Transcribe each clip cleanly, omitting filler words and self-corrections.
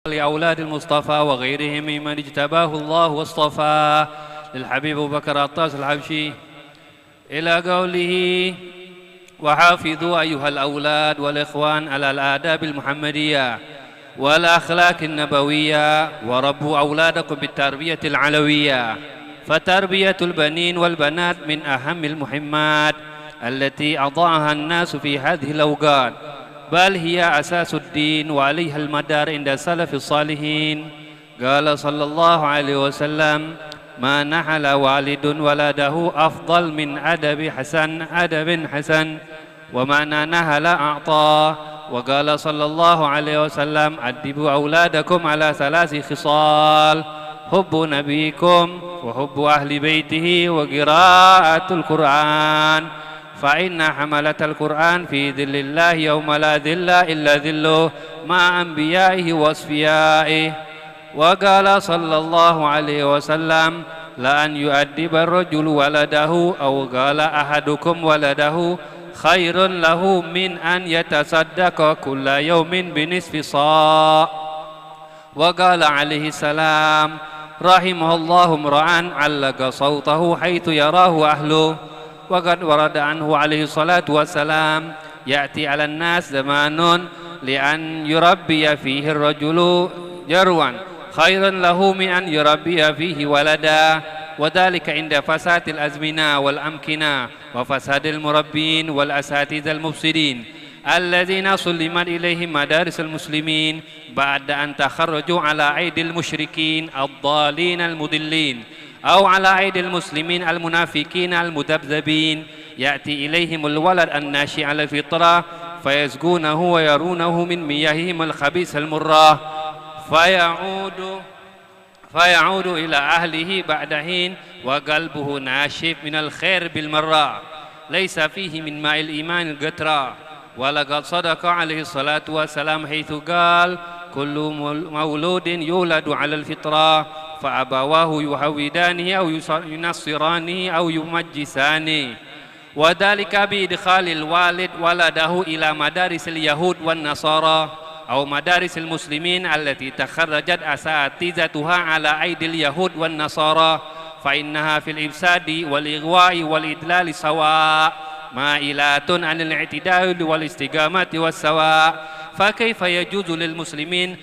لأولاد المصطفى وغيرهم ممن اجتباه الله واصطفاه للحبيب أبو بكر عطاس الحبشي إلى قوله وحافظوا أيها الأولاد والإخوان على الآداب المحمدية والأخلاق النبوية وربوا أولادكم بالتربية العلوية، فتربية البنين والبنات من أهم المهمات التي أضاعها الناس في هذه الأوقات، بل هي أساس الدين وعليها المدار عند السلف الصالحين. قال صلى الله عليه وسلم ما نحل والد ولده أفضل من أدب حسن ومعنى نهل أعطاه. وقال صلى الله عليه وسلم أدبوا أولادكم على 3 خصال: حب نبيكم وحب أهل بيته وقراءة القرآن، فإن حملة القرآن في ذل الله يوم لا ذل إلا ذله مع أنبيائه وأصفيائه. وقال صلى الله عليه وسلم لأن يؤدب الرجل ولده أو قال أحدكم ولده خير له من أن يتصدق كل يوم بنصف صاع. وقال عليه السلام رحمه الله امرأ علق صوته حيث يراه أهله. وقد ورد عنه عليه الصلاة والسلام يأتي على الناس زمان لأن يربي فيه الرجل جروا خير له من أن يربي فيه ولدا، وذلك عند فساد الأزمنة والأمكنة وفساد المربين والأساتذة المفسدين الذين سلمت إليهم مدارس المسلمين بعد أن تخرجوا على أيدي المشركين الضالين المضلين أو على أيدي المسلمين المنافقين المذبذبين. يأتي إليهم الولد الناشئ على الفطرة فيسقونه ويرونه من مياههم الخبيثة المرة، فيعود إلى أهله بعد حين وقلبه ناشف من الخير بالمرة، ليس فيه من ماء الإيمان القطرة. ولقد صدق عليه الصلاة والسلام حيث قال كل مولود يولد على الفطرة فأبواه يهودانه أو ينصرانه أو يمجسانه، وذلك بإدخال الوالد ولده إلى مدارس اليهود والنصارى أو مدارس المسلمين التي تخرجت أساتذتها على أيدي اليهود والنصارى، فإنها في الإفساد والإغواء والإدلال سواء، مائلات عن الاعتدال والاستقامة والسواء. فكيف يجوز للمسلمين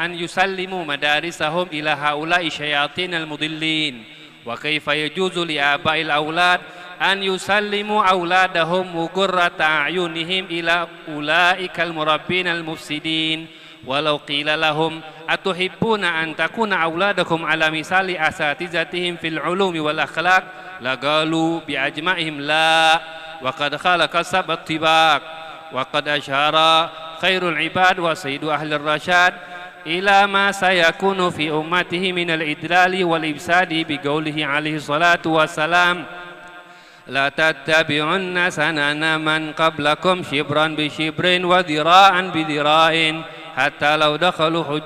أن يسلموا مدارسهم إلى هؤلاء الشياطين المضلين؟ وكيف يجوز لآباء الأولاد أن يسلموا أولادهم وقرة أعينهم إلى أولئك المربين المفسدين؟ ولو قيل لهم أتحبون أن تكون أولادكم على مثال أساتذتهم في العلوم والأخلاق لقالوا بأجمعهم لا، وقد خلق السبع الطباق. وقد أشار خير العباد وسيد أهل الرشاد إلى ما سيكون في أمته من الإدلال والإفساد بقوله عليه الصلاة والسلام لا تتبعن سنن من قبلكم شبرا بشبر وذراعا بذراع حتى لو دخلوا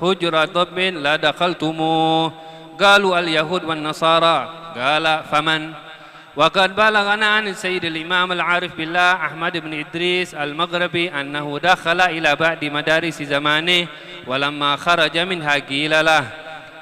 حجر ضب لدخلتموه. قالوا اليهود والنصارى، قال فمن؟ وقد بلغنا عن السيد الإمام العارف بالله أحمد بن إدريس المغربي أنه دخل إلى بعض مدارس زمانه ولما خرج منها قيل له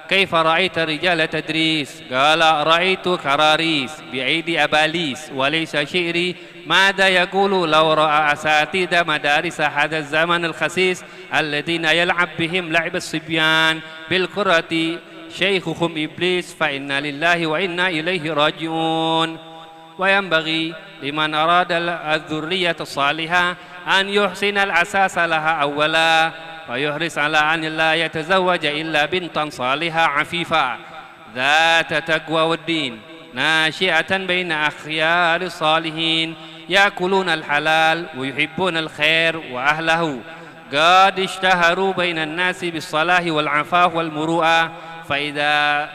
كيف رأيت رجال تدريس؟ قال رأيت كراريس بأيدي أباليس وليس شعري. ماذا يقول لو رأى أساتذة مدارس هذا الزمن الخسيس الذين يلعب بهم لعب الصبيان بالكرة شيخهم إبليس فإنا لله وإنا إليه راجعون. وينبغي لمن أراد الذرية الصالحة أن يحسن الأساس لها أولا ويحرص على أن لا يتزوج إلا بنتا صالحة عفيفة ذات تقوى والدين ناشئة بين أخيار الصالحين يأكلون الحلال ويحبون الخير وأهله، قد اشتهروا بين الناس بالصلاح والعفاف والمروءة، فإذا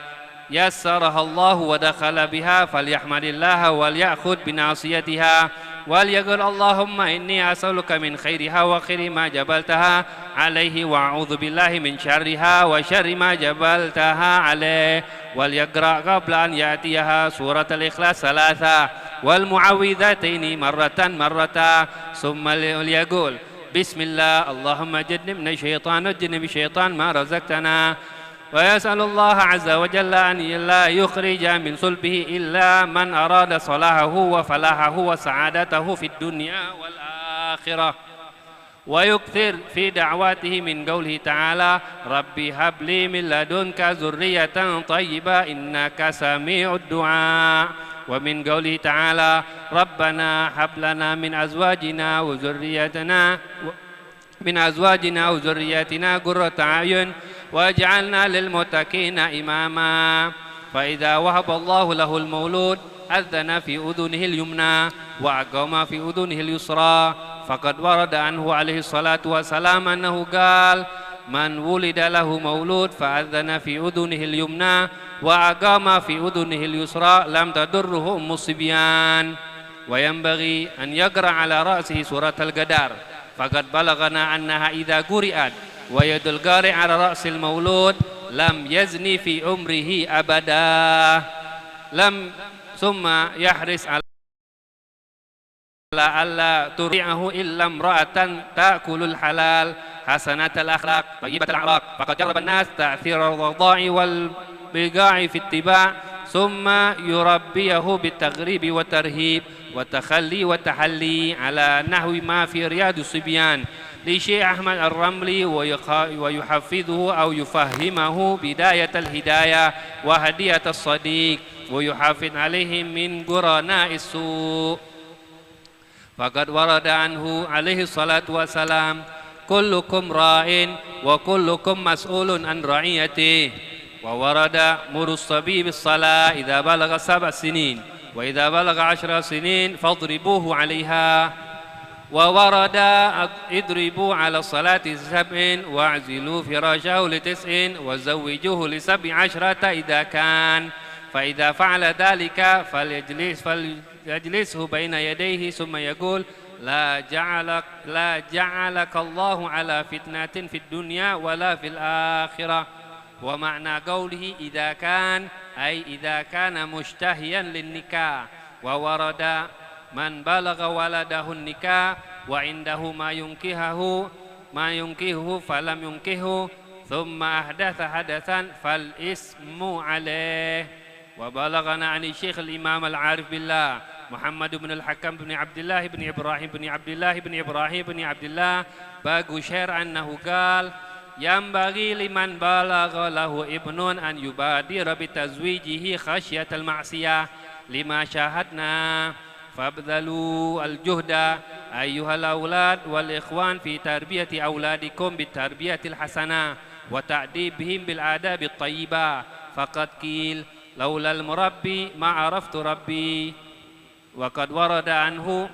يسرها الله ودخل بها فليحمد الله وليأخذ بناصيتها وليقل اللهم إني أسألك من خيرها وخير ما جبلتها عليه وأعوذ بالله من شرها وشر ما جبلتها عليه، وليقرأ قبل أن يأتيها سورة الإخلاص 3 والمعوذتين مرة ثم ليقول بسم الله اللهم جنبنا الشيطان وجنب الشيطان ما رزقتنا، ويسأل الله عز وجل أن لا يخرج من صلبه إلا من أراد صلاحه وفلاحه وسعادته في الدنيا والآخرة، ويكثر في دعواته من قوله تعالى ربي هب لي من لدنك ذرية طيبة إنك سميع الدعاء، ومن قوله تعالى ربنا هب لنا من أزواجنا قرة أعين واجعلنا للمتقين إماما. فإذا وهب الله له المولود أذن في أذنه اليمنى وأقام في أذنه اليسرى، فقد ورد عنه عليه الصلاة والسلام أنه قال من ولد له مولود فأذن في أذنه اليمنى وأقام في أذنه اليسرى لم تضره أم الصبيان. وينبغي أن يقرأ على رأسه سورة القدر، فقد بلغنا أنها إذا قرأت ويد القارئ على رأس المولود لم يزني في عمره أبدا، ثم يحرص على ألا تريعه إلا امرأة تأكل الحلال حسنة الأخلاق طيبة الأعراق، فقد جرب الناس تأثير الرضاع والبقاع في اتباع، ثم يربيه بالتغريب والترهيب والتخلي والتحلي على نحو ما في رياض الصبيان لشيخ أحمد الرملي، ويحفظه أو يفهمه بداية الهداية وهدية الصديق، ويحافظ عليهم من قرناء السوء. فقد ورد عنه عليه الصلاة والسلام كلكم راع وكلكم مسؤول عن رعيته. وورد مر الصبي بالصلاة إذا بلغ 7 سنين، وإذا بلغ 10 سنين فاضربوه عليها. وورد اضربوا على الصلاة 7 واعزلوا فراشه ل9 وزوجوه ل17 إذا كان، فإذا فعل ذلك فليجلسه بين يديه ثم يقول لا جعلك الله على فتنة في الدنيا ولا في الآخرة. ومعنى قوله إذا كان أي إذا كان مشتهيا للنكاح. وورد من بلغ ولده النكاح وعنده ما ينكهه فلم ينكهه ثم أحدث حدثا فالإثم عليه. وبلغنا عن الشيخ الإمام العارف بالله محمد بن الحكم بن عبد الله بن إبراهيم بن عبد الله بن إبراهيم بن عبد الله باقشير أنه قال ينبغي لمن بلغ له ابن أن يبادر بتزويجه خشية المعصية لما شاهدنا، فابذلوا الجهد أيها الأولاد والإخوان في تربية أولادكم بالتربية الحسنة وتأديبهم بالآداب الطيبة، فقد قيل لولا المربي ما عرفت ربي. وقد ورد عنه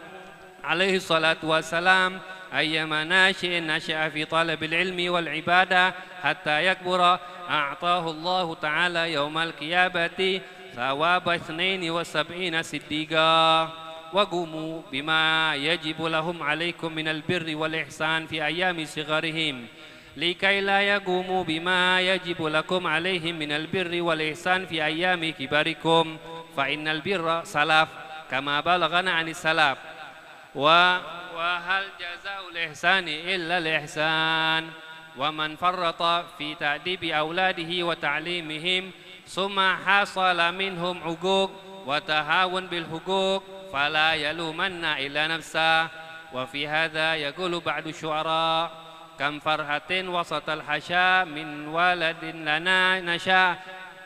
عليه الصلاة والسلام أيما ناشئ نشأ في طلب العلم والعبادة حتى يكبر أعطاه الله تعالى يوم القيامة ثواب 72 صديقا. وقوموا بما يجب لهم عليكم من البر والإحسان في أيام صغرهم لكي لا يقوموا بما يجب لكم عليهم من البر والإحسان في أيام كبركم، فإن البر سلف كما بلغنا عن السلف. وهل جزاء الإحسان إلا الإحسان؟ ومن فرط في تأديب أولاده وتعليمهم ثم حصل منهم عقوق وتهاون بالحقوق فلا يلومن إلا نفسه. وفي هذا يقول بعض الشعراء كم فرحة وسط الحشا من ولد لنا نشاء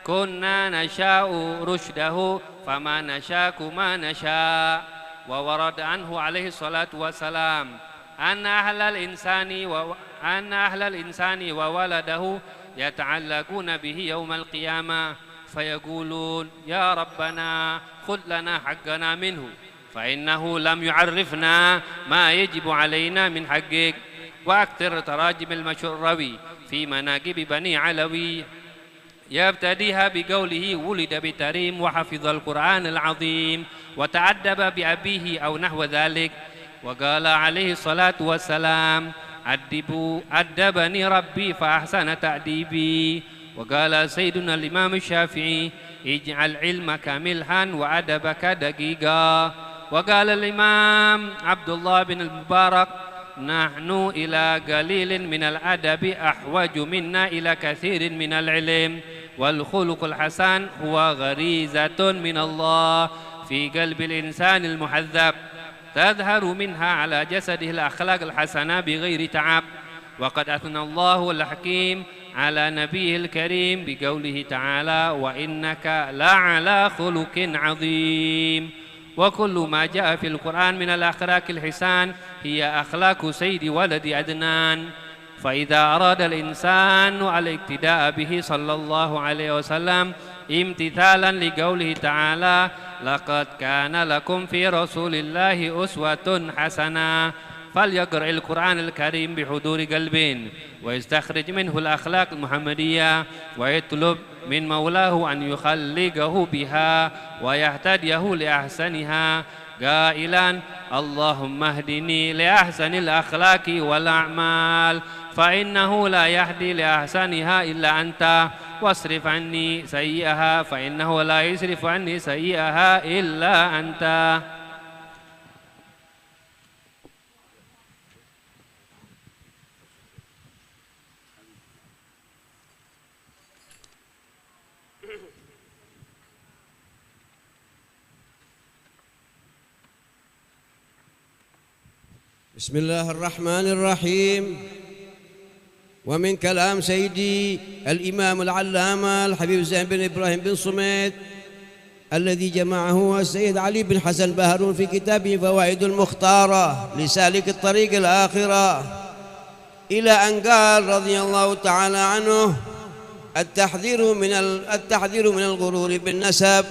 كنا نشاء رشده فما نشاك ما نشاء. وورد عنه عليه الصلاة والسلام أن أهل الإنسان وولده يتعلقون به يوم القيامة فيقولون يا ربنا خذ لنا حقنا منه فإنه لم يعرفنا ما يجب علينا من حقك. وأكثر تراجم المشروي في مناقب بني علوي يبتديها بقوله ولد بتريم وحفظ القرآن العظيم وتعدب بأبيه أو نحو ذلك. وقال عليه الصلاة والسلام أدبني ربي فأحسن تأديبي. وقال سيدنا الإمام الشافعي اجعل علمك ملحا وأدبك دقيقا. وقال الإمام عبد الله بن المبارك نحن إلى قليل من الأدب أحوج منا إلى كثير من العلم. والخلق الحسن هو غريزة من الله في قلب الإنسان المحذب، تظهر منها على جسده الأخلاق الحسنة بغير تعب. وقد أثنى الله الحكيم على نبيه الكريم بقوله تعالى: وإنك لعلى خلق عظيم. وكل ما جاء في القرآن من الأخلاق الحسان هي أخلاق سيد ولد عدنان. فإذا أراد الإنسان الاقتداء به صلى الله عليه وسلم امتثالا لقوله تعالى: لقد كان لكم في رسول الله أسوة حسنة، فليقرأ القرآن الكريم بحضور قلب ويستخرج منه الأخلاق المحمدية ويطلب من مولاه أن يخلقه بها ويهتديه لأحسنها، قائلا: اللهم اهدني لأحسن الأخلاق والأعمال، فإنه لا يهدي لأحسنها إلا أنت، واصرف عني سيئها فإنه لا يصرف عني سيئها إلا أنت. بسم الله الرحمن الرحيم. ومن كلام سيدي الإمام العلامة الحبيب زين بن إبراهيم بن صميت الذي جمعه السيد علي بن حسن بهرون في كتابه فوائد المختارة لسالك الطريق الآخرة، إلى أن قال رضي الله تعالى عنه: التحذير من الغرور بالنسب.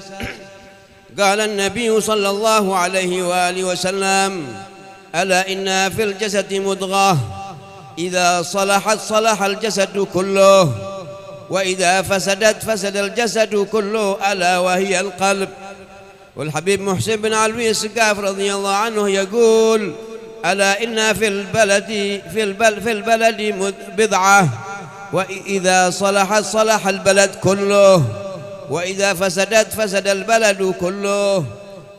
قال النبي صلى الله عليه وآله وسلم: ألا إن في الجسد مضغة إذا صلحت صلح الجسد كله، وإذا فسدت فسد الجسد كله، ألا وهي القلب. والحبيب محسن بن علوي السقاف رضي الله عنه يقول: ألا إن في البلد بضعة، وإذا صلحت صلح البلد كله، وإذا فسدت فسد البلد كله،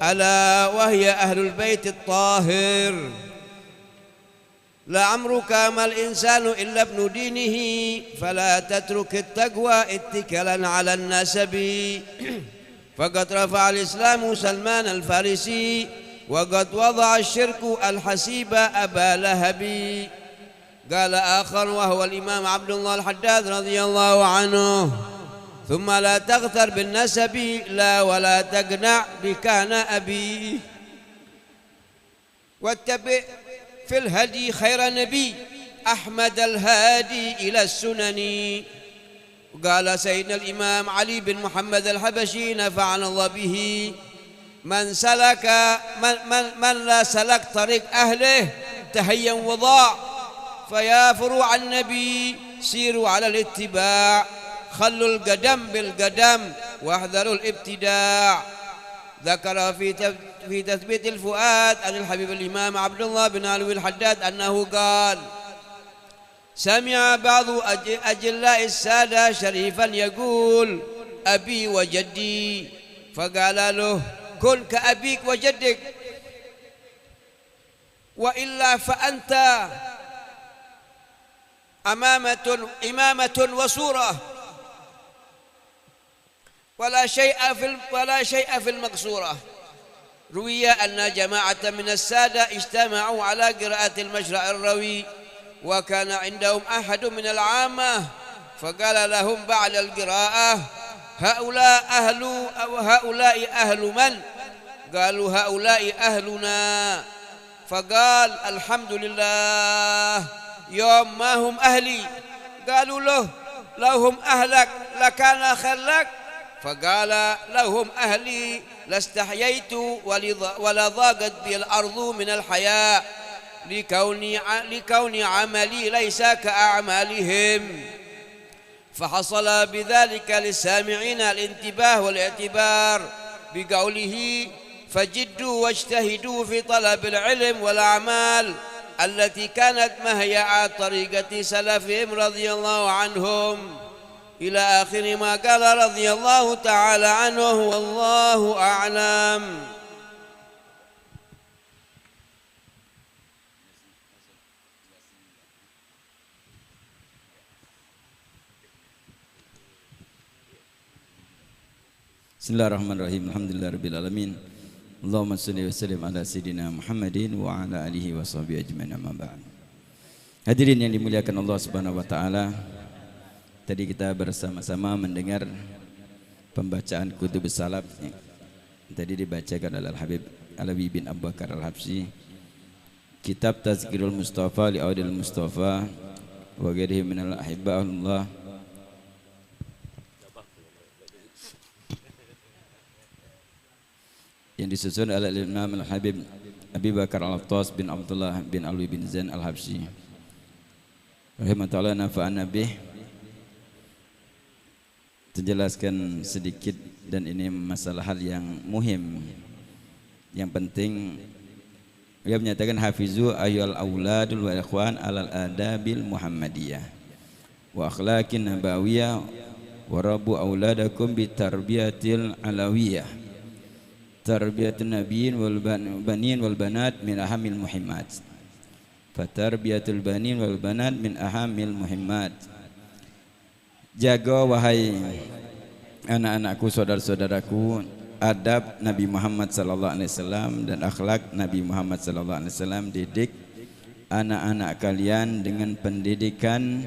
ألا وهي أهل البيت الطاهر. لعمرك ما الإنسان إلا ابن دينه، فلا تترك التقوى اتكلا على النسب. فقد رفع الإسلام سلمان الفارسي، وقد وضع الشرك الحسيب أبا لهب. قال آخر وهو الإمام عبد الله الحداد رضي الله عنه: ثم لا تغتر بالنسب، لا ولا تقنع بكان أبي. واتبع في الهدي خير نبي أحمد الهادي إلى السنن. وقال سيدنا الإمام علي بن محمد الحبشي نفعنا الله به: من لا سلك طريق أهله تهيا وضاع، فيا فروع النبي سيروا على الاتباع، خلوا القدم بالقدم واحذروا الابتداع. ذكر في تثبيت الفؤاد عن الحبيب الإمام عبد الله بن علوي الحداد أنه قال: سمع بعض أجلاء السادة شريفا يقول: أبي وجدي، فقال له: كن كأبيك وجدك، وإلا فأنت إمامة وصورة، ولا شيء في المقصورة. روي أن جماعة من السادة اجتمعوا على قراءة المشرع الروي، وكان عندهم أحد من العامة، فقال لهم بعد القراءة: هؤلاء أهل من؟ قالوا: هؤلاء أهلنا. فقال: الحمد لله، يوم ما هم أهلي. قالوا له: لو هم أهلك لكان خير لك. فقال: لو هم أهلي لاستحييت ولضاقت بي الأرض من الحياء، لكون عملي ليس كأعمالهم. فحصل بذلك للسامعين الانتباه والاعتبار بقوله: فجدوا واجتهدوا في طلب العلم والأعمال التي كانت مهيعة طريقة سلفهم رضي الله عنهم، إلى آخر ما قال رضي الله تعالى عنه، والله أعلم. Bismillahirrahmanirrahim. Alhamdulillahirabbil alamin. Allahumma shalli wa sallim ala sayidina Muhammadin wa ala alihi wa sahbihi ajmain, amma ba'd. Hadirin yang dimuliakan Allah Subhanahu wa taala. Tadi kita bersama-sama mendengar pembacaan Kutubus Salaf. Tadi dibacakan oleh Al-Habib Alawi bin Abu Bakar Al-Habsyi, kitab Tazkirul Mustafa li Audil Mustafa wa ghairihi minal ahibba'ullah, yang disusun oleh Imam Al-Habib Abi Bakar Al-Attas bin Abdullah bin Alwi bin Zain Al-Habsyi rahimahullah nafa'ana bih. Terjelaskan sedikit, dan ini masalah hal yang muhim, yang penting. Dia menyatakan hafizu ayyul auladul wa ikhwan alal adabil muhammadiyah wa akhlaqin nabawiyah wa rabbu auladakum bitarbiyatil alawiyah tarbiyatun nabiyyin wal banin wal banat min ahamil muhimmat fatarbiyatul banin wal banat min ahamil muhimmat. Jaga wahai anak-anakku, saudara-saudaraku, adab Nabi Muhammad sallallahu alaihi wasallam dan akhlak Nabi Muhammad sallallahu alaihi wasallam. Didik anak-anak kalian dengan pendidikan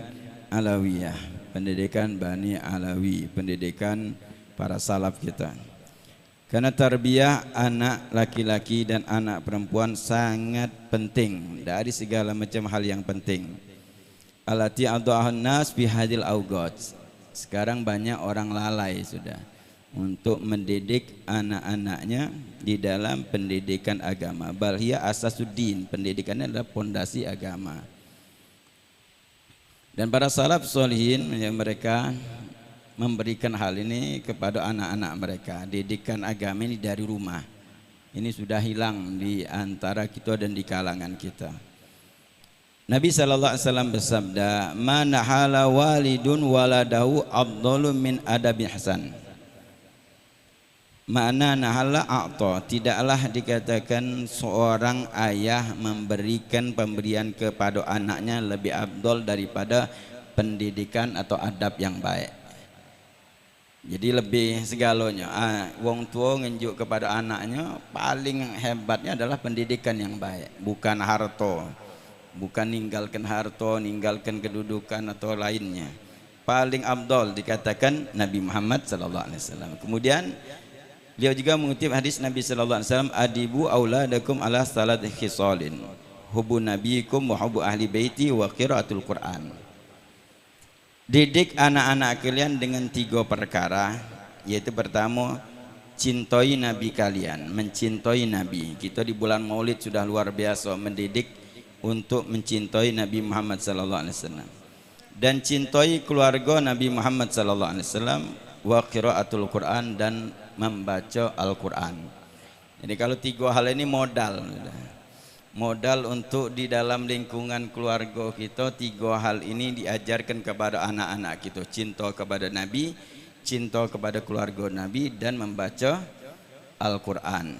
alawiyah, pendidikan Bani Alawi, pendidikan para salaf kita. Karena tarbiyah anak laki-laki dan anak perempuan sangat penting dari segala macam hal yang penting. Alati adha'an nas fi hadil awqat. Sekarang banyak orang lalai sudah untuk mendidik anak-anaknya di dalam pendidikan agama. Bal hiya asasuddin, pendidikannya adalah pondasi agama. Dan para salaf sholihin yang mereka memberikan hal ini kepada anak-anak mereka. Didikan agama ini dari rumah. Ini sudah hilang di antara kita dan di kalangan kita. Nabi sallallahu alaihi wasallam bersabda, "Man hala walidun waladahu afdalu min adabi hasan." Makna nahala a'ta, tidaklah dikatakan seorang ayah memberikan pemberian kepada anaknya lebih afdal daripada pendidikan atau adab yang baik. Jadi lebih segalanya. Wong tua ngenjuk kepada anaknya, paling hebatnya adalah pendidikan yang baik, bukan harta. Bukan ninggalkan harta, ninggalkan kedudukan atau lainnya. Paling afdal dikatakan Nabi Muhammad sallallahu alaihi wasallam. Kemudian beliau juga mengutip hadis Nabi sallallahu alaihi wasallam, adibu auladakum ala salat khisalin, hubbu nabiyikum wa hubbu ahli baiti wa qiraatul Quran. Didik anak-anak kalian dengan 3 perkara, yaitu pertama, cintai Nabi kalian, mencintai Nabi. Kita di bulan Maulid sudah luar biasa mendidik untuk mencintai Nabi Muhammad sallallahu alaihi wasallam, dan cintai keluarga Nabi Muhammad sallallahu alaihi wasallam, wa qiraatul Quran, dan membaca Al-Quran. Jadi kalau 3 hal ini modal untuk di dalam lingkungan keluarga kita. 3 hal ini diajarkan kepada anak-anak kita: cinta kepada Nabi, cinta kepada keluarga Nabi, dan membaca Al-Quran.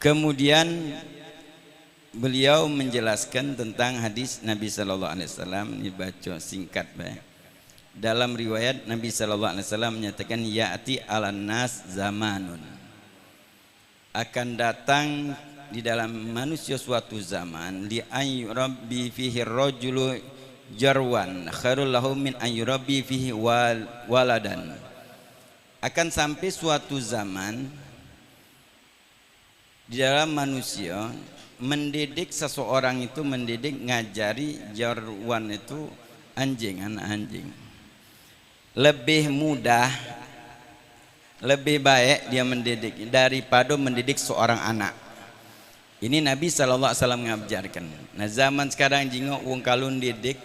Kemudian beliau menjelaskan tentang hadis Nabi sallallahu alaihi wasallam, dibaca singkat baik. Dalam riwayat Nabi sallallahu alaihi wasallam menyatakan, ya'ti 'alan nas zamanun, akan datang di dalam manusia suatu zaman, li ayyurabbi fihi rajulu jarwan khairul lahu min ayyurabbi fihi waladan. Akan sampai suatu zaman di dalam manusia mendidik seseorang itu, mendidik, ngajari jarwan itu anjing, anak anjing. Lebih mudah, lebih baik dia mendidik daripada mendidik seorang anak. Ini Nabi sallallahu alaihi wasallam ngajarkan. Nah, zaman sekarang jingok wong kalun didik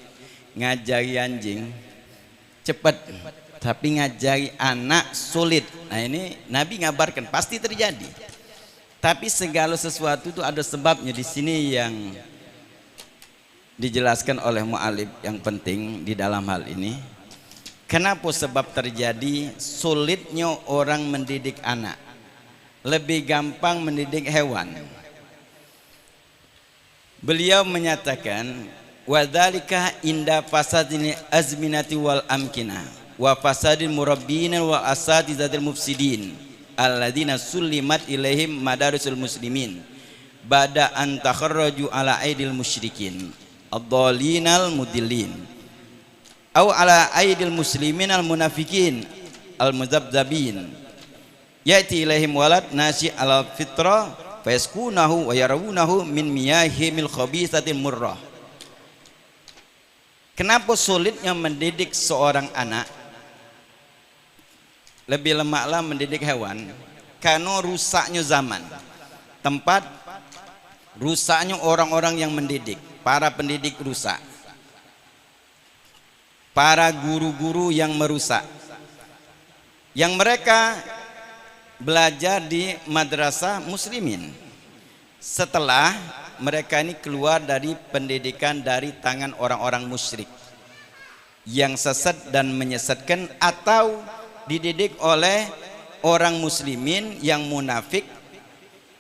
ngajari anjing cepat, tapi ngajari anak sulit. Nah, ini Nabi ngabarkan pasti terjadi. Tapi segala sesuatu itu ada sebabnya. Di sini yang dijelaskan oleh mu'alif yang penting di dalam hal ini. Kenapa sebab terjadi sulitnya orang mendidik anak, lebih gampang mendidik hewan? Beliau menyatakan, wadzalika inda fasadil azminati wal amkinah. wa fasadil murabbin wa asatizatil mufsidin alladzina sullimat ilaihim madarisul muslimin ba'da an takharraju ala aidil musyrikin ad-dhalinal mudillin aw ala aidil muslimin al munafikin al muzabzabin ya'ti ilaihim walad nasi ala fitrah fayaskunahu wa yarawunahu min miyahimil khabisatil murrah. Kenapa sulitnya mendidik seorang anak? Lebih lemaklah mendidik hewan, karena rusaknya zaman, tempat rusaknya orang-orang yang mendidik, para pendidik rusak, para guru-guru yang merusak, yang mereka belajar di madrasah muslimin. Setelah mereka ini keluar dari pendidikan dari tangan orang-orang musyrik yang sesat dan menyesatkan, atau dididik oleh orang muslimin yang munafik,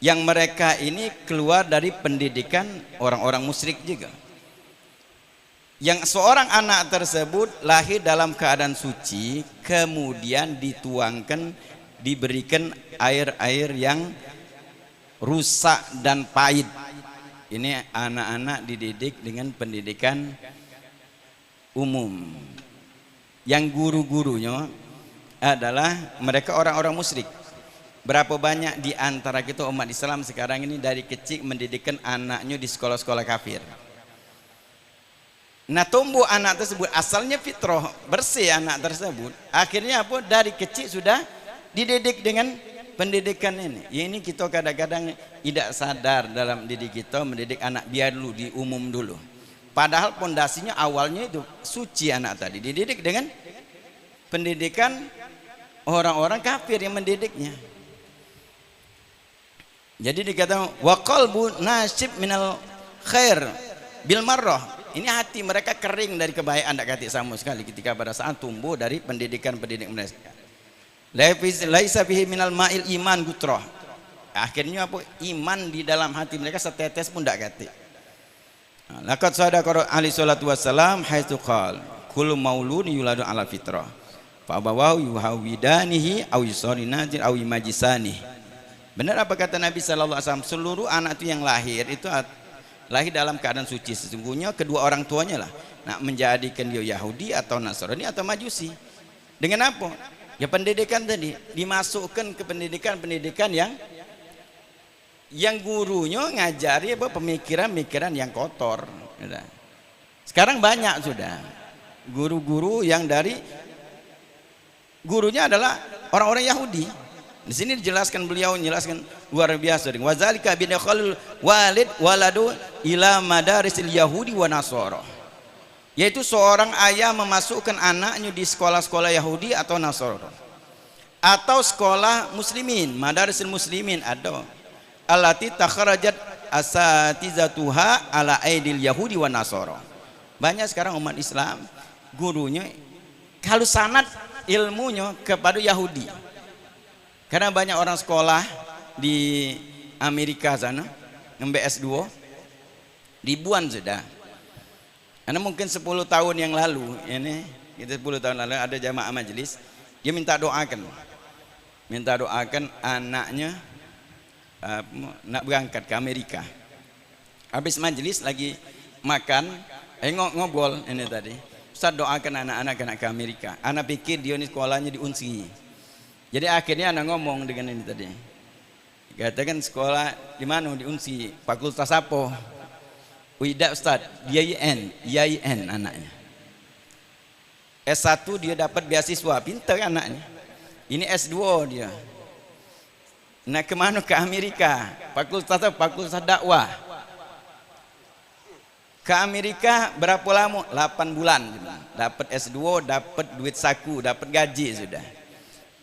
yang mereka ini keluar dari pendidikan orang-orang musyrik juga. Yang seorang anak tersebut lahir dalam keadaan suci, kemudian dituangkan, diberikan air-air yang rusak dan pahit. Ini anak-anak dididik dengan pendidikan umum, yang guru-gurunya adalah mereka orang-orang musyrik. Berapa banyak di antara kita umat Islam sekarang ini dari kecil mendidikkan anaknya di sekolah-sekolah kafir. Nah, tumbuh anak tersebut asalnya fitrah, bersih anak tersebut, akhirnya apa? Dari kecil sudah dididik dengan pendidikan ini. Ya, ini kita kadang-kadang tidak sadar dalam didik kita mendidik anak, biar dulu di umum dulu. Padahal pondasinya awalnya itu suci, anak tadi dididik dengan pendidikan orang-orang kafir yang mendidiknya. Jadi dikatakan wa qalbu nasib minal khair bil marrah. Ini hati mereka kering dari kebaikan, tidak kata sama sekali ketika pada saat tumbuh dari pendidikan-pendidik mereka. Laisa fihi minal ma'il iman gutrah. Akhirnya apa? Iman di dalam hati mereka setetes pun tidak kata. Laqad sadaqa alaihi salatu wassalam haitsu qala kullu mauludin yuladu ala fitrah fa abawahu yuhawidanihi aw yusarinati aw yumajisani. Benar apa kata Nabi sallallahu alaihi wasallam, seluruh anak itu yang lahir itu lahir dalam keadaan suci. Sesungguhnya kedua orang tuanya lah nak menjadikan dia Yahudi atau Nasrani atau Majusi. Dengan apa? Ya pendidikan tadi, dimasukkan ke pendidikan yang gurunya ngajari apa, pemikiran-pemikiran yang kotor. Sekarang banyak sudah guru-guru yang dari gurunya adalah orang-orang Yahudi. Di sini dijelaskan, beliau menjelaskan luar biasa. Wazalika bidakhalul walid waladu ila madarisil Yahudi wa Nasara. Yaitu seorang ayah memasukkan anaknya di sekolah-sekolah Yahudi atau Nasara, atau sekolah muslimin, madarisil muslimin ada allati takharajat asatizatuha ala aidil Yahudi wa Nasara. Banyak sekarang umat Islam gurunya kalau sanad ilmunya kepada Yahudi. Karena banyak orang sekolah di Amerika sana nge-S2 ribuan sudah. Karena mungkin 10 tahun yang lalu ini, kita 10 tahun lalu ada jamaah majelis, dia minta doakan anaknya nak berangkat ke Amerika. Habis majelis lagi makan, ngobrol ini tadi, Ustaz doakan anak-anak ke Amerika. Anak pikir dia ini sekolahnya di Unsi. Jadi akhirnya anak ngomong dengan ini tadi, katakan sekolah di mana? Di Unsi. Fakultas apa? Tidak Ustaz, YIN anaknya. S1 dia dapat beasiswa, pintar anaknya. Ini S2 dia. Nah, kemana? Ke Amerika. Fakultas dakwah. Ke Amerika berapa lama? 8 bulan. Dapat S2, dapat duit saku, dapat gaji sudah.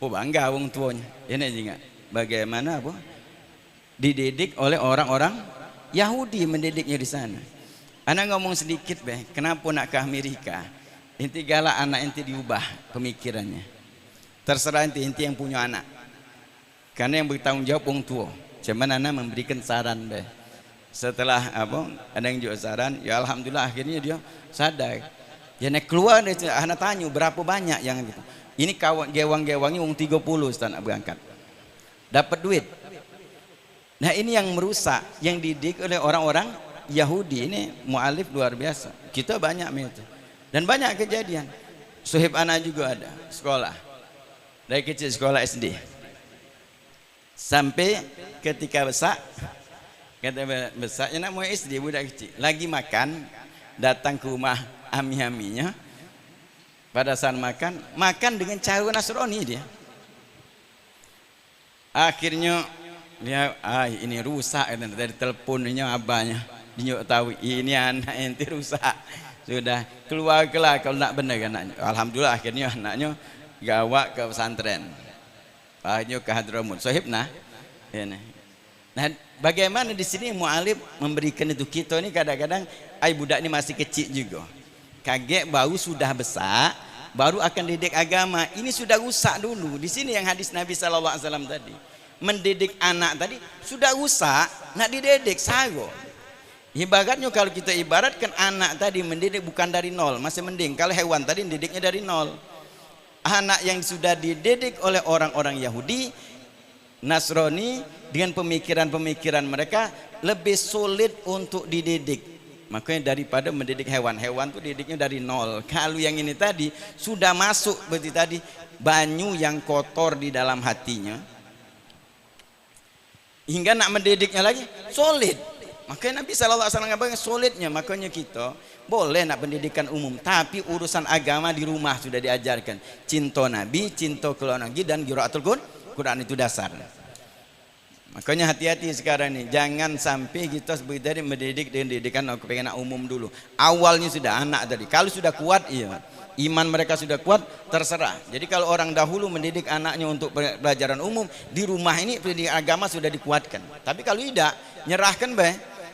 Oh, bangga wong tuanya. Ini juga bagaimana apa? Dididik oleh orang-orang Yahudi, mendidiknya di sana. Anak ngomong sedikit kenapa nak ke Amerika? Inti galak anak inti diubah pemikirannya. Terserah inti yang punya anak. Karena yang bertanggung jawab wong tua. Cuman anak memberikan saran Setelah apa? Ada yang jual saran, ya alhamdulillah akhirnya dia sadar. Ya nak keluar dia anak tanya berapa banyak yang gitu. Ini kawan gewang-gewangnya 30 Ustaz nak berangkat. Dapat duit. Nah ini yang merusak, yang didik oleh orang-orang Yahudi ini mu'alif luar biasa. Kita banyak itu. Dan banyak kejadian. Suhib anak juga ada sekolah. Dari kecil sekolah SD. Sampai ketika besar, kata besarnya nak mau SD budak kecil. Lagi makan, datang ke rumah ami-aminnya. Pada saat makan dengan cara Nasrani dia. Akhirnya dia ini rusak dari teleponnya abahnya dia tahu ini anak ente rusak sudah keluar kalau nak benar anaknya. Alhamdulillah akhirnya anaknya gawa ke pesantren akhirnya ke Hadramut Sohib nah bagaimana di sini mu'alif memberikan itu kita ini kadang-kadang budak ini masih kecil juga kaget baru sudah besar baru akan didik agama ini sudah rusak dulu di sini yang hadis Nabi SAW tadi mendidik anak tadi sudah rusak nak dididik sago ibaratnya kalau kita ibaratkan anak tadi mendidik bukan dari nol masih mending kalau hewan tadi didiknya dari nol anak yang sudah dididik oleh orang-orang Yahudi Nasrani dengan pemikiran-pemikiran mereka lebih sulit untuk dididik makanya daripada mendidik hewan itu didiknya dari nol kalau yang ini tadi sudah masuk berarti tadi banyu yang kotor di dalam hatinya hingga nak mendidiknya lagi solid makanya Nabi SAW ngabarin solidnya makanya kita boleh nak pendidikan umum tapi urusan agama di rumah sudah diajarkan cinta Nabi, cinta keluarga dan qiraatul Quran itu dasar makanya hati-hati sekarang ini jangan sampai kita seperti tadi mendidik dengan didikan kepengen umum dulu awalnya sudah anak tadi kalau sudah kuat iya iman mereka sudah kuat terserah jadi kalau orang dahulu mendidik anaknya untuk pelajaran umum di rumah ini pendidikan agama sudah dikuatkan tapi kalau tidak nyerahkan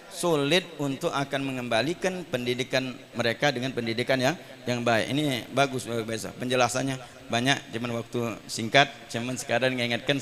sulit untuk akan mengembalikan pendidikan mereka dengan pendidikan yang baik ini bagus biasa penjelasannya banyak cuman waktu singkat cuman sekarang mengingatkan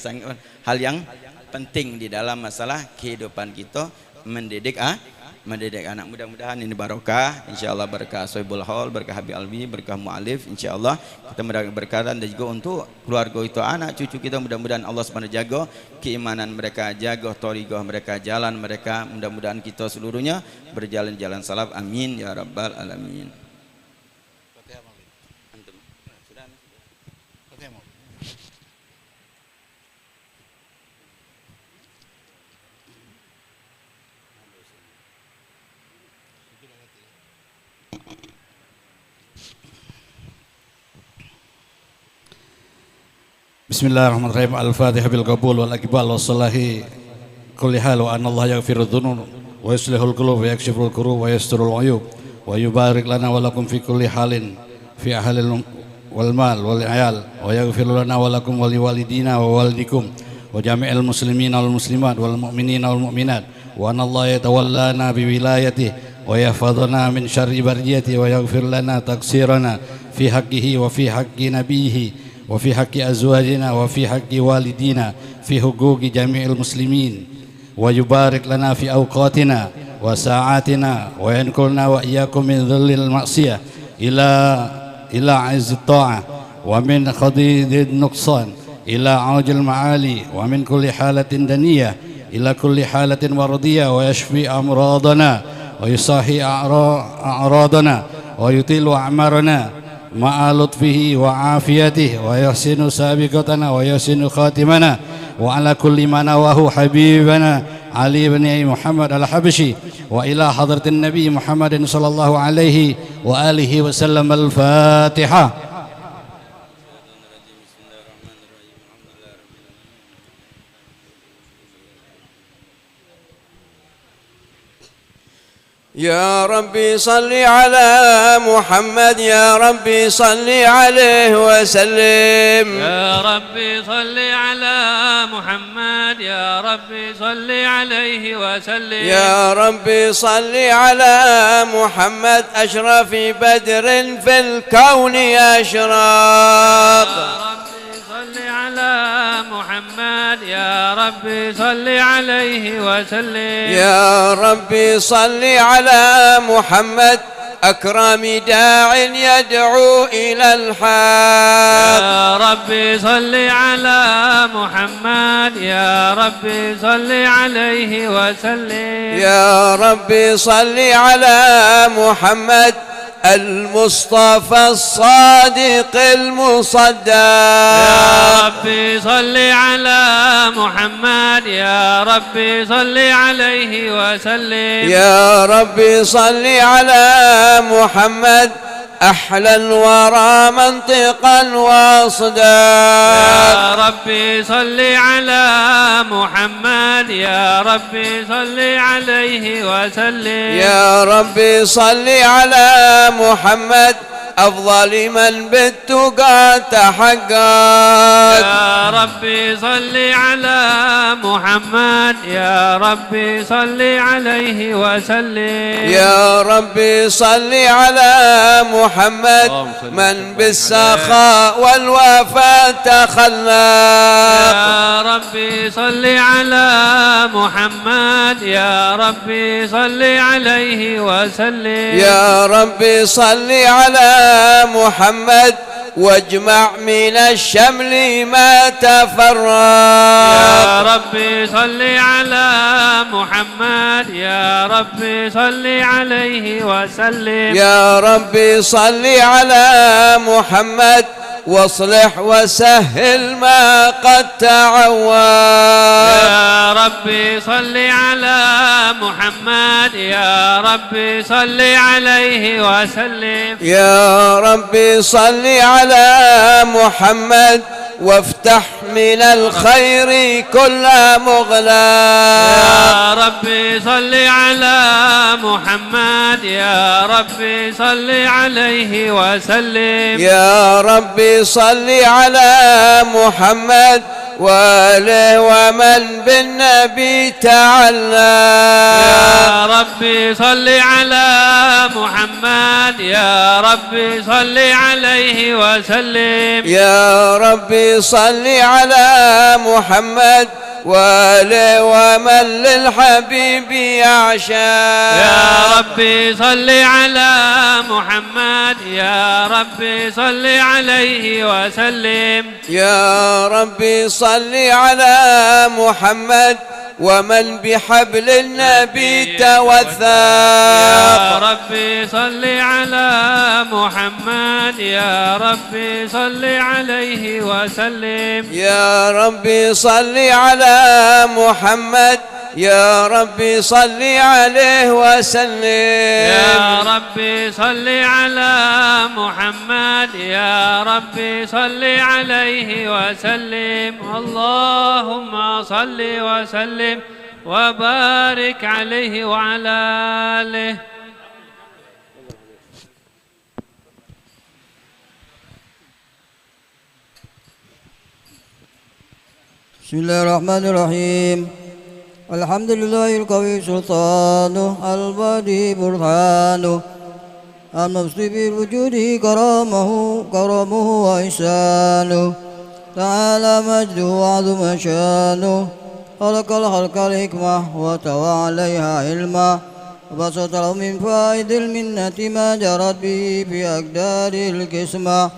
hal yang penting di dalam masalah kehidupan kita mendidik anak mudah-mudahan ini barokah insyaallah berkah Sohibul Haul berkah Habib Alwi berkah mu'alif insyaallah kita berkatan dan juga untuk keluarga itu anak cucu kita mudah-mudahan Allah SWT jaga keimanan mereka jaga thariqah mereka jalan mereka mudah-mudahan kita seluruhnya berjalan jalan salaf amin ya rabbal alamin. Bismillahirrahmanirrahim. Al-Fatihah bil qabul wal iqbal was salahi kulli hal wa anna Allah yaghfiru dhunub wa yuslihul qulub wa yakshiful kurub wa yasturul uyub wa yubarik lana wa lakum fi kulli halin fi ahlil wal mal wal ayal wa yaghfiru lana wa lakum wa liwalidina wa walidikum wa jami'il muslimin wal muslimat wal mu'minin wal mu'minat wa anna Allah yatawallana bi wilayatihi wa yahfazuna min syarri bariyatihi wa yaghfir lana taqsirana fi haqqihi wa fi haqqi nabiyhi وفي حق أزواجنا وفي حق والدينا في حقوق جميع المسلمين ويبارك لنا في أوقاتنا وساعاتنا وينقلنا وإياكم من ذل المعصية إلى عز الطاعة ومن خضيض النقصان إلى عوج المعالي ومن كل حالة دنية إلى كل حالة مرضية ويشفي أمراضنا ويصحي أعراضنا ويطيل أعمارنا مع لطفه وعافيته ويحسن سابقتنا ويحسن خاتمنا وعلى كل ما نواه حبيبنا علي بن محمد الحبشي وإلى حضرة النبي محمد صلى الله عليه وآله وسلم الفاتحة. يا ربي صل على محمد يا ربي صل عليه وسلم يا ربي صل على محمد يا ربي صل عليه وسلم يا ربي صل على محمد أشرف بدر في الكون أشراق محمد يا ربي صل عليه وسلم يا ربي صل على محمد أكرم داع يدعو إلى الحق. يا ربي صل على محمد يا ربي صل عليه وسلم. يا ربي صل على محمد المصطفى الصادق المصدق. يا ربي صل على محمد يا ربي صل عليه وسلم. يا ربي صل على محمد أحلى الورى منطقا واصداق. يا ربي صل على محمد يا ربي صل عليه وسلم. يا ربي صل على محمد أفضل من بالتقى تحقق. يا ربي صل على محمد يا ربي صل عليه وسلم. يا ربي صل على محمد من بالسخاء والوفاء تخلق. يا ربي صل على محمد يا ربي صل عليه وسلم. يا ربي صل على محمد واجمع من الشمل ما تفرق. يا ربي صل على محمد يا ربي صل عليه وسلم. يا ربي صل على محمد واصلح وسهل ما قد تعوق. يا ربي صل على محمد يا ربي صل عليه وسلم. يا ربي صل على محمد وافتح من الخير كل مغلاق. يا ربي صل على محمد يا ربي صل عليه وسلم. يا ربي صل على محمد وآله ومن بالنبي تعلق. يا ربي صل على محمد يا ربي صل عليه وسلم. يا ربي صل على محمد وآله ومن للحبيب يعشق. يا ربي صل على محمد يا ربي صل عليه وسلم. يا ربي صل على محمد ومن بحبل النبي توثق. يا ربي صل على محمد يا ربي صل عليه وسلم. يا ربي صل على محمد يا ربي صل عليه وسلم. يا ربي صل على محمد يا ربي صل عليه وسلم. اللهم صل وسلم وبارك عليه وعلى آله. بسم الله الرحمن الرحيم. الحمد لله القوي سلطانه البديع برهانه المبسط بالوجود كرمه وإحسانه تعالى مجده وعظم شانه خلق الخلق الحكمة وتوى عليها علما وبسط له من فائد المنة ما جرت به بأقدار القسمة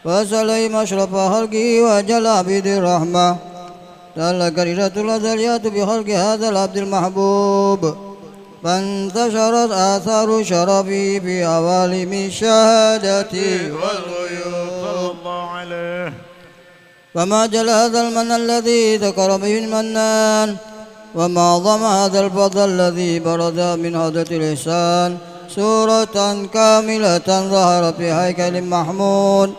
وسلم أشرف خلقه وجل عبد الرحمة تعالى كريرة الأزليات بخلق هذا العبد المحبوب فانتشرت آثار شرفه في عوالم الشهادة والغيوب صلى الله عليه. فما جل هذا المن الذي ذكر به المنان وما أعظم هذا الفضل الذي برد من هدة الإحسان سورة كاملة ظهرت في هيكل محمود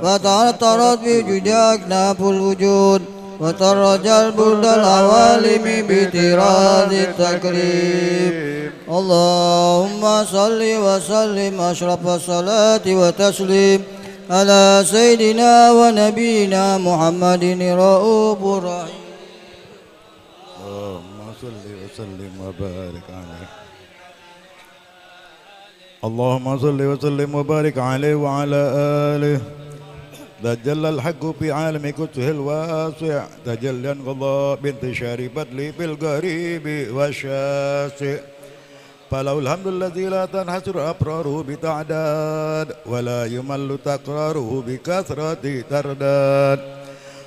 فتعطرت بوجودها أكناف الوجود وترج البرد العوالم بطراز التكريم. اللهم صل وسلم أشرف الصلاة وتسليم على سيدنا ونبينا محمد رؤوف رحيم. اللهم صل وسلم وبارك عليه. اللهم صل وسلم وبارك عليه وعلى آله. تجلى الحق في عالم كتبه الواسع تجلى انقضاء بانتشار بدلي بالقريب والشاسع فله الحمد الذي لا تنحصر أبراره بتعداد ولا يمل تكراره بكثرة ترداد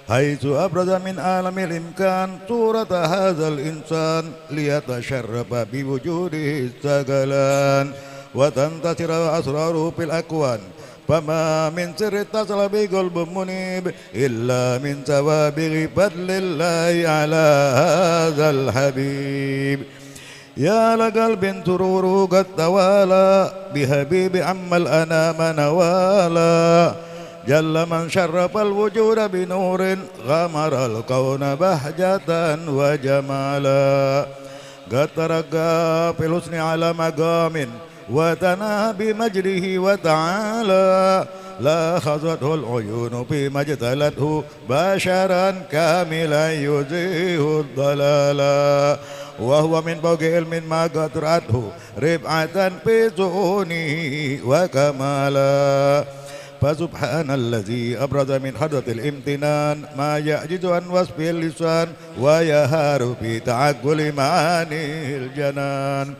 حيث أبرز من عالم الإمكان صورة هذا الإنسان ليتشرف بوجوده الثقلان وتنتشر أسراره في الأكوان فما من سر اتصل بقلب منيب إلا من سوابغ فضل الله على هذا الحبيب يا لقلب سروره قد توالى بحبيب أما الأنام نوالا جل من شرف الوجود بنور غمر الكون بهجة وجمالا قد ترقى في الحسن على مقام وتناهى بمجده وتعالى لا خزته العيون فيما اجتلته بشرا كاملا يزيه الضلالا وهو من فوق علم ما قد رأته رفعة في ذهونه وكمالا فسبحان الذي أبرز من حضرة الامتنان ما يعجز عن وصف اللسان ويهار في تعقل معاني الجنان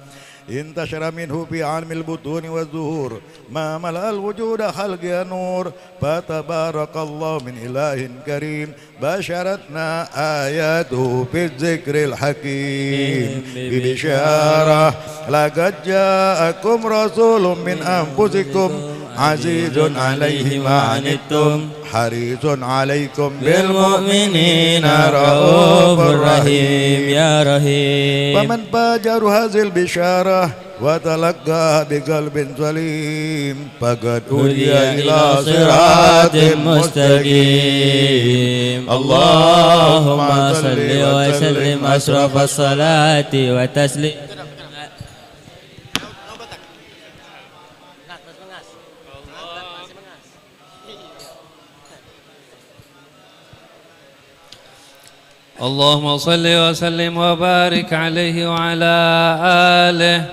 انتشر منه في عالم البطون والظهور ما ملأ الوجود خلق نور فتبارك الله من إله كريم بشرتنا آياته في الذكر الحكيم ببشارة لقد جاءكم رسول من أنفسكم عزيز عليه ما عنتم حريص عليكم بالمؤمنين رؤوف رحيم يا رحيم فمن باجر هذه البشارة وتلقاها بقلب سليم فقد هدي إلى صراط مستقيم اللهم صل وسلم أشرف الصلاة وتسليم اللهم صل وسلم وبارك عليه وعلى آله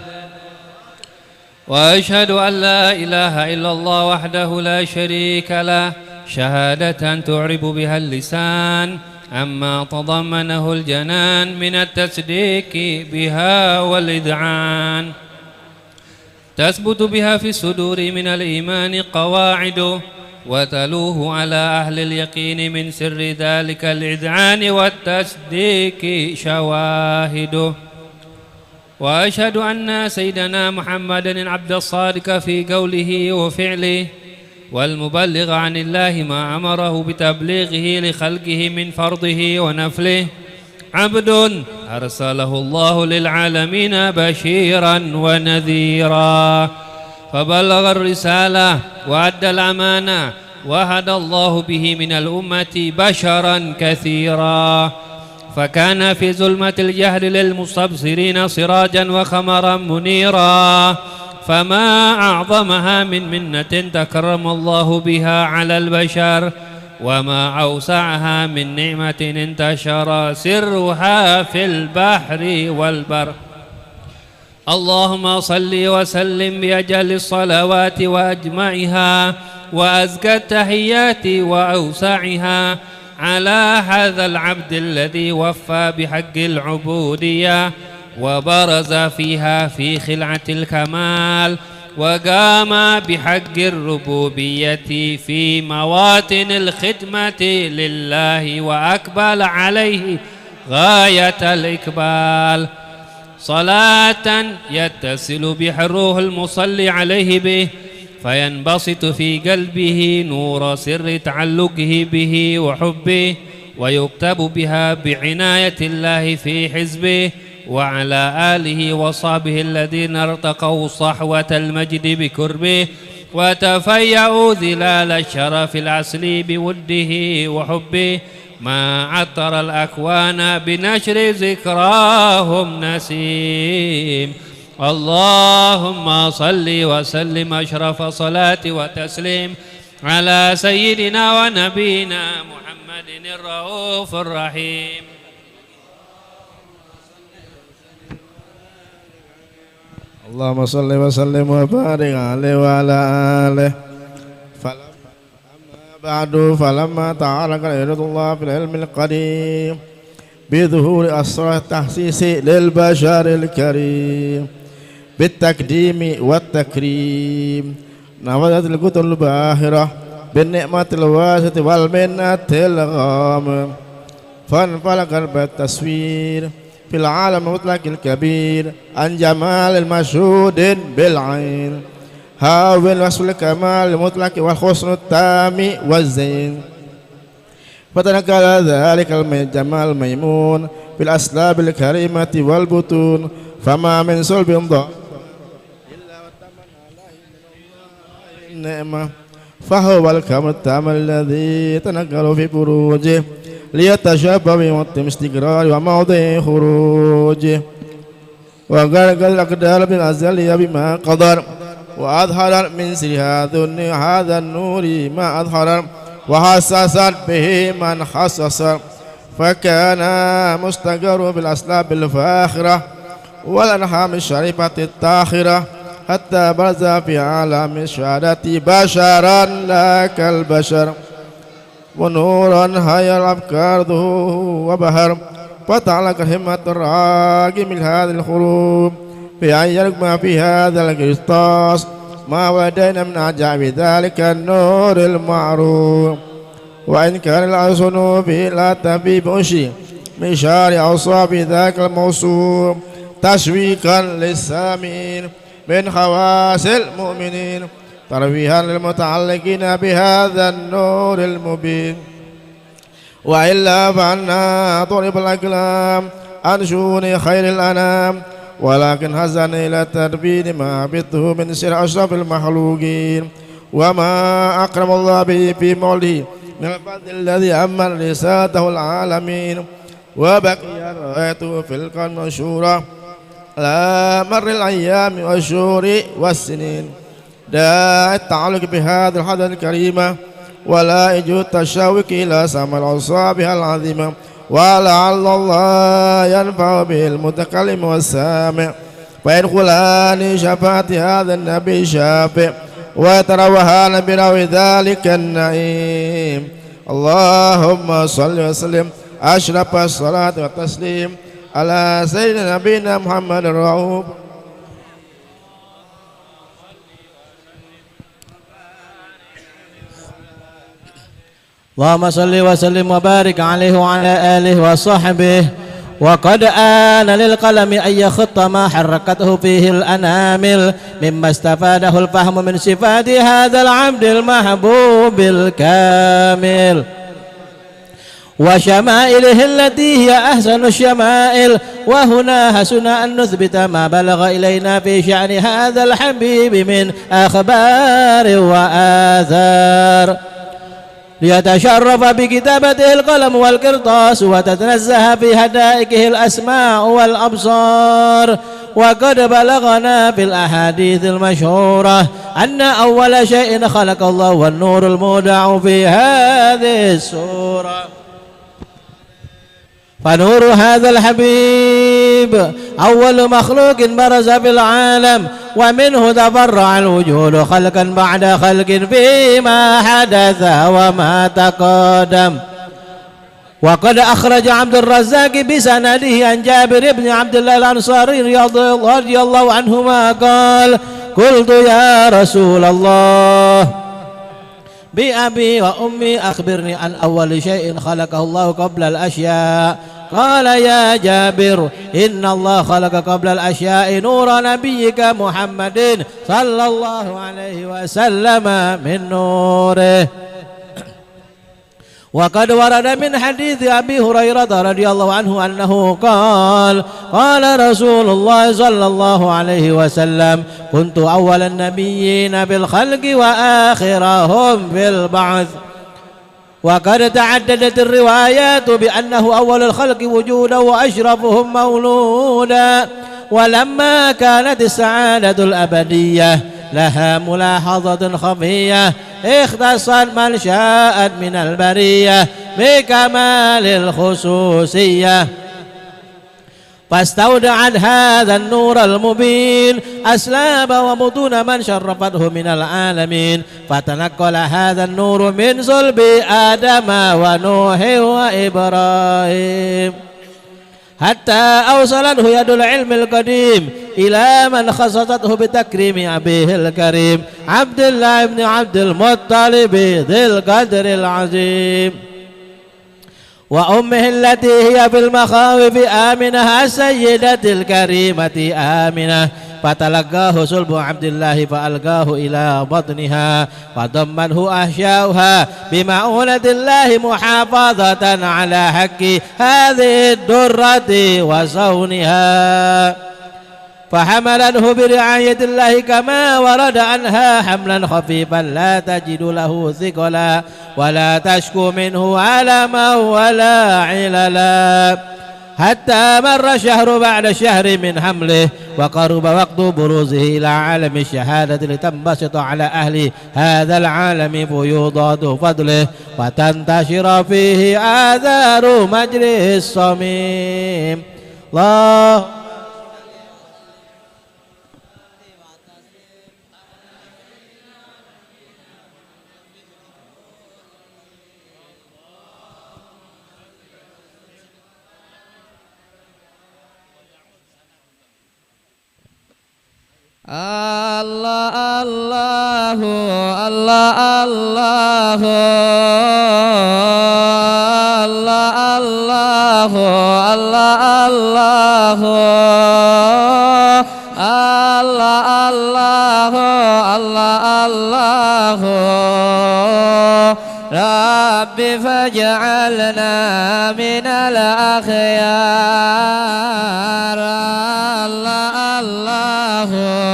وأشهد أن لا إله إلا الله وحده لا شريك له شهادة تعرب بها اللسان عما تضمنه الجنان من التصديق بها والإذعان تثبت بها في الصدور من الإيمان قواعد وتلوه على أهل اليقين من سر ذلك الإذعان والتصديق شواهده وأشهد أن سيدنا محمد عبد الصادق في قوله وفعله والمبلغ عن الله ما أمره بتبليغه لخلقه من فرضه ونفله عبد أرسله الله للعالمين بشيرا ونذيرا فبلغ الرسالة وأدى الأمانة وهدى الله به من الأمة بشرا كثيرا فكان في ظلمة الجهل للمستبصرين سراجا وخمرا منيرا فما أعظمها من منة تكرم الله بها على البشر وما أوسعها من نعمة انتشر سرها في البحر والبر اللهم صل وسلم بأجل الصلوات وأجمعها وأزكى التحيات وأوسعها على هذا العبد الذي وفى بحق العبودية وبرز فيها في خلعة الكمال وقام بحق الربوبية في مواطن الخدمة لله وأقبل عليه غاية الإقبال صلاة يتصل بها الروح المصلي عليه به فينبسط في قلبه نور سر تعلقه به وحبه ويكتب بها بعناية الله في حزبه وعلى آله وصحبه الذين ارتقوا صحوة المجد بكربه وتفيأوا ظلال الشرف الأصلي بوده وحبه ما عطر الأكوان بنشر ذكراهم نسيم اللهم صل وسلم أشرف صلاة وتسليم على سيدنا ونبينا محمد الرؤوف الرحيم اللهم صل وسلم وبارك عليه وعلى آله بعد فلما تعارك رضي الله في العلم القديم بظهور أسرار التحسيس للبشر الكريم بالتقديم والتكريم نفذت الكتب الباهرة بالنعمة الواسطة والمنة الغامة فانفلق بالتصوير في العالم المطلق الكبير عن جمال المشهود بالعين هاول وصف الكمال المطلق والحسن التام والزين فتنقل ذلك الجمال الميمون في الأسلاب الكريمة والبطون فما من صلب ضاء إلا وتمنى عليه من الله النعمة فهو الكمال التام الذي يتنقل في بروجه ليتشبه بموطن استقرار وموضع خروجه وقال الأقدار بالأزلية بما قدر وأظهر من سر هذا النور ما أظهر وحسست به من خصص فكان مستقر بالأسلاب الفاخرة والأنحام الشريفة الطاهرة حتى برز في عالم الشهادة بشرا لا كالبشر ونورا هيا الأفكار ذو وبهر فتعلق همة الراقي من هذه الخروب في أن يرقم في هذا القسطاس ما ولدينا من عجائب ذلك النور المعروف وإن كان الأحسن به لا تبي بأشي من شارع أوصاف ذاك الموصوف تشويقا للسامين من خواص المؤمنين ترويها للمتعلقين بهذا النور المبين وإلا فعنا ضرب الأقلام عن شؤون خير الأنام ولكن هزن إلى تربين ما بده من سر أشرف المخلوقين وما أكرم الله به في مولده من الفضل الذي أمن رسالته العالمين وبقي الراية في القرن منشورة لا مر الأيام والشهور والسنين داعي التعلق بهذه الحضارة الكريمة ولا يجوز التشوق إلى سمع الأوصافها العظيمة ولعل الله ينفع به المتكلم والسامع فيدخلان شفاعة هذا النبي شافع ويتروهان بروي ذلك النعيم اللهم صل وسلم أشرف الصلاة والتسليم على سيدنا نبينا محمد الرؤوف اللهم صل وسلم وبارك عليه وعلى آله وصحبه وقد آن للقلم أن يخط ما حركته فيه الأنامل مما استفاده الفهم من صفات هذا العبد المحبوب الكامل وشمائله التي هي أحسن الشمائل وهنا حسنا أن نثبت ما بلغ إلينا في شأن هذا الحبيب من أخبار وآثار ليتشرف بكتابته القلم والقرطاس وتتنزه في هدائكه الأسماع والأبصار وقد بلغنا في الأحاديث المشهورة أن أول شيء خلق الله والنور المودع في هذه السورة فنور هذا الحبيب أول مخلوق برز في العالم ومنه تفرع الوجود خلقا بعد خلق فيما حدث وما تقدم وقد أخرج عبد الرزاق بسنده عن جابر بن عبد الله الأنصاري رضي الله عنهما قال قلت يا رسول الله بأبي وأمي أخبرني عن أول شيء خلقه الله قبل الأشياء قال يا جابر إن الله خلق قبل الأشياء نور نبيك محمد صلى الله عليه وسلم من نوره وقد ورد من حديث أبي هريرة رضي الله عنه أنه قال قال رسول الله صلى الله عليه وسلم كنت أول النبيين بالخلق وآخرهم بالبعث وقد تعددت الروايات بأنه أول الخلق وجودا وأشرفهم مولودا ولما كانت السعادة الأبدية لها ملاحظة خفية اختصت من شاءت من البرية بكمال الخصوصية فاستودعت هذا النور المبين أسلاب وبطون من شرفته من العالمين فتنقل هذا النور من صلب آدم ونوح وإبراهيم حتى أوصلته يد العلم القديم إلى من خصصته بتكريم أبيه الكريم عبد الله بن عبد المطلب ذي القدر العظيم، وأمه التي هي في المخاوف آمنة السيدة الكريمة آمنة، فتلقاه صلب عبد الله فألقاه إلى بطنها فضمنه أحشاؤها بمعونة الله محافظة على حق هذه الدرة وصونها، فحملته برعاية الله كما ورد عنها حملا خفيفا لا تجد له ثقلا ولا تشكو منه ألما ولا عللا، حتى مر شهر بعد شهر من حمله وقرب وقت بروزه إلى عالم الشهادة لتنبسط على أهل هذا العالم فيوضات فضله وتنتشر فيه آثار مجره الصميم. الله الله الله الله الله الله الله الله الله الله الله رب فاجعلنا من الأخيار. الله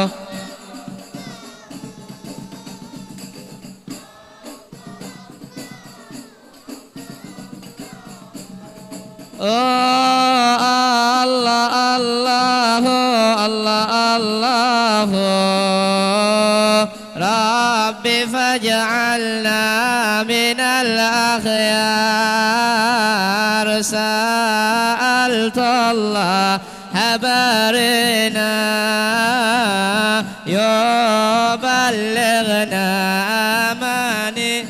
الله الله الله الله الله رب فاجعلنا من الأخيار. سألت الله حبرنا يبلغنا أماني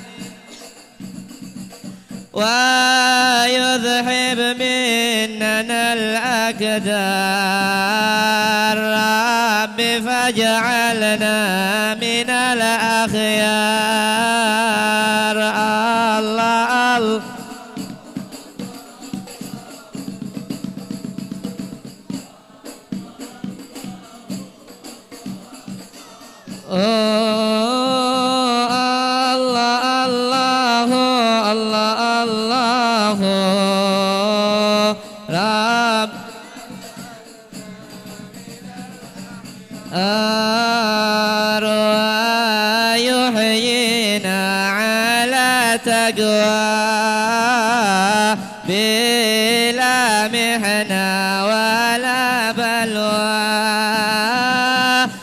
ويذهب مننا الأكدار. رب فاجعلنا من الأخيار. الله الله رب يحيينا على تقوى بلا محنة ولا بلوى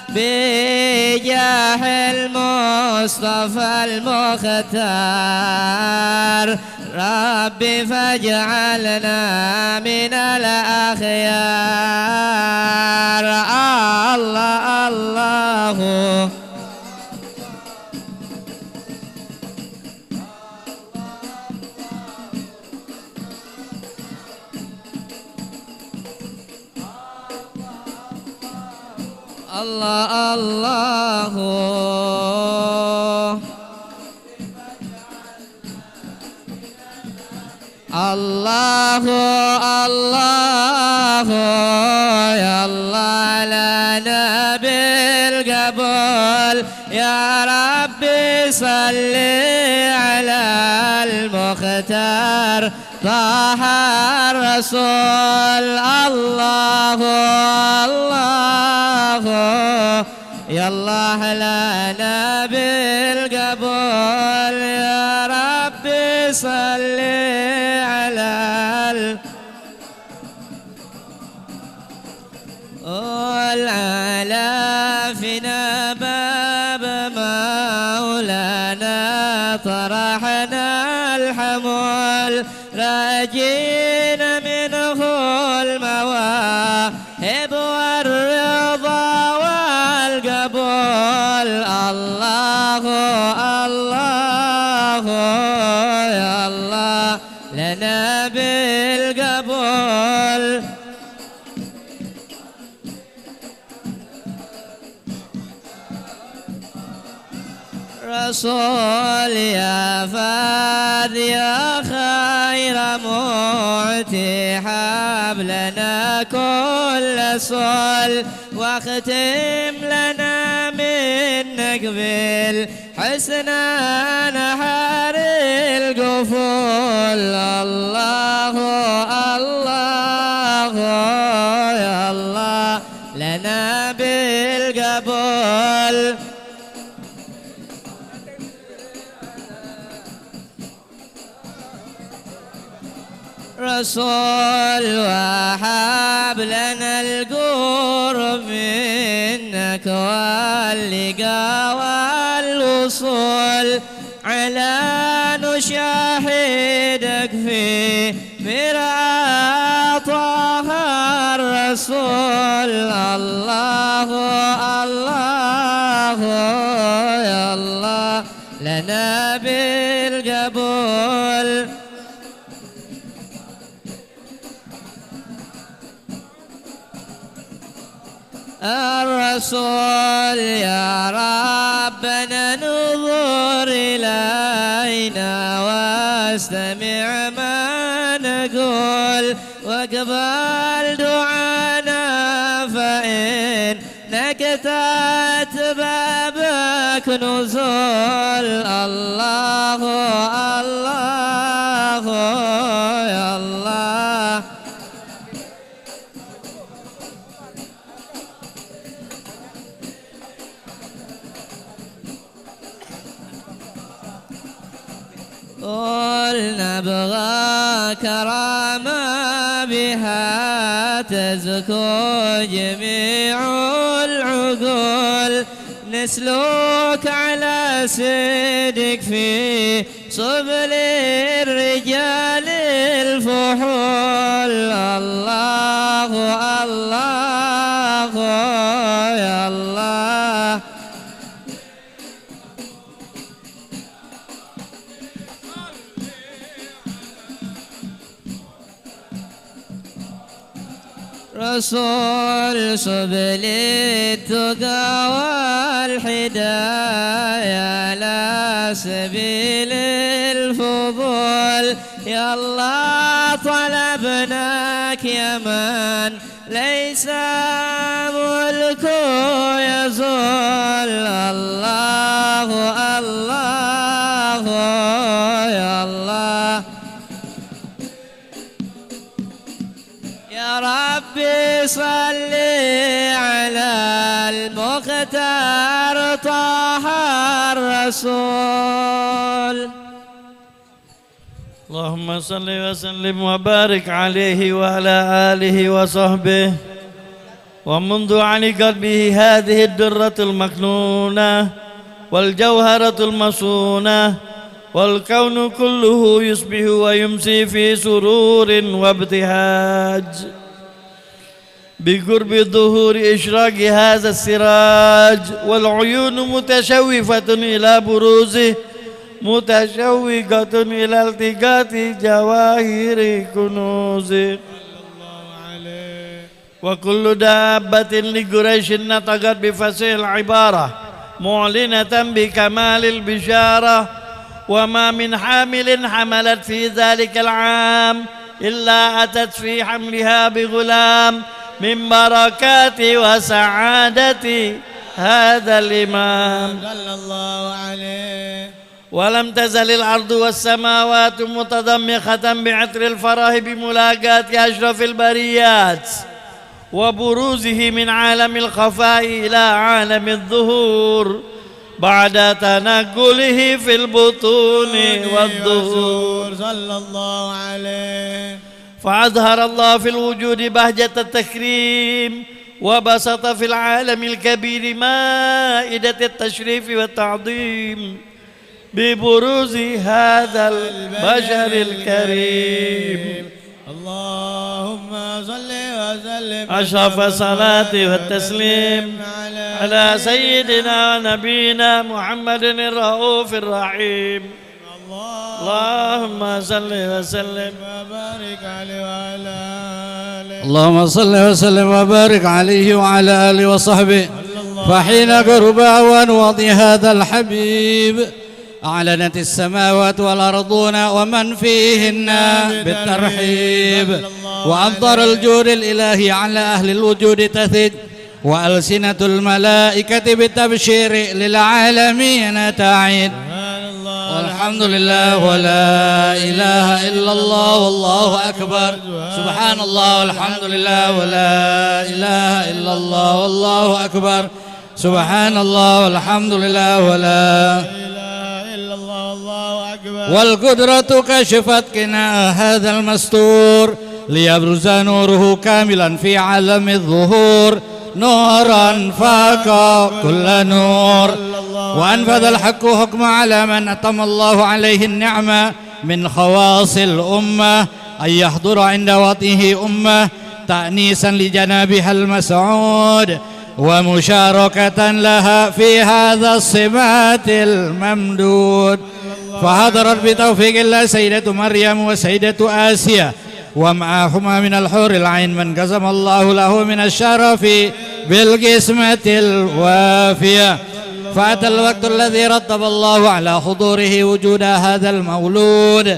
بجاه المصطفى المختار. رب فاجعلنا من الأخيار. الله الله الله الله الله الله يا الله لنا بالقبول. يا ربي صل على المختار طه الرسول. الله الله يا الله لنا بالقبول. يا ربي صل على والعلا فينا باب مولانا طرحنا الحمول راجين منه المواهب والرضا والقبول. الله الله يا الله لنا بالقبول. صل يا فاذ يا خير معتي هب لنا كل صل واختم لنا منك بالحسنى نهر القفول الله الله يا الله لنا بالقبول رسول وهب لنا القرب منك واللقاء والوصول على نشاهدك في مرآة طه الرسول الله الله يا الله لنا بالقبول الرسول يا ربنا نظر إلينا واستمع ما نقول واقبل دعانا فإنك تأتي بابك نزول الله الله يا الله قل نبغى كرامة بها تزكو جميع العقول نسلك على صدق في سبل الرجال الفحول الله الله يا الله رسول سبل التقى والهدايا لا سبيل الفضول يا الله طلبناك يا من ليس ملكه يزول الله الله يا الله يا ربي صل على المختار طه الرسول اللهم صل وسلم وبارك عليه وعلى آله وصحبه ومنذ عن قلبه هذه الدرة المكنونة والجوهرة المصونة والكون كله يصبح ويمسي في سرور وابتهاج بقرب ظهور إشراق هذا السراج والعيون متشوفة إلى بروزه متشوقة إلى التقاط جواهر كنوزه وكل دابة لقريش نطقت بفصيح العبارة معلنة بكمال البشارة وما من حامل حملت في ذلك العام إلا أتت في حملها بغلام من بركات وسعادة هذا الإمام صلى الله عليه ولم تزل الأرض والسماوات متضمخة بعطر الفرح بملاقاة أشرف البريات وبروزه من عالم الخفاء إلى عالم الظهور بعد تنقله في البطون والظهور صلى الله عليه فأظهر الله في الوجود بهجة التكريم وبسط في العالم الكبير مائدة التشريف والتعظيم ببروز هذا البشر الكريم اللهم صل وسلم أشرف الصلاة والتسليم على سيدنا نبينا محمد الرؤوف الرحيم اللهم صل وسلم وبارك عليه وعلى آله اللهم صل وسلم وبارك عليه وعلى آله وصحبه فحين قرب أوان وضي هذا الحبيب أعلنت السماوات والأرضون ومن فيهن بالترحيب وأمطر الجود الإلهي على أهل الوجود تثج وألسنة الملائكة بالتبشير للعالمين تعيد والحمد لله ولا إله إلا الله والله أكبر سبحان الله والحمد لله ولا إله إلا الله والله أكبر سبحان الله والحمد لله ولا إله إلا الله والله أكبر والقدرة كشفت قناع هذا المستور ليبرز نوره كاملا في عالم الظهور نورا فاق كل نور وأنفذ الحق حكم على من أتم الله عليه النعمة من خواص الأمة أن يحضر عند وطئه أمة تأنيسا لجنابها المسعود ومشاركة لها في هذا الصمات الممدود فحضرت بتوفيق الله سيدة مريم وسيدة آسيا ومعهما من الحور العين من قسم الله له من الشرف بالقسمة الوافية فأتى الوقت الذي رتب الله على حضوره وجود هذا المولود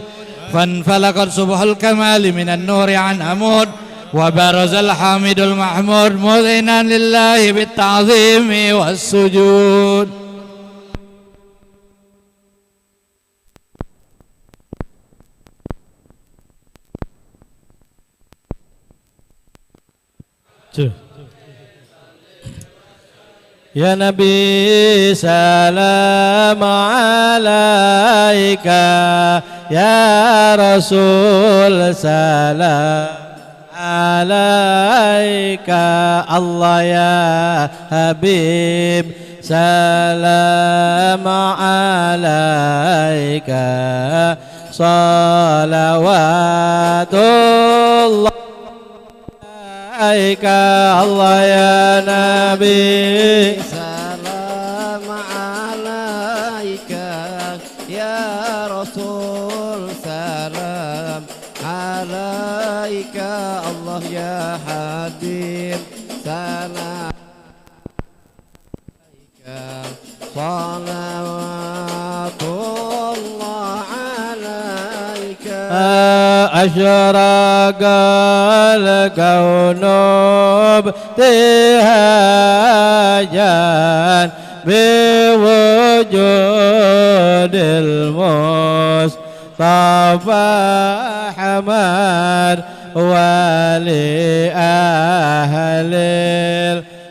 فانفلقت صبح الكمال من النور عن عمود وبرز الحامد المحمود مذعنا لله بالتعظيم والسجود يا نبي سلام عليك يا رسول سلام عليك الله يا حبيب سلام عليك صلوات الله عليك الله يا نبي سلام عليك يا رسول سلام عليك الله يا حبيب سلام عليك صلوات الله عليك أشرق الكون ابتهاجا بوجود المصطفى حمد ولأهل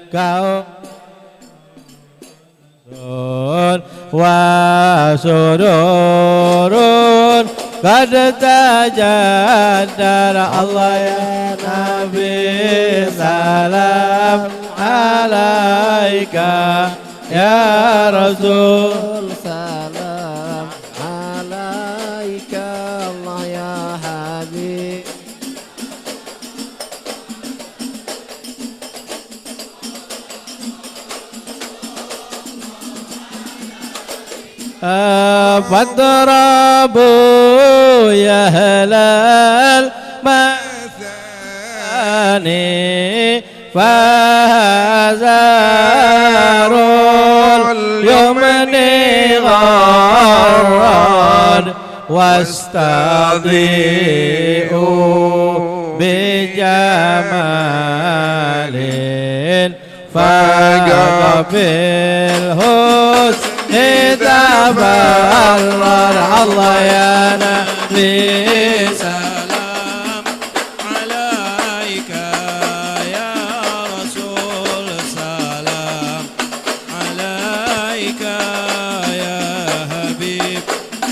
الكون وسرور قد تجدد الله يا نبي سلام عليك يا رسول سلام عليك الله يا حبيب فاضربوا يا أهل المثاني فهزاروا اليمن غرد واستضيئوا بجمال فاق بالحسن تبرر الله يا نبي سلام عليك يا رسول سلام عليك يا حبيب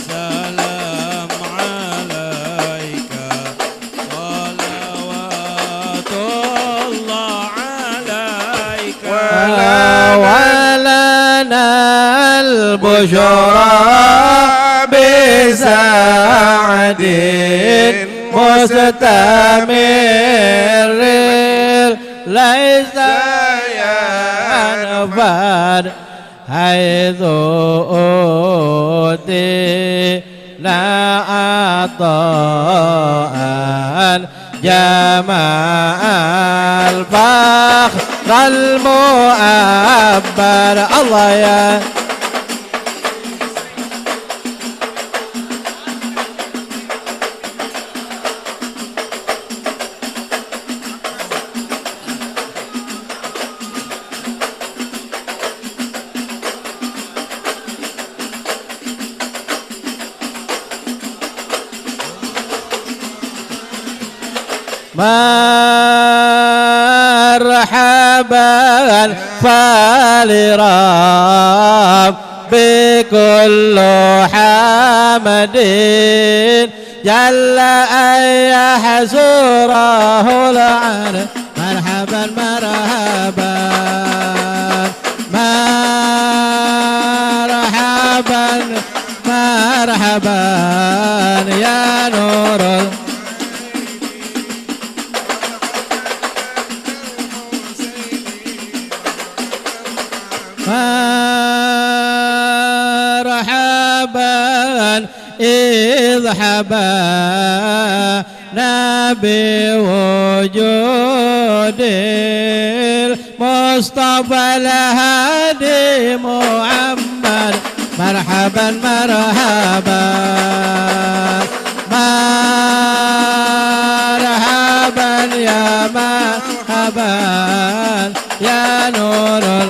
سلام عليك صلوات الله عليك ولنا البشرى بسعد مستمر ليس ينفد حيث أوتينا عطاء جمع الفخر المؤبر الله يا مرحبا فلربكل حمد جل أن يحصره العالم مرحبا مرحبا مرحبا مرحبا يا نور مرحبا إذ حبانا بوجود المصطفى الهادي محمد مرحبا مرحبا مرحبا يا مرحبا يا نور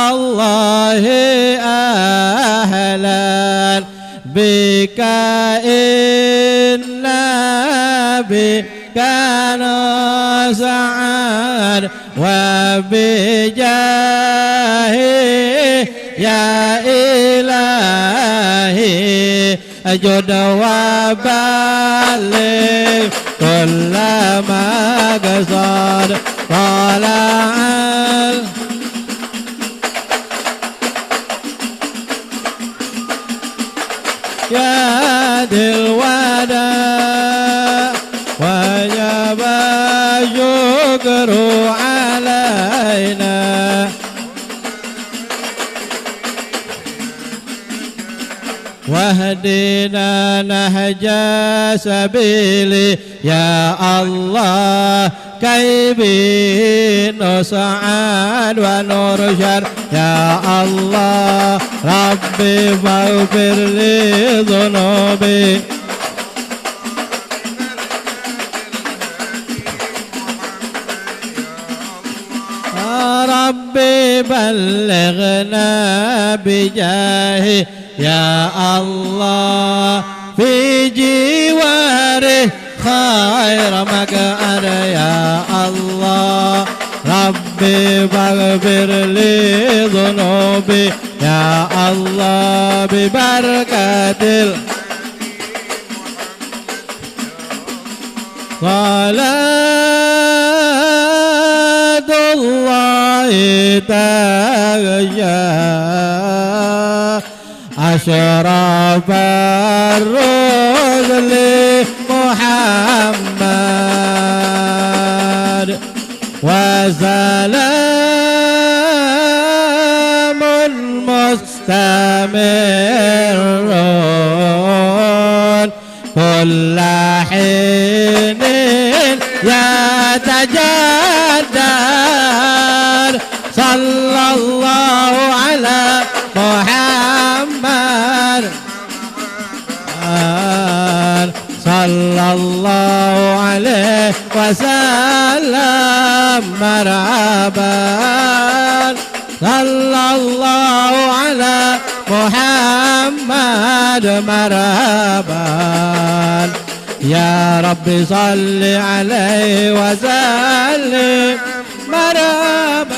الله أهلا بك إنا بك نسعد وبجاهه يا إلهي أجد وبلغ كل ما قصد طلع يا ذي الوداع وجب الشكر علينا واهدنا نهج سبيلي يا الله كي به نسعد ونرشد يا الله ربي فاغفر لي ذنوبي ربي بلغنا بجاهه يا الله في جواره خير مقعد يا الله ربي فاغفر لي ذنوبي يا الله ببركة صلاة الله تغشى أشرف الرسل محمد وسلام مستمر كل حين يتجدد صلى الله على محمد صلى الله عليه وسلم مرحبا صلى الله على محمد مرحبا يا رب صل عليه وسلم مرحبا.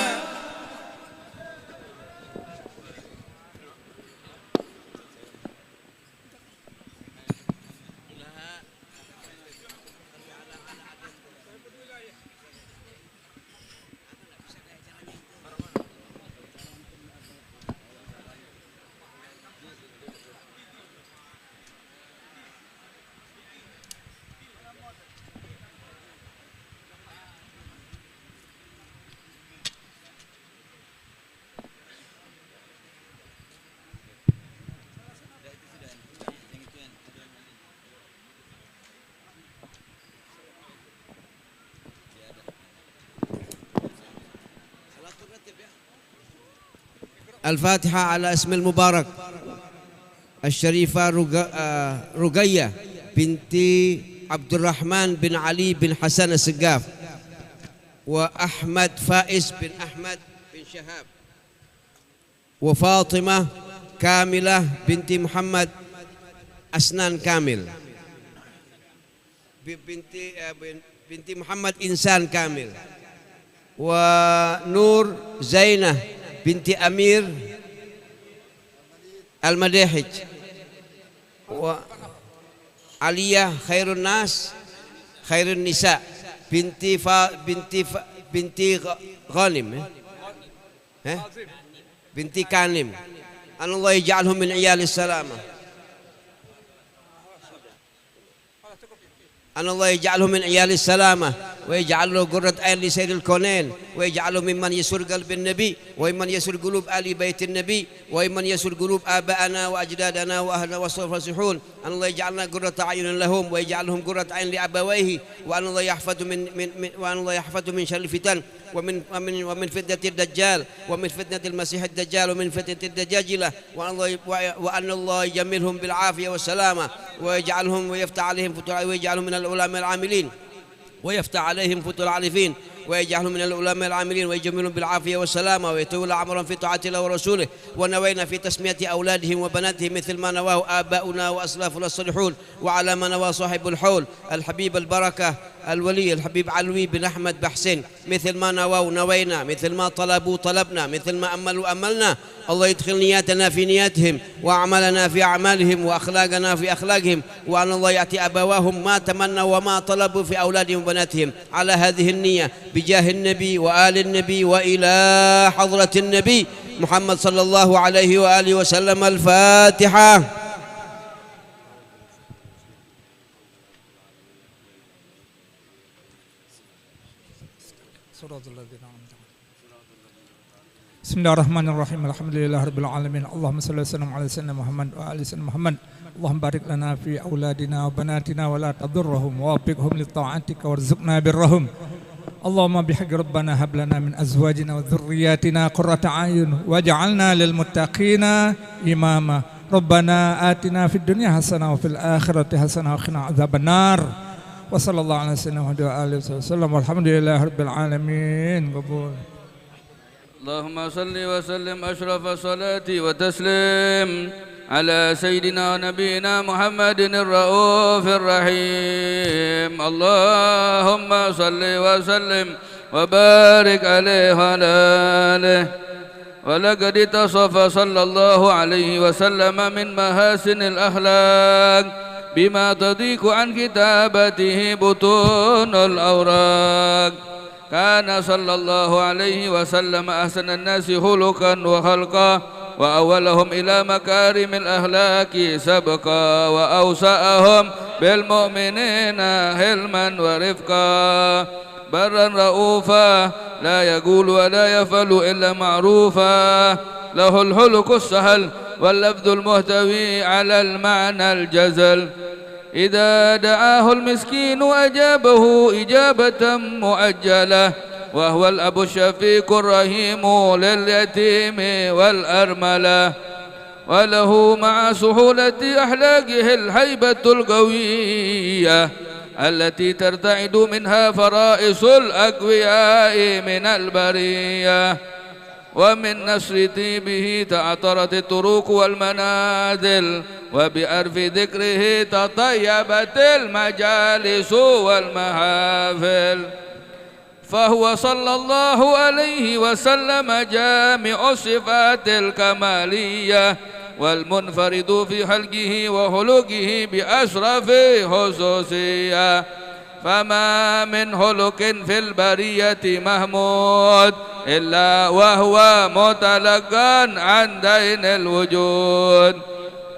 الفاتحة على اسم المبارك الشريفة رقية بنت عبد الرحمن بن علي بن حسن السقاف وأحمد فائز بن أحمد بن شهاب وفاطمة كاملة بنت محمد أسنان كامل بنت محمد إنسان كامل ونور زينة بنت أمير المديحج وعلية خير الناس خير النساء بنت غانم بنت كانم أن الله يجعلهم من عيال السلامة أن الله يجعلهم من عيال السلامة ويجعله قرة عين لسير الكونين ويجعله ممن يسر قلب النبي وممن يسر قلوب آل بيت النبي وممن يسر قلوب آبائنا وأجدادنا وأهلنا والصالحون أن الله يجعلنا قرة عين لهم ويجعلهم قرة عين لأبويه وأن الله يحفظ من شر الفتن ومن فتنة الدجال ومن فتنة المسيح الدجال ومن فتنة الدجاجلة وأن الله يجملهم بالعافية والسلامة ويجعلهم ويفتح عليهم فتوح ويجعلهم من العلماء العاملين ويفتح عليهم فتوح العارفين ويجعلهم من العلماء العاملين ويجملهم بالعافية والسلامة ويتولى أمرهم في طاعة الله ورسوله ونوينا في تسمية أولادهم وبناتهم مثل ما نواه آباؤنا وأسلافنا الصالحون وعلى ما نواه صاحب الحول الحبيب البركة الولي الحبيب علوي بن أحمد بحسين مثل ما نوينا مثل ما طلبنا مثل ما أملنا الله يدخل نياتنا في نياتهم وأعمالنا في أعمالهم وأخلاقنا في أخلاقهم وأن الله يأتي أبواهم ما تمنوا وما طلبوا في أولادهم وبناتهم على هذه النية بجاه النبي وآل النبي وإلى حضرة النبي محمد صلى الله عليه وآله وسلم. الفاتحة. بسم الله الرحمن الرحيم الحمد لله رب العالمين اللهم صل وسلم على سيدنا محمد وآل سيدنا محمد اللهم بارك لنا في أولادنا وبناتنا ولا تضرهم ووفقهم لطاعتك وارزقنا برهم اللهم بحق ربنا هب لنا من أزواجنا وذرياتنا قرة أعين واجعلنا للمتقين إماما ربنا آتنا في الدنيا حسنة وفي الآخرة حسنة وقنا عذاب النار وصلى الله على سيدنا محمد وآله وسلم والحمد لله رب العالمين. قبول. اللهم صل وسلم أشرف صلاة وتسليم على سيدنا ونبينا محمد الرؤوف الرحيم. اللهم صل وسلم وبارك عليه وعلى آله. ولقد اتصف صلى الله عليه وسلم من محاسن الأخلاق بما تضيق عن كتابته بطون الأوراق. كان صلى الله عليه وسلم أحسن الناس خلقا وخلقا وأولهم إلى مكارم الأخلاق سبقا وأوسأهم بالمؤمنين حلما ورفقا برا رؤوفا لا يقول ولا يفعل إلا معروفا له الخلق السهل واللفظ المحتوي على المعنى الجزل. إذا دعاه المسكين أجابه إجابة مؤجلة وهو الأب الشفيق الرحيم لليتيم والأرملة. وله مع سهولة أخلاقه الهيبة القوية التي ترتعد منها فرائس الأقوياء من البرية. ومن نشر طيبه تعطرت الطرق والمنازل وبأرف ذكره تطيبت المجالس والمحافل. فهو صلى الله عليه وسلم جامع الصفات الكمالية والمنفرد في خلقه وخلقه بأشرف خصوصية. فما من خلق في البرية محمود إلا وهو متلقى عن دين الوجود.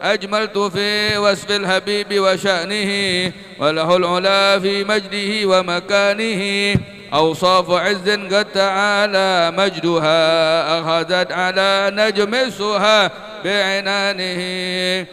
أجملت في وصف الحبيب وشأنه وله العلا في مجده ومكانه. أوصاف عز قد تعالى مجدها أخذت على نجم السها بعنانه.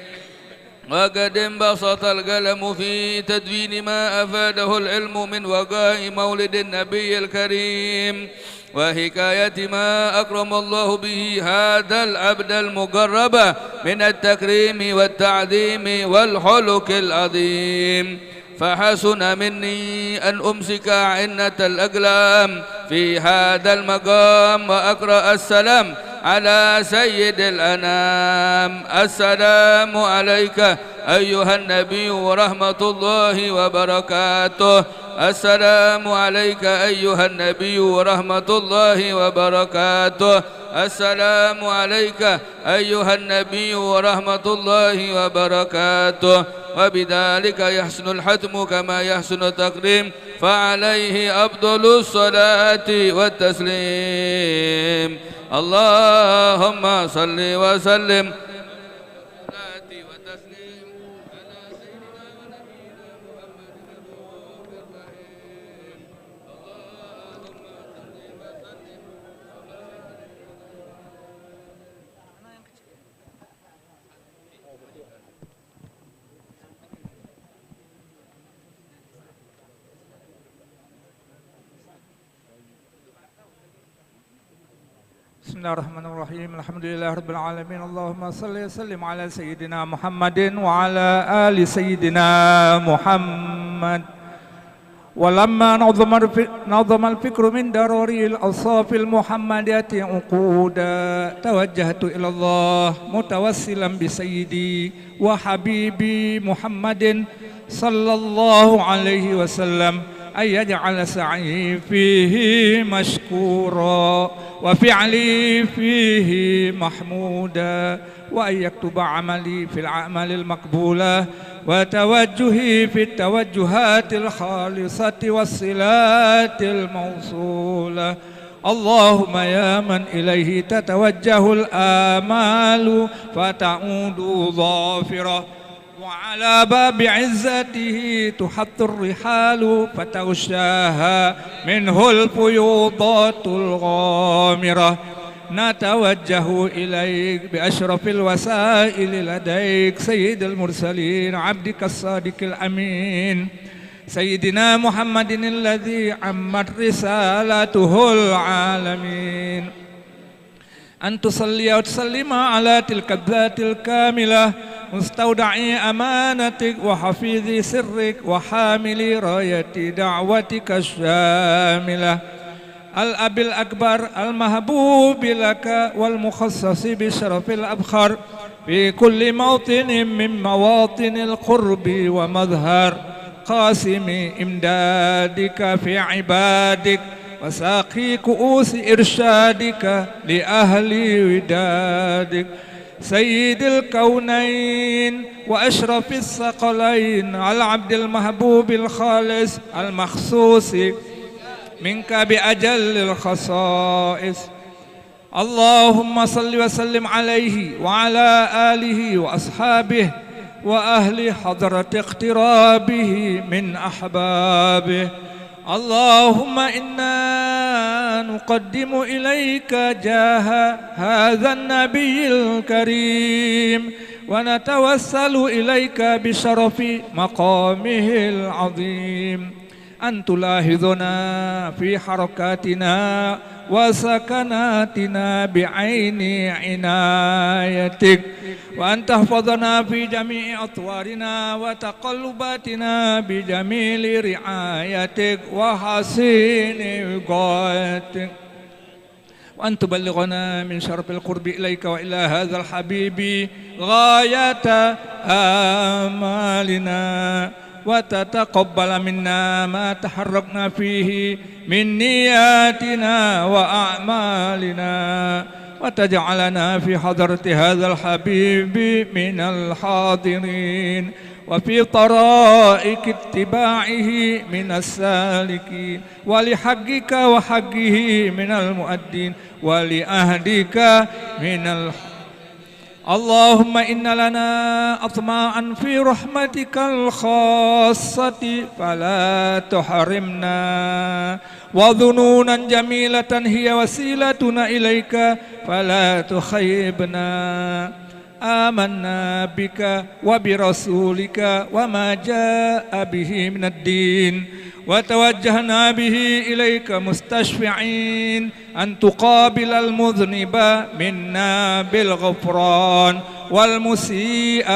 وقد انبسط القلم في تدوين ما أفاده العلم من وقاء مولد النبي الكريم وحكاية ما أكرم الله به هذا العبد المقرب من التكريم والتعظيم والخلق العظيم. فحسن مني أن أمسك عنة الأقلام في هذا المقام وأقرأ السلام على سيد الأنام. السلام عليك أيها النبي ورحمة الله وبركاته. السلام عليك أيها النبي ورحمة الله وبركاته. السلام عليك أيها النبي ورحمة الله وبركاته. وبذلك يحسن الحتم كما يحسن التقديم، فعليه أفضل الصلاة والتسليم. اللهم صل وسلم Bismillahirrahmanirrahim. Alhamdulillahirabbil alamin. Allahumma shalli wa sallim ala sayyidina Muhammadin wa ala ali sayyidina Muhammad. Walamma nazama al-fikru min daruri al-awsaf al-muhammadiyati uquda tawajjahtu ila Allah mutawassilan bi sayyidi wa habibi Muhammadin sallallahu alaihi wasallam ay yaj'ala sa'i fihi mashkura wa fi'li fihi mahmuda wa ay yaktuba amali fil a'malil maqbulah wa tawajjuhi fit tawajjuhatil khalisati wassilatil mawsulah. Allahumma ya man ilaihi tatawajjahul amalu fata'udu dhafirah وعلى باب عزته تحط الرحال فتغشاها منه الفيوضات الغامرة. نتوجه إليك بأشرف الوسائل لديك سيد المرسلين عبدك الصادق الأمين سيدنا محمد الذي عمت رسالته العالمين أن تصلي وتسلم على تلك الذات الكاملة مستودعي أمانتك وحفيظ سرك وحامل راية دعوتك الشاملة الأب الأكبر المحبوب لك والمخصص بشرف الأبخر في كل موطن من مواطن القرب ومظهر قاسم إمدادك في عبادك وساقي كؤوس إرشادك لأهل ودادك سيد الكونين وأشرف الثقلين العبد المحبوب الخالص المخصوص منك بأجل الخصائص. اللهم صل وسلم عليه وعلى آله وأصحابه وأهل حضرة اقترابه من أحبابه. اللهم إنا نقدم إليك جاه هذا النبي الكريم ونتوسل إليك بشرف مقامه العظيم أن تلاحظنا في حركاتنا وسكناتنا بعين عنايتك وأن تحفظنا في جميع أطوارنا وتقلباتنا بجميل رعايتك وحسين وقايتك وأن تبلغنا من شرف القرب إليك وإلى هذا الحبيب غاية آمالنا وتتقبل منا ما تحركنا فيه من نياتنا وأعمالنا وتجعلنا في حضرة هذا الحبيب من الحاضرين وفي طرائق اتباعه من السالكين ولحقك وحقه من المؤدين ولأهدك من اللهم إن لنا أطماعا في رحمتك الخاصة فلا تحرمنا وظنونا جميلة هي وسيلتنا إليك فلا تخيبنا. آمنا بك وبرسولك وما جاء به من الدين وتوجهنا به إليك مستشفعين أن تقابل المذنب منا بالغفران والمسيء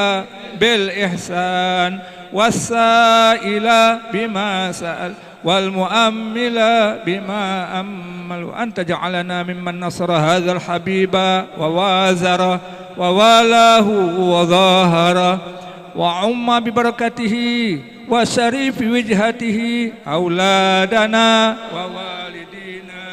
بالإحسان والسائل بما سأل والمؤمل بما أمل وأن تجعلنا ممن نصر هذا الحبيب ووازر ووالاه وظاهر وعم ببركته وشريف وجهته أولادنا ووالدينا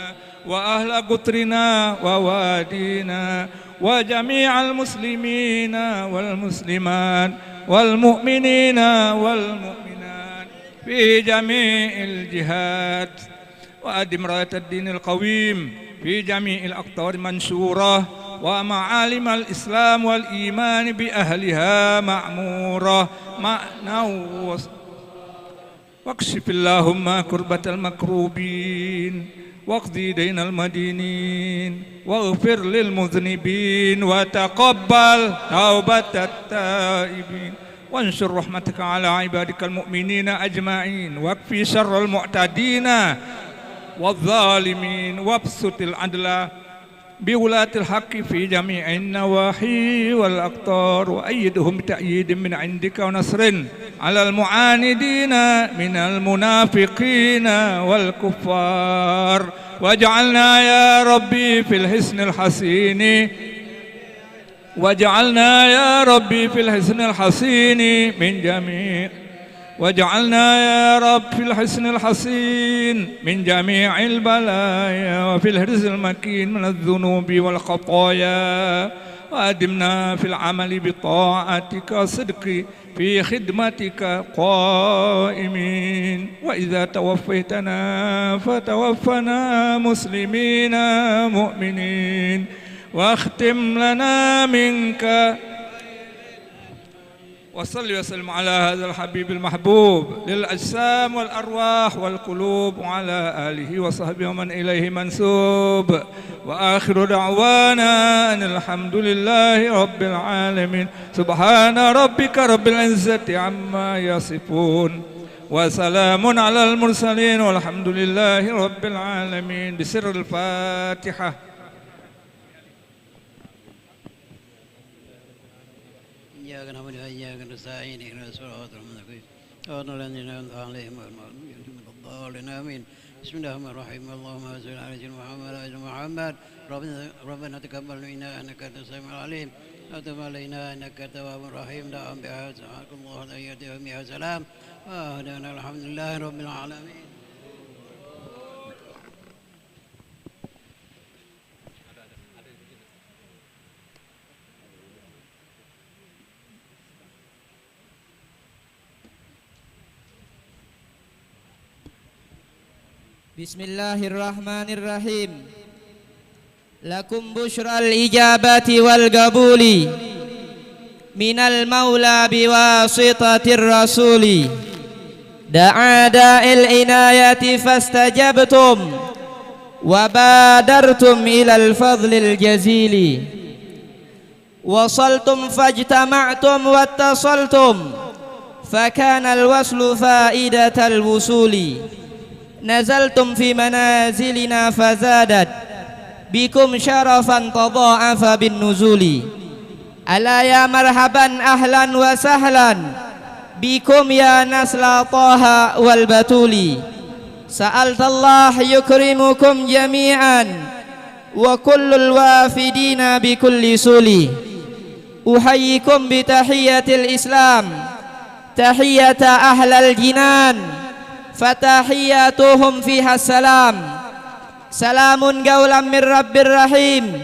وأهل قطرنا ووادينا وجميع المسلمين والمسلمات والمؤمنين والمؤمنات في جميع الجهات وأدم راية الدين القويم في جميع الأقطار منشورة ومعالم الإسلام والإيمان بأهلها معمورة واكشف اللهم كربة المكروبين واقضي دين المدينين واغفر للمذنبين وتقبل توبة التائبين وانشر رحمتك على عبادك المؤمنين أجمعين واكفي شر المعتدين والظالمين وابسط العدل بولاة الحق في جميع النواحي والأقطار وأيدهم بتأييد من عندك ونصر على المعاندين من المنافقين والكفار واجعلنا يا ربي في الحسن الحسين واجعلنا يا ربي في الحسن الحسين من جميع واجعلنا يا رب في الحسن الحسين من جميع البلايا وفي الحرز المكين من الذنوب والخطايا وأدمنا في العمل بطاعتك صدق في خدمتك قائمين وإذا توفيتنا فتوفنا مسلمين مؤمنين واختم لنا منك وصل وسلم على هذا الحبيب المحبوب للأجسام والأرواح والقلوب وعلى آله وصحبه ومن إليه منسوب وآخر دعوانا أن الحمد لله رب العالمين سبحان ربك رب العزة عما يصفون وسلام على المرسلين والحمد لله رب العالمين بسر الفاتحة. إياك نعبد وإياك نستعين اهدنا الصراط المستقيم صراط الذين أنعمت عليهم غير المغضوب الضالين آمين. بسم الله الرحمن الرحيم اللهم صل على سيدنا محمد وعلى محمد ربنا تقبل منا إنك أنت السميع العليم وتب علينا إنك التواب الرحيم دعهم بها سبحانك الله تحيتهم بها سلام وهدانا الحمد لله رب العالمين. Bismillahirrahmanirrahim. Lakum busyral ijabati wal qabuli minal maula biwasitatir rasuli da'a da'il inayati fastajabtum wa badartum ilal fadlil jazili wasaltum fajtama'tum wattasaltum fakana alwaslu faidatal wusuli nazaltum fi manazilina fazadat bikum syarafan tadha'afa bin nuzuli ala ya marhaban ahlan wa sahlan bikum ya nasla taha wal batuli sa'altallah yukrimukum jami'an wa kullul wafidina bi kulli suli uhayyikum bi tahiyatil islam tahiyata ahlal jinan fatahiyatuhum fiha salam salamun gaulam min rabbir rahim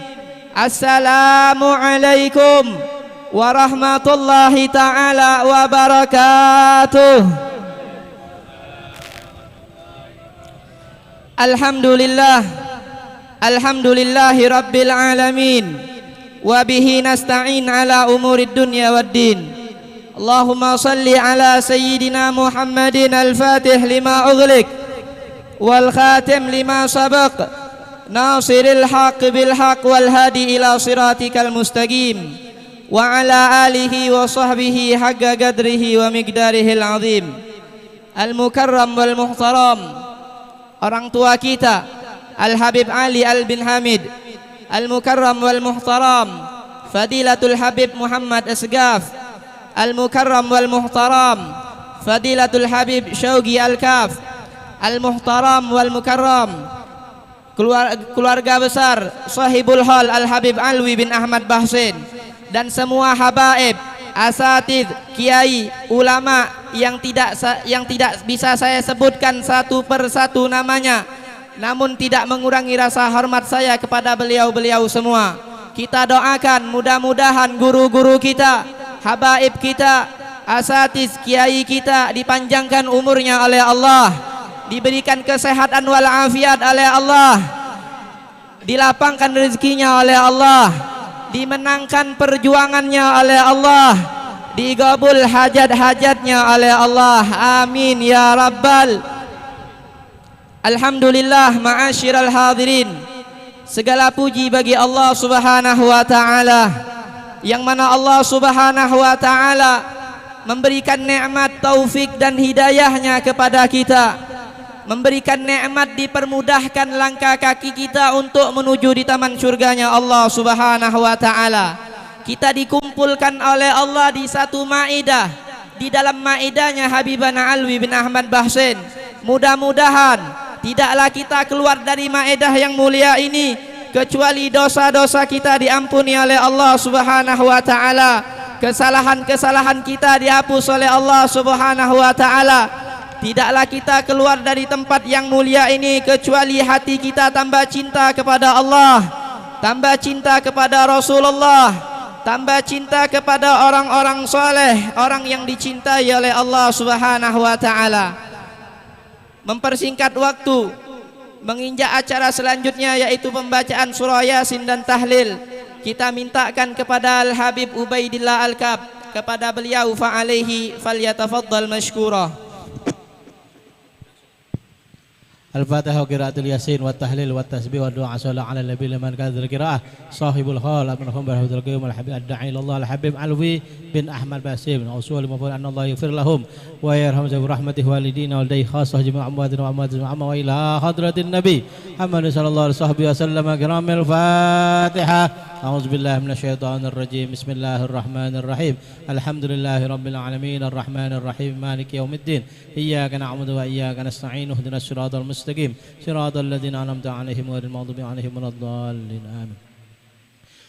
assalamu alaikum warahmatullahi ta'ala wabarakatuh. Alhamdulillahi rabbil alamin wa bihi nasta'in ala umurid dunya waddin. Allahumma salli ala sayyidina Muhammadin al-fatih lima ughliq wal khatim lima sabaq nasiril haq bil haq wal hadi ila siratikal mustaqim wa ala alihi wa sahbihi haqqa qadrihi wa miqdarihil azim. Al-mukarram wal muhtaram, orang tua kita Al-Habib Ali Al-Bin Hamid, Al-mukarram wal muhtaram Fadilatul Habib Muhammad Asgaf, Al-mukarram wal muhtaram Fadilatul Habib Syauqi Al-Kaf, al-muhtaram wal mukarram, keluarga besar Sahibul Hal Al-Habib Alwi bin Ahmad Bahsin, dan semua habaib, asatid, kiai, ulama yang tidak bisa saya sebutkan satu persatu namanya, namun tidak mengurangi rasa hormat saya kepada beliau-beliau semua. Kita doakan mudah-mudahan guru-guru kita, habaib kita, asatid, kiai kita dipanjangkan umurnya oleh Allah, diberikan kesehatan wal afiat oleh Allah, dilapangkan rezekinya oleh Allah, dimenangkan perjuangannya oleh Allah, digabul hajat-hajatnya oleh Allah. Amin ya rabbal. Alhamdulillah, ma'asyiral hadirin, segala puji bagi Allah subhanahu wa ta'ala, yang mana Allah subhanahu wa ta'ala memberikan nikmat taufik dan hidayahnya kepada kita, memberikan nikmat dipermudahkan langkah kaki kita untuk menuju di taman surganya Allah subhanahu wa ta'ala. Kita dikumpulkan oleh Allah di satu maidah, di dalam maidahnya Habibana Alwi bin Ahmad Bahsin. Mudah-mudahan tidaklah kita keluar dari maidah yang mulia ini kecuali dosa-dosa kita diampuni oleh Allah subhanahu wa ta'ala, kesalahan-kesalahan kita dihapus oleh Allah subhanahu wa ta'ala. Tidaklah kita keluar dari tempat yang mulia ini kecuali hati kita tambah cinta kepada Allah, tambah cinta kepada Rasulullah, tambah cinta kepada orang-orang soleh, orang yang dicintai oleh Allah subhanahu wa ta'ala. Mempersingkat waktu, menginjak acara selanjutnya yaitu pembacaan surah Yasin dan tahlil, kita mintakan kepada Al-Habib Ubaidillah Al-Kab, kepada beliau fa'alaihi falyatafaddal mashkura. Al-Fatihah wa qiraatul Yasin wa tahlil wa tasbih wa du'a sallallahu ala nabi liman kadzal qiraah sahibul hal abnahum barahmatul qayyum al-habib ad-da'i ilallah al-habib Alwi bin Ahmad Bahsin usul maful anna Allah yaghfir lahum wa yarham bi rahmatihi walidina wal dai khassah jami'a amwadina wa amwadina wa ila hadratin nabi Muhammad sallallahu alaihi wasallam kiramil Fatihah. أعوذ بالله من الشيطان الرجيم. بسم الله الرحمن الرحيم. الحمد لله رب العالمين الرحمن الرحيم مالك يوم الدين إياك نعبد وإياك نستعين اهدنا الصراط المستقيم صراط الذين أنعمت عليهم غير المغضوب عليهم ولا الضالين آمين.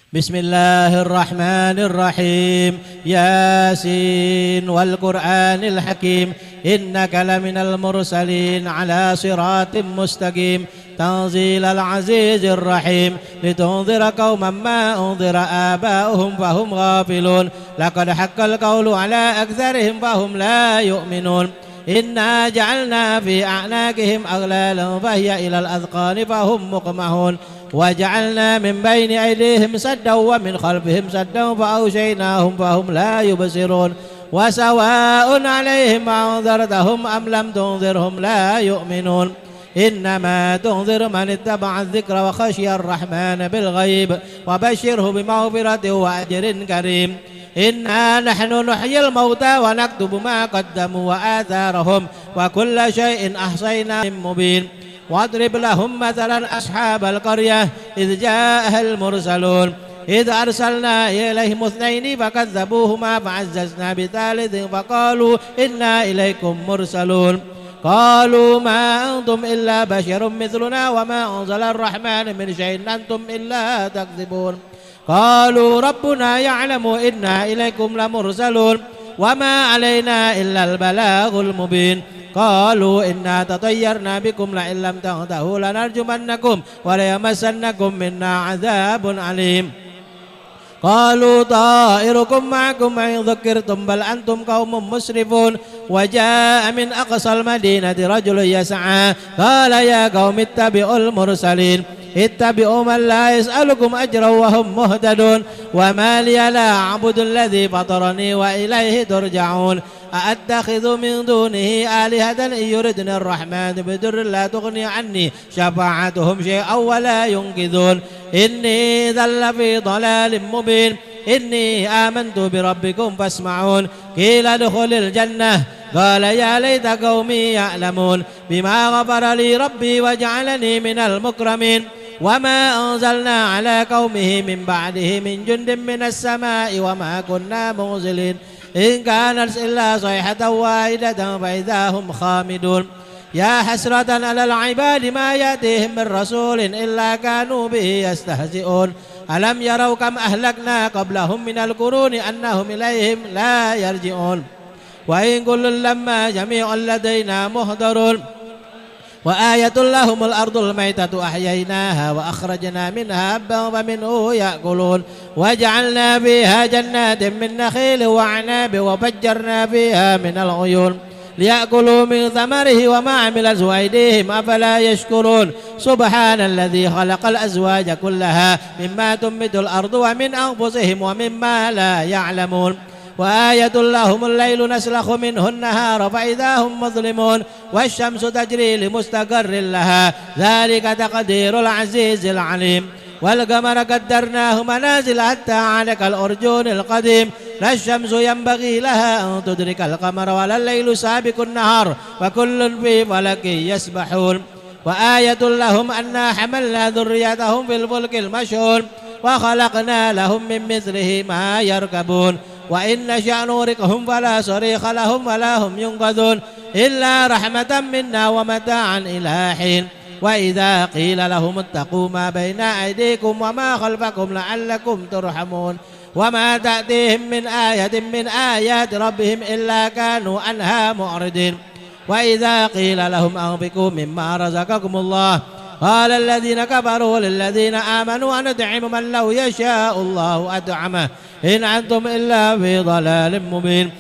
بسم الله الرحمن الرحيم. ياسين والقرآن الحكيم إنك لمن المرسلين على صراط مستقيم تنزيل العزيز الرحيم لتنذر قوما ما أنذر آباؤهم فهم غافلون لقد حق القول على أكثرهم فهم لا يؤمنون إنا جعلنا في أعناقهم أغلالا فهي إلى الأذقان فهم مقمحون وجعلنا من بين أيديهم سدا ومن خلفهم سدا فأغشيناهم فهم لا يبصرون وسواء عليهم أنذرتهم أم لم تنذرهم لا يؤمنون إنما تنذر من اتبع الذكر وخشي الرحمن بالغيب وبشره بمغفرة وأجر كريم. إنا نحن نحيي الموتى ونكتب ما قدموا وآثارهم وكل شيء أحصيناه مبين. واضرب لهم مثلا أصحاب القرية إذ جاءها المرسلون إذ أرسلنا إليهم اثنين فكذبوهما فعززنا بثالث فقالوا إنا إليكم مرسلون قالوا ما أنتم إلا بشر مثلنا وما أنزل الرحمن من شيء أنتم إلا تكذبون قالوا ربنا يعلم إنا إليكم لمرسلون وما علينا إلا البلاغ المبين قالوا إنا تطيرنا بكم لئن لم تنتهوا لنرجمنكم وليمسنكم منا عذاب عليم قالوا طائركم معكم إن ذكرتم بل أنتم قوم مسرفون وجاء من أقصى المدينة رجل يسعى قال يا قوم اتبعوا المرسلين اتبعوا من لا يسألكم أجرا وهم مهتدون وما لي لا أعبد الذي فطرني وإليه ترجعون أأتخذ من دونه آلهة إن يردني الرحمن بضر لا تغني عني شفاعتهم شيئا ولا ينقذون إني ذل في ضلال مبين إني آمنت بربكم فاسمعون قيل ادخل الجنة قال يا ليت قومي يعلمون بما غفر لي ربي وجعلني من المكرمين وما أنزلنا على قومه من بعده من جند من السماء وما كنا منزلين إن كانت إلا صيحة واحدة فإذا هم خامدون يا حسرة على العباد ما يأتيهم من رسول إلا كانوا به يستهزئون ألم يروا كم أهلكنا قبلهم من القرون أنهم إليهم لا يرجعون وإن كل لما جميع لدينا محضرون وآية لهم الأرض الميتة أحييناها وأخرجنا منها حبا فمنه يأكلون وجعلنا فيها جنات من نخيل وعناب وفجرنا فيها من العيون ليأكلوا من ثمره وما عملت أيديهم أفلا يشكرون سبحان الذي خلق الأزواج كلها مما تنبت الأرض ومن أنفسهم ومما لا يعلمون وآية لهم الليل نسلخ منه النهار فإذا هم مظلمون والشمس تجري لمستقر لها ذلك تقدير العزيز العليم والقمر قدرناه منازل حتى عاد كالأرجون القديم لا الشمس ينبغي لها أن تدرك القمر ولا الليل سابق النهار وكل في فلك يسبحون وآية لهم أنا حملنا ذريتهم في الفلك المشحون وخلقنا لهم من مثله ما يركبون وإن نشأ نورقهم فلا صريخ لهم ولا هم ينقذون إلا رحمة منا ومتاعا إلى حين وإذا قيل لهم اتقوا ما بين أيديكم وما خلفكم لعلكم ترحمون وما تأتيهم من آية من آيات ربهم إلا كانوا عنها معرضين وإذا قيل لهم أنفقوا مما رزقكم الله قال الذين كفروا للذين آمنوا أنطعم من لو يشاء الله أطعمه إن أنتم إلا في ضلال مبين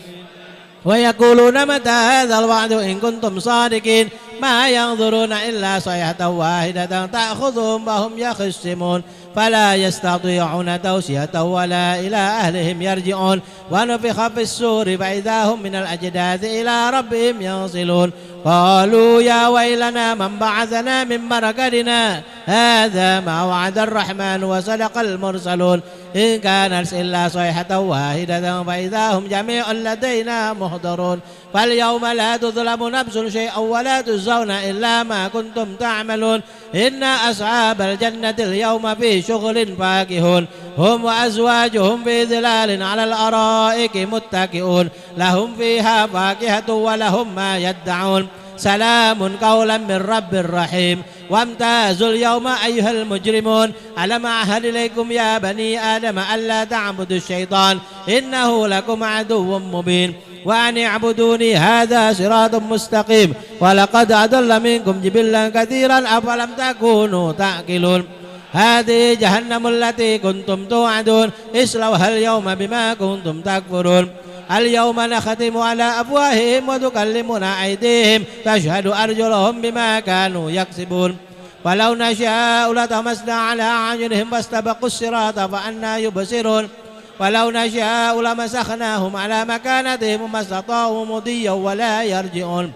ويقولون متى هذا الوعد إن كنتم صادقين ما ينظرون إلا صيحة واحدة تأخذهم وهم يخصمون فلا يستطيعون توصية ولا إلى أهلهم يرجعون ونفخ في السور فإذا هم من الأجداث إلى ربهم ينصلون قالوا يا ويلنا من بعثنا من مرقدنا هذا ما وعد الرحمن وصدق المرسلون إن كانت إلا صيحة واحدة فإذا هم جميع لدينا محضرون فاليوم لا تظلم نفس شيئا ولا تجزون إلا ما كنتم تعملون إن أصحاب الجنة اليوم في شغل فاكهون هم وأزواجهم في ظلال على الأرائك متكئون لهم فيها فاكهة ولهم ما يدعون سلام قولا من رب رحيم وامتازوا اليوم أيها المجرمون ألم أعهد إليكم يا بني آدم ألا تعبدوا الشيطان إنه لكم عدو مبين وأن اعبدوني هذا صراط مستقيم ولقد أضل منكم جبلا كثيرا أفلم تكونوا تعقلون هذه جهنم التي كنتم توعدون اصلوها اليوم بما كنتم تكفرون اليوم نختم على أفواههم وتكلمنا أيديهم تشهد أرجلهم بما كانوا يكسبون ولو نشاء لطمسنا على أعينهم فاستبقوا الصراط فأنى يبصرون ولو نشاء لمسخناهم على مكانتهم ما استطاعوا مضيا ولا يرجعون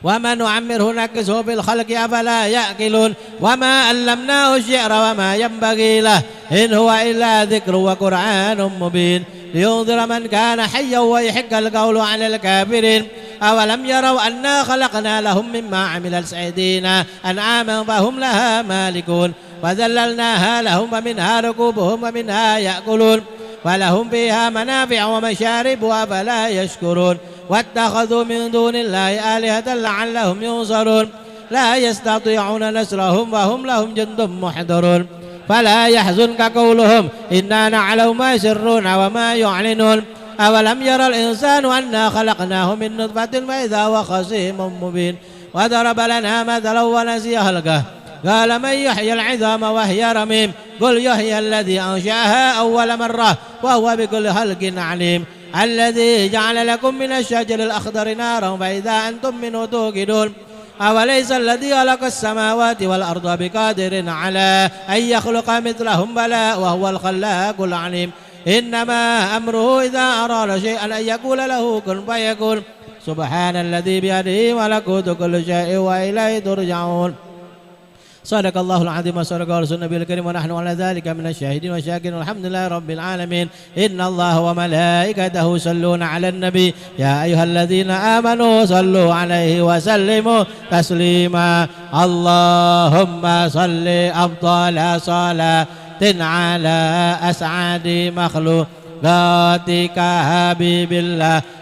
وما نعمره نكسه في الخلق أفلا يأكلون وما علمناه الشعر وما ينبغي له إن هو إلا ذكر وقرآن مبين لينذر من كان حيا ويحق القول على الكافرين أولم يروا أنا خلقنا لهم مما عملت أيدينا أنعاما فهم لها مالكون وذللناها لهم ومنها ركوبهم ومنها يأكلون ولهم فيها منافع ومشارب أفلا يشكرون واتخذوا من دون الله آلهة لعلهم ينصرون لا يستطيعون نصرهم وهم لهم جند محضرون فلا يحزنك قولهم إنا نعلم ما يسرون وما يعلنون أولم يرى الإنسان أنا خلقناه من نطفة فإذا هو خصيم مبين وضرب لنا مثلا ونسي خلقه قال من يحيي العظام وهي رميم قل يحيي الذي أنشأها أول مرة وهو بكل خلق عليم الذي جعل لكم من الشجر الأخضر نارا فإذا أنتم منه توقدون أوليس الذي خلق السماوات والأرض بقادر على أن يخلق مثلهم بلى وهو الخلاق العليم إنما أمره إذا أراد شيئا أن يقول له كن فيكون سبحان الذي بيده ملكوت كل شيء وإليه ترجعون صدق الله العظيم وصدق رسول النبي الكريم ونحن على ذلك من الشاهدين والشاكرين والحمد لله رب العالمين إن الله وملائكته يصلون على النبي يا أيها الذين آمنوا صلوا عليه وسلموا تسليما اللهم صل أفضل صلاة على أسعد مخلوقاتك حبيب الله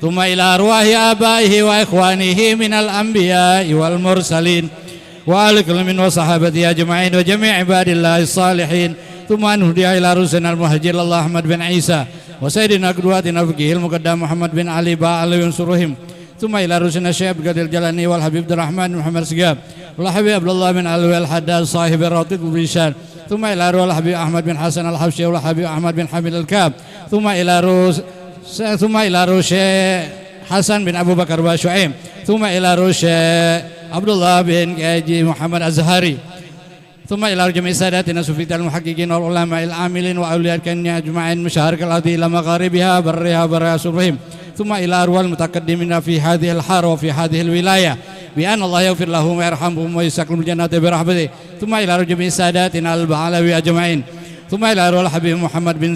ثم إلى أرواح آبائه وإخوانه من الأنبياء والمرسلين وآل كل من وصحابته أجمعين وجميع عباد الله الصالحين ثم أن هدي إلى رسلنا المهجر الله أحمد بن عيسى وسيدنا قدواتنا فقيه المقدم محمد بن علي الله ينصرهم ثم إلى رسلنا الشيخ عبد القادر الجيلاني والحبيب عبد الرحمن بن محمد سقاب والحبيب عبد الله بن علوي الحداد صاحب الروضة والبشار ثم إلى روح الحبيب أحمد بن حسن الحبشي والحبيب أحمد بن حميد الكاب ثم إلى روش حسن بن أبو بكر وشعيم ثم إلى روش عبد الله بن كاجي محمد الزهري ثم إلى جميع ساداتنا سفيدة المحققين والعلماء العاملين وأولياء الكنية أجمعين مشارق الأرض إلى مغاربها برها برها سرهم ثم إلى أرواح المتقدمين في هذه الحارة وفي هذه الولاية بأن الله يغفر لهم ويرحمهم ويسكنهم الجنة برحمته ثم إلى جميع ساداتنا البعلوي أجمعين ثم إلى أرواح الحبيب محمد بن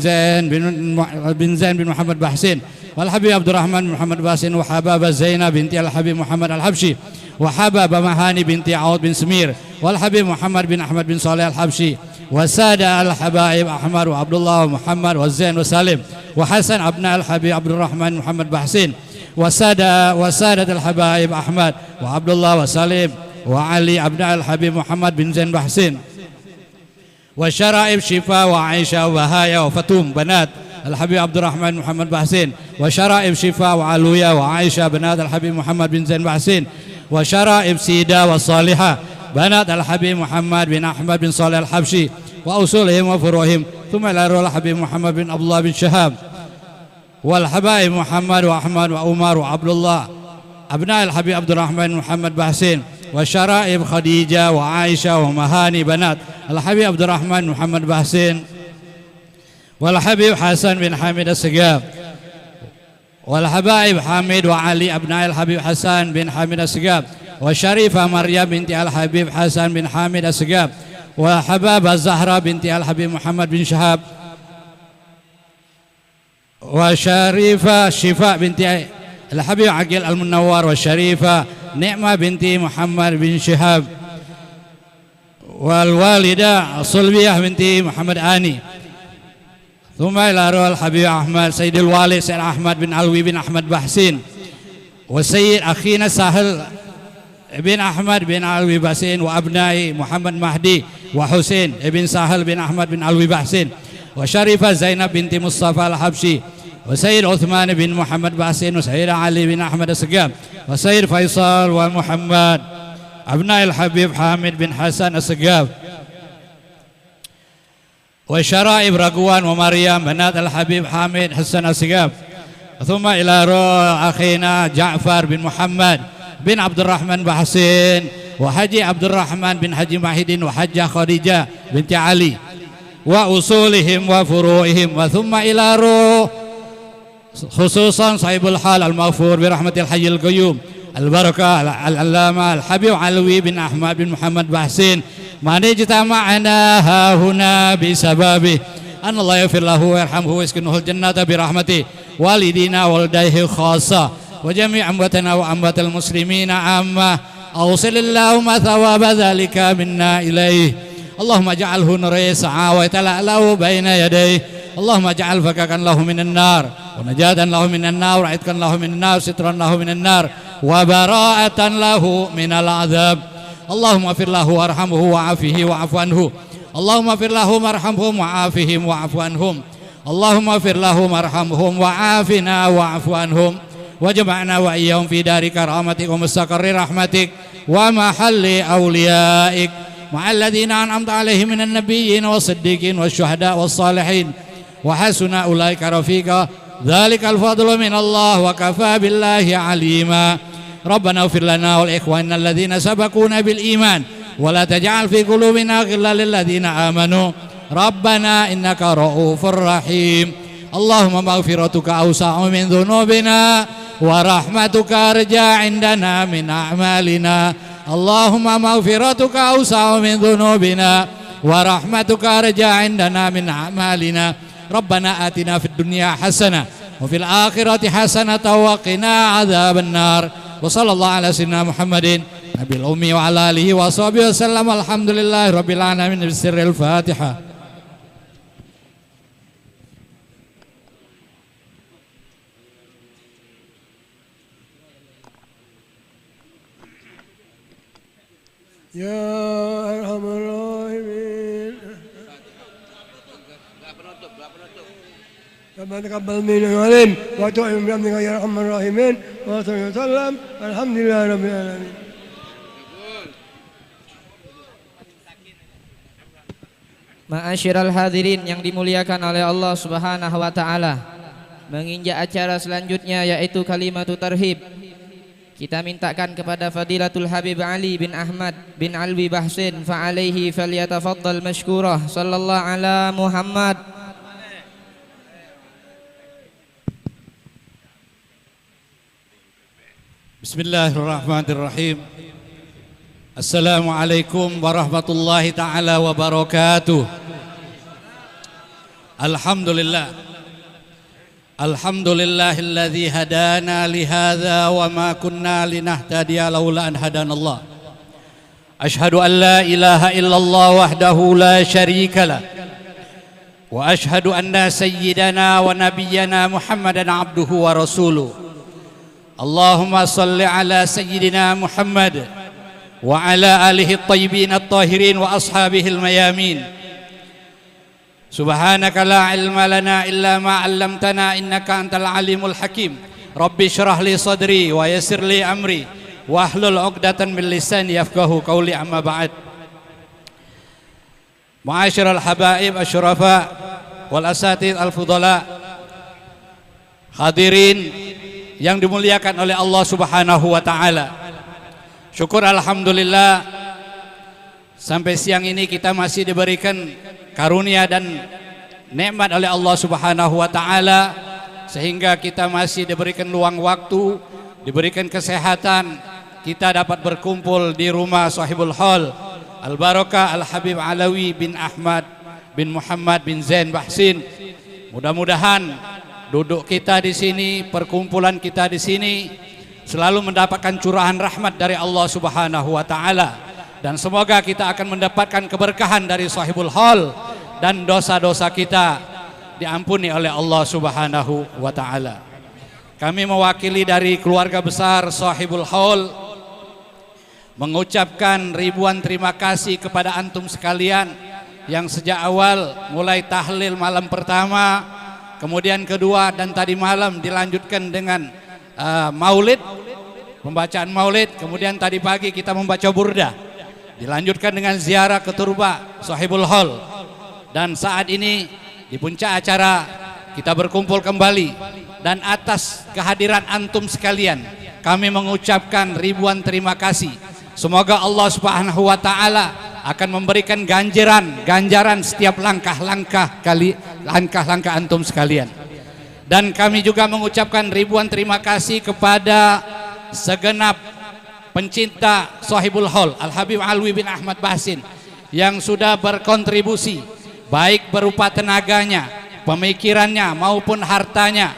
زين بن محمد بحسين والحبيب عبد الرحمن بن محمد باسين وحبابة زينب بنت الحبيب محمد الحبشي وحبابة مهاني بنت عوض بن سمير والحبيب محمد بن أحمد بن صالح الحبشي والسادة الحبائب أحمد وعبد الله ومحمد والزين وسالم وحسن أبناء الحبيب عبد الرحمن محمد بحسين وسادة الحبائب أحمد وعبد الله وسالم وعلي أبناء الحبيب محمد بن زين بحسين وشرائب شفاء وعائشة وبهايا وفتوم بنات الحبيب عبد الرحمن محمد بحسين وشرائب شفاء وعلوية وعائشة بنات الحبيب محمد بن زين بحسين وشرائب سيدة وصالحة بنات الحبيب محمد بن أحمد بن صالح الحبشي وأصولهم وفروعهم ثم إلى روح الحبيب محمد بن عبد الله بن شهاب والحبائب محمد وأحمد وعمر وعبد الله أبناء الحبيب عبد الرحمن محمد بحسين وشرائب خديجة وعائشة ومهاني بنات الحبيب عبد الرحمن محمد بحسين والحبيب حسن بن حامد السقاف والحبائب حامد وعلي أبناء الحبيب حسن بن حامد السقاف وشريفة مريم بنت الحبيب حسن بن حامد السقاف وحبابة الزهرة بنت الحبيب محمد بن شهاب وشريفة شفاء بنت الحبيب عقيل المنور والشريفة نعمة بنت محمد بن شهاب والوالدة صلبية بنت محمد آني ثم إلى روح الحبيب أحمد سيد الوالد سيد أحمد بن علوي بن أحمد بحسين والسيد أخينا سهل بن أحمد بن علوي بحسين وأبنائي محمد مهدي وحسين بن سهل بن أحمد بن علوي بحسين وشريفة زينب بنت مصطفى الحبشي وسيد عثمان بن محمد بحسين وسيد علي بن أحمد السقاف وسيد فيصل ومحمد أبناء الحبيب حامد بن حسن السقاف وشرائب رقوان ومريم بنات الحبيب حامد حسن السقاف ثم إلى روح أخينا جعفر بن محمد بن عبد الرحمن بحسين وحجي عبد الرحمن بن حجي ماهدين وحجة خديجة بنت علي وأصولهم وفروعهم وثم إلى روح خصوصا صاحب الحال المغفور برحمة الحي القيوم البركة العلامة الحبيب علوي بن أحمد بن محمد بحسين من اجتمعنا ها هنا بسببه أن الله يغفر له ويرحمه ويسكنه الجنة برحمته والدينا والديه خاصة وجميع أمواتنا وأموات المسلمين عامة أوصل اللهم ثواب ذلك منا إليه اللهم اجعله نور يسعى ويتلألأ بين يديه اللهم اجعل فكاكا له من النار ونجاة له من النار وعتقا له من النار سترا له من النار وبراءة له من العذاب اللهم اغفر له وارحمه وعافه واعف عنه اللهم اغفر لهم وارحمهم وعافهم واعف عنهم اللهم اغفر لهم وارحمهم وعافنا واعف عنهم وجمعنا وإياهم في دار كرامتك ومستقر رحمتك ومحل أوليائك مع الذين أنعمت عليهم من النبيين والصديقين والشهداء والصالحين وحسن أولئك رفيقا ذلك الفضل من الله وكفى بالله عليما ربنا اغفر لنا ولإخواننا الذين سبقونا بالإيمان ولا تجعل في قلوبنا غلا للذين آمنوا ربنا إنك رؤوف رحيم اللهم مغفرتك أوسع من ذنوبنا ورحمتك أرجى عندنا من أعمالنا اللهم مغفرتك أوسع من ذنوبنا ورحمتك أرجى عندنا من أعمالنا ربنا آتنا في الدنيا حسنة وفي الآخرة حسنة وقنا عذاب النار وصلى الله على سيدنا محمد نبي الأمي وعلى آله وصحبه وسلم الحمد لله رب العالمين بسر الفاتحة. Ya Arhamar Rahimin. Rabbana taqabbal minna ya alim wa tu'im bi ya Arhamar Rahimin wa sallam alhamdulillahi rabbil alamin. Ma'asyiral hadirin yang dimuliakan oleh Allah Subhanahu wa taala. Menginjak acara selanjutnya yaitu kalimatu tarhib. Kita mintakan kepada Fadilatul Habib Ali bin Ahmad bin Alwi Bahsin fa alaihi falyatafaddal mashkurah sallallahu ala Muhammad. Bismillahirrahmanirrahim. Assalamualaikum warahmatullahi taala wabarakatuh. Alhamdulillah. Alhamdulillahilladzi hadana lihadza wa ma kunna linahtadiya laula an hadanallah. Ashhadu an la ilaha illallah wahdahu la syarika lah. Wa ashhadu anna sayyidana wa nabiyyana Muhammadan abduhu wa rasuluh. Allahumma salli ala sayyidina Muhammad wa ala alihi at-tayyibin at-tahirin wa ashabihi al-mayamin. Subhanaka la ilma lana illa ma 'allamtana innaka antal alimul hakim. Rabbi shrah li sadri wa yassir li amri wa hlul 'uqdatan min lisani yafqahu qawli amma ba'd. Ma'asyiral habaib asyrafa wal asatid al fudala, hadirin yang dimuliakan oleh Allah Subhanahu wa taala. Syukur alhamdulillah sampai siang ini kita masih diberikan karunia dan nikmat oleh Allah Subhanahu wa taala sehingga kita masih diberikan luang waktu, diberikan kesehatan, kita dapat berkumpul di rumah Sahibul Hal Al-Barakah Al-Habib Alawi bin Ahmad bin Muhammad bin Zain Bahsin. Mudah-mudahan duduk kita di sini, perkumpulan kita di sini selalu mendapatkan curahan rahmat dari Allah Subhanahu wa taala. Dan semoga kita akan mendapatkan keberkahan dari Sahibul Hal dan dosa-dosa kita diampuni oleh Allah Subhanahu wa taala. Kami mewakili dari keluarga besar Sahibul Hal mengucapkan ribuan terima kasih kepada antum sekalian yang sejak awal mulai tahlil malam pertama, kemudian kedua dan tadi malam dilanjutkan dengan maulid, pembacaan maulid, kemudian tadi pagi kita membaca burdah. Dilanjutkan dengan ziarah ke turba Sahibul Hal. Dan saat ini di puncak acara kita berkumpul kembali. Dan atas kehadiran antum sekalian kami mengucapkan ribuan terima kasih. Semoga Allah Subhanahu wa taala akan memberikan ganjaran setiap langkah-langkah antum sekalian. Dan kami juga mengucapkan ribuan terima kasih kepada segenap pencinta Sahibul Hal Al-Habib Alwi bin Ahmad Bahsin yang sudah berkontribusi baik berupa tenaganya, pemikirannya maupun hartanya,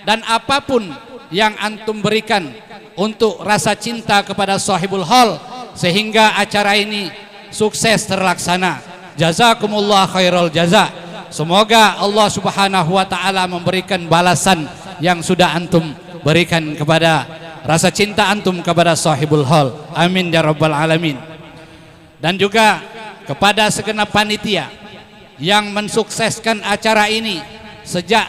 dan apapun yang antum berikan untuk rasa cinta kepada Sahibul Hal sehingga acara ini sukses terlaksana. Jazakumullah khairul jaza. Semoga Allah Subhanahu wa taala memberikan balasan yang sudah antum berikan kepada rasa cinta antum kepada Sahibul Hal. Amin ya rabbal alamin. Dan juga kepada segenap panitia yang mensukseskan acara ini sejak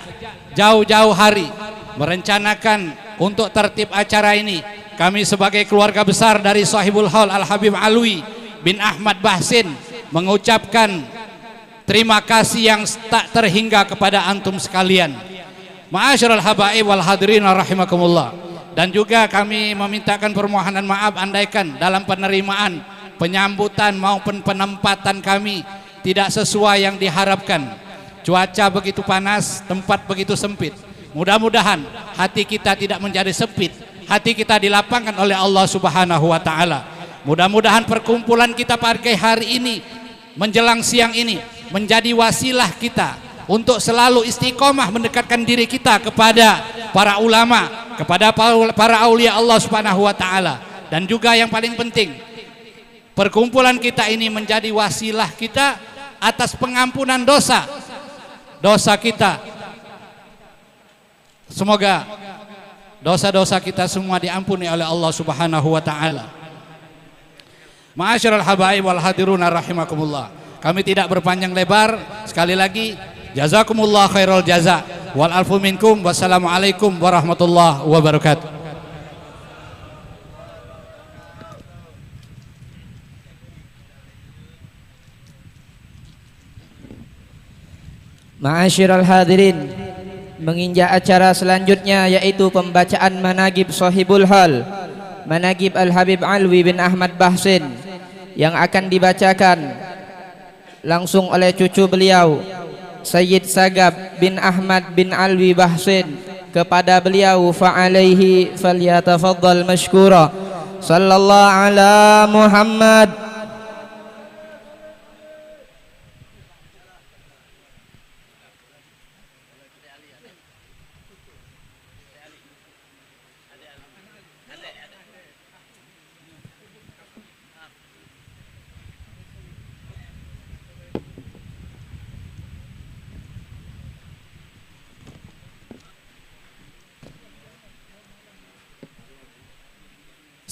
jauh-jauh hari merencanakan untuk tertib acara ini. Kami sebagai keluarga besar dari Sahibul Hal Al-Habib Alwi bin Ahmad Bahsin mengucapkan terima kasih yang tak terhingga kepada antum sekalian. Ma'asyiral habaib wal hadirin rahimakumullah. Dan juga kami memintakan permohonan maaf andaikan dalam penerimaan, penyambutan maupun penempatan kami tidak sesuai yang diharapkan. Cuaca begitu panas, tempat begitu sempit. Mudah-mudahan hati kita tidak menjadi sempit, hati kita dilapangkan oleh Allah Subhanahu wa taala. Mudah-mudahan perkumpulan kita pada hari ini menjelang siang ini menjadi wasilah kita untuk selalu istiqomah mendekatkan diri kita kepada para ulama, kepada para aulia Allah Subhanahu wa taala. Dan juga yang paling penting, perkumpulan kita ini menjadi wasilah kita atas pengampunan dosa kita. Semoga dosa-dosa kita semua diampuni oleh Allah Subhanahu wa taala. Ma'asyiral habaib wal hadiruna rahimakumullah. Kami tidak berpanjang lebar. Sekali lagi jazakumullah khairul jaza wal alfu minkum. Wassalamualaikum warahmatullahi wabarakatuh. Ma'asyiral hadirin, menginjak acara selanjutnya yaitu pembacaan managib Sahibul Hal, managib Al-Habib Alwi bin Ahmad Bahsin, yang akan dibacakan langsung oleh cucu beliau Sayyid Sagab bin Ahmad bin Alwi Bahsin. Kepada beliau fa'alaihi falyatafaddal mashkura. Sallallahu ala Muhammad.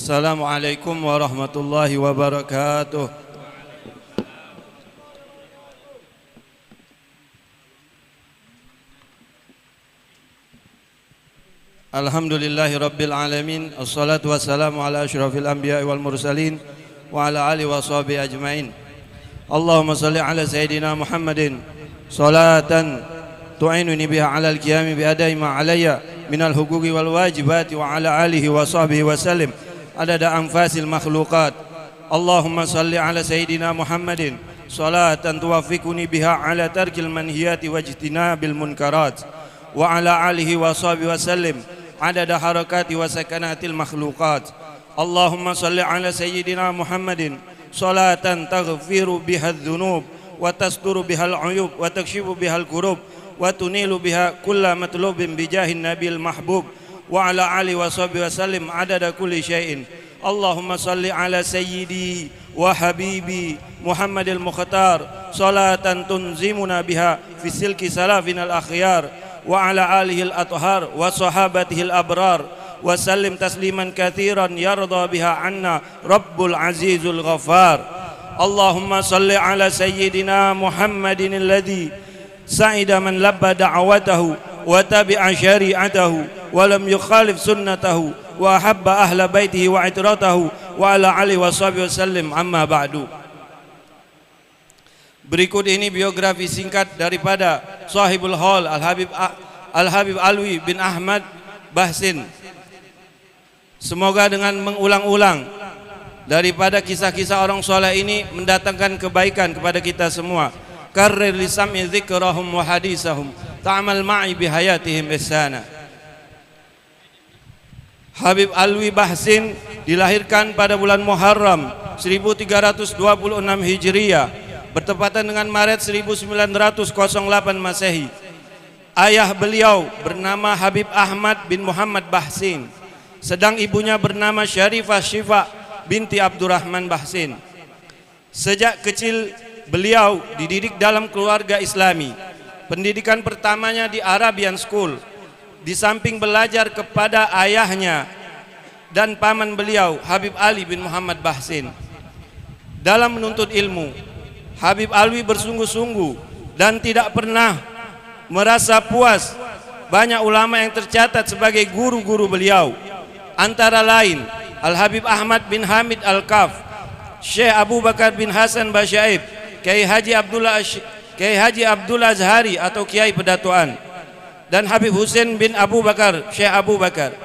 Assalamualaikum warahmatullahi wabarakatuh. Alhamdulillahi rabbil alamin. Assalatu wassalamu ala asyrafil anbiya'i wal mursalin wa ala alihi wa sahbihi ajmain. Allahumma salli ala sayyidina Muhammadin salatan tu'inuni biha ala al-qiyami bi adai ma alayya minal huquqi wal wajibati wa ala alihi wa sahbihi wa sallim adada anfasil makhluqat. Allahumma salli ala sayyidina Muhammadin salatan tuwaffiquni biha ala tarkil manhiyati wajtinabil munkarat wa ala alihi wa sahbihi wa sallim adada harakati wa sakanatil makhluqat. Allahumma salli ala sayyidina Muhammadin salatan taghfiru biha adh-dhunub wa tasturu biha al-uyub wa takshifu biha al-kurub wa tunilu biha kulla matlubin bijahin nabil mahbub wa ala alihi wa sahbihi wa sallim adada kulli syai'in. Allahumma salli ala sayyidi wa habibi Muhammadil Mukhtar salatan tunzimuna biha fi silki salafinal akhyar wa ala alihi al-athhar wa sahabatihi al-abrar wa sallim tasliman katsiran yarda biha anna rabbul azizul ghaffar. Allahumma salli ala sayyidina Muhammadin alladhi sa'ida man labba da'watahu wa tabi'a syari'atahu wa lam yukhalif sunnatahu wa habba ahla baitihi wa itratahu wa ala alihi wa sahbihi wasallim. Amma ba'du. Berikut ini biografi singkat daripada Sahibul Hal Al-Habib Alwi bin Ahmad Bahsin. Semoga dengan mengulang-ulang daripada kisah-kisah orang soleh ini mendatangkan kebaikan kepada kita semua. Karrir li sam'i dzikrahum wa hadisahum ta'mal ma'i bihayatihim ihsana. Habib Alwi Bahsin dilahirkan pada bulan Muharram 1326 Hijriah, bertepatan dengan Maret 1908 Masehi. Ayah beliau bernama Habib Ahmad bin Muhammad Bahsin, sedang ibunya bernama Syarifah Syifa binti Abdurrahman Bahsin. Sejak kecil beliau dididik dalam keluarga Islami. Pendidikan pertamanya di Arabian School. Di samping belajar kepada ayahnya dan paman beliau Habib Ali bin Muhammad Bahsin. Dalam menuntut ilmu, Habib Alwi bersungguh-sungguh dan tidak pernah merasa puas. Banyak ulama yang tercatat sebagai guru-guru beliau, antara lain Al-Habib Ahmad bin Hamid Al-Kaf, Syekh Abu Bakar bin Hasan Basyaib, Kiai Haji Abdullah Azhari atau Kiai Pedatuan, dan Habib Husain bin Abu Bakar, Syekh Abu Bakar.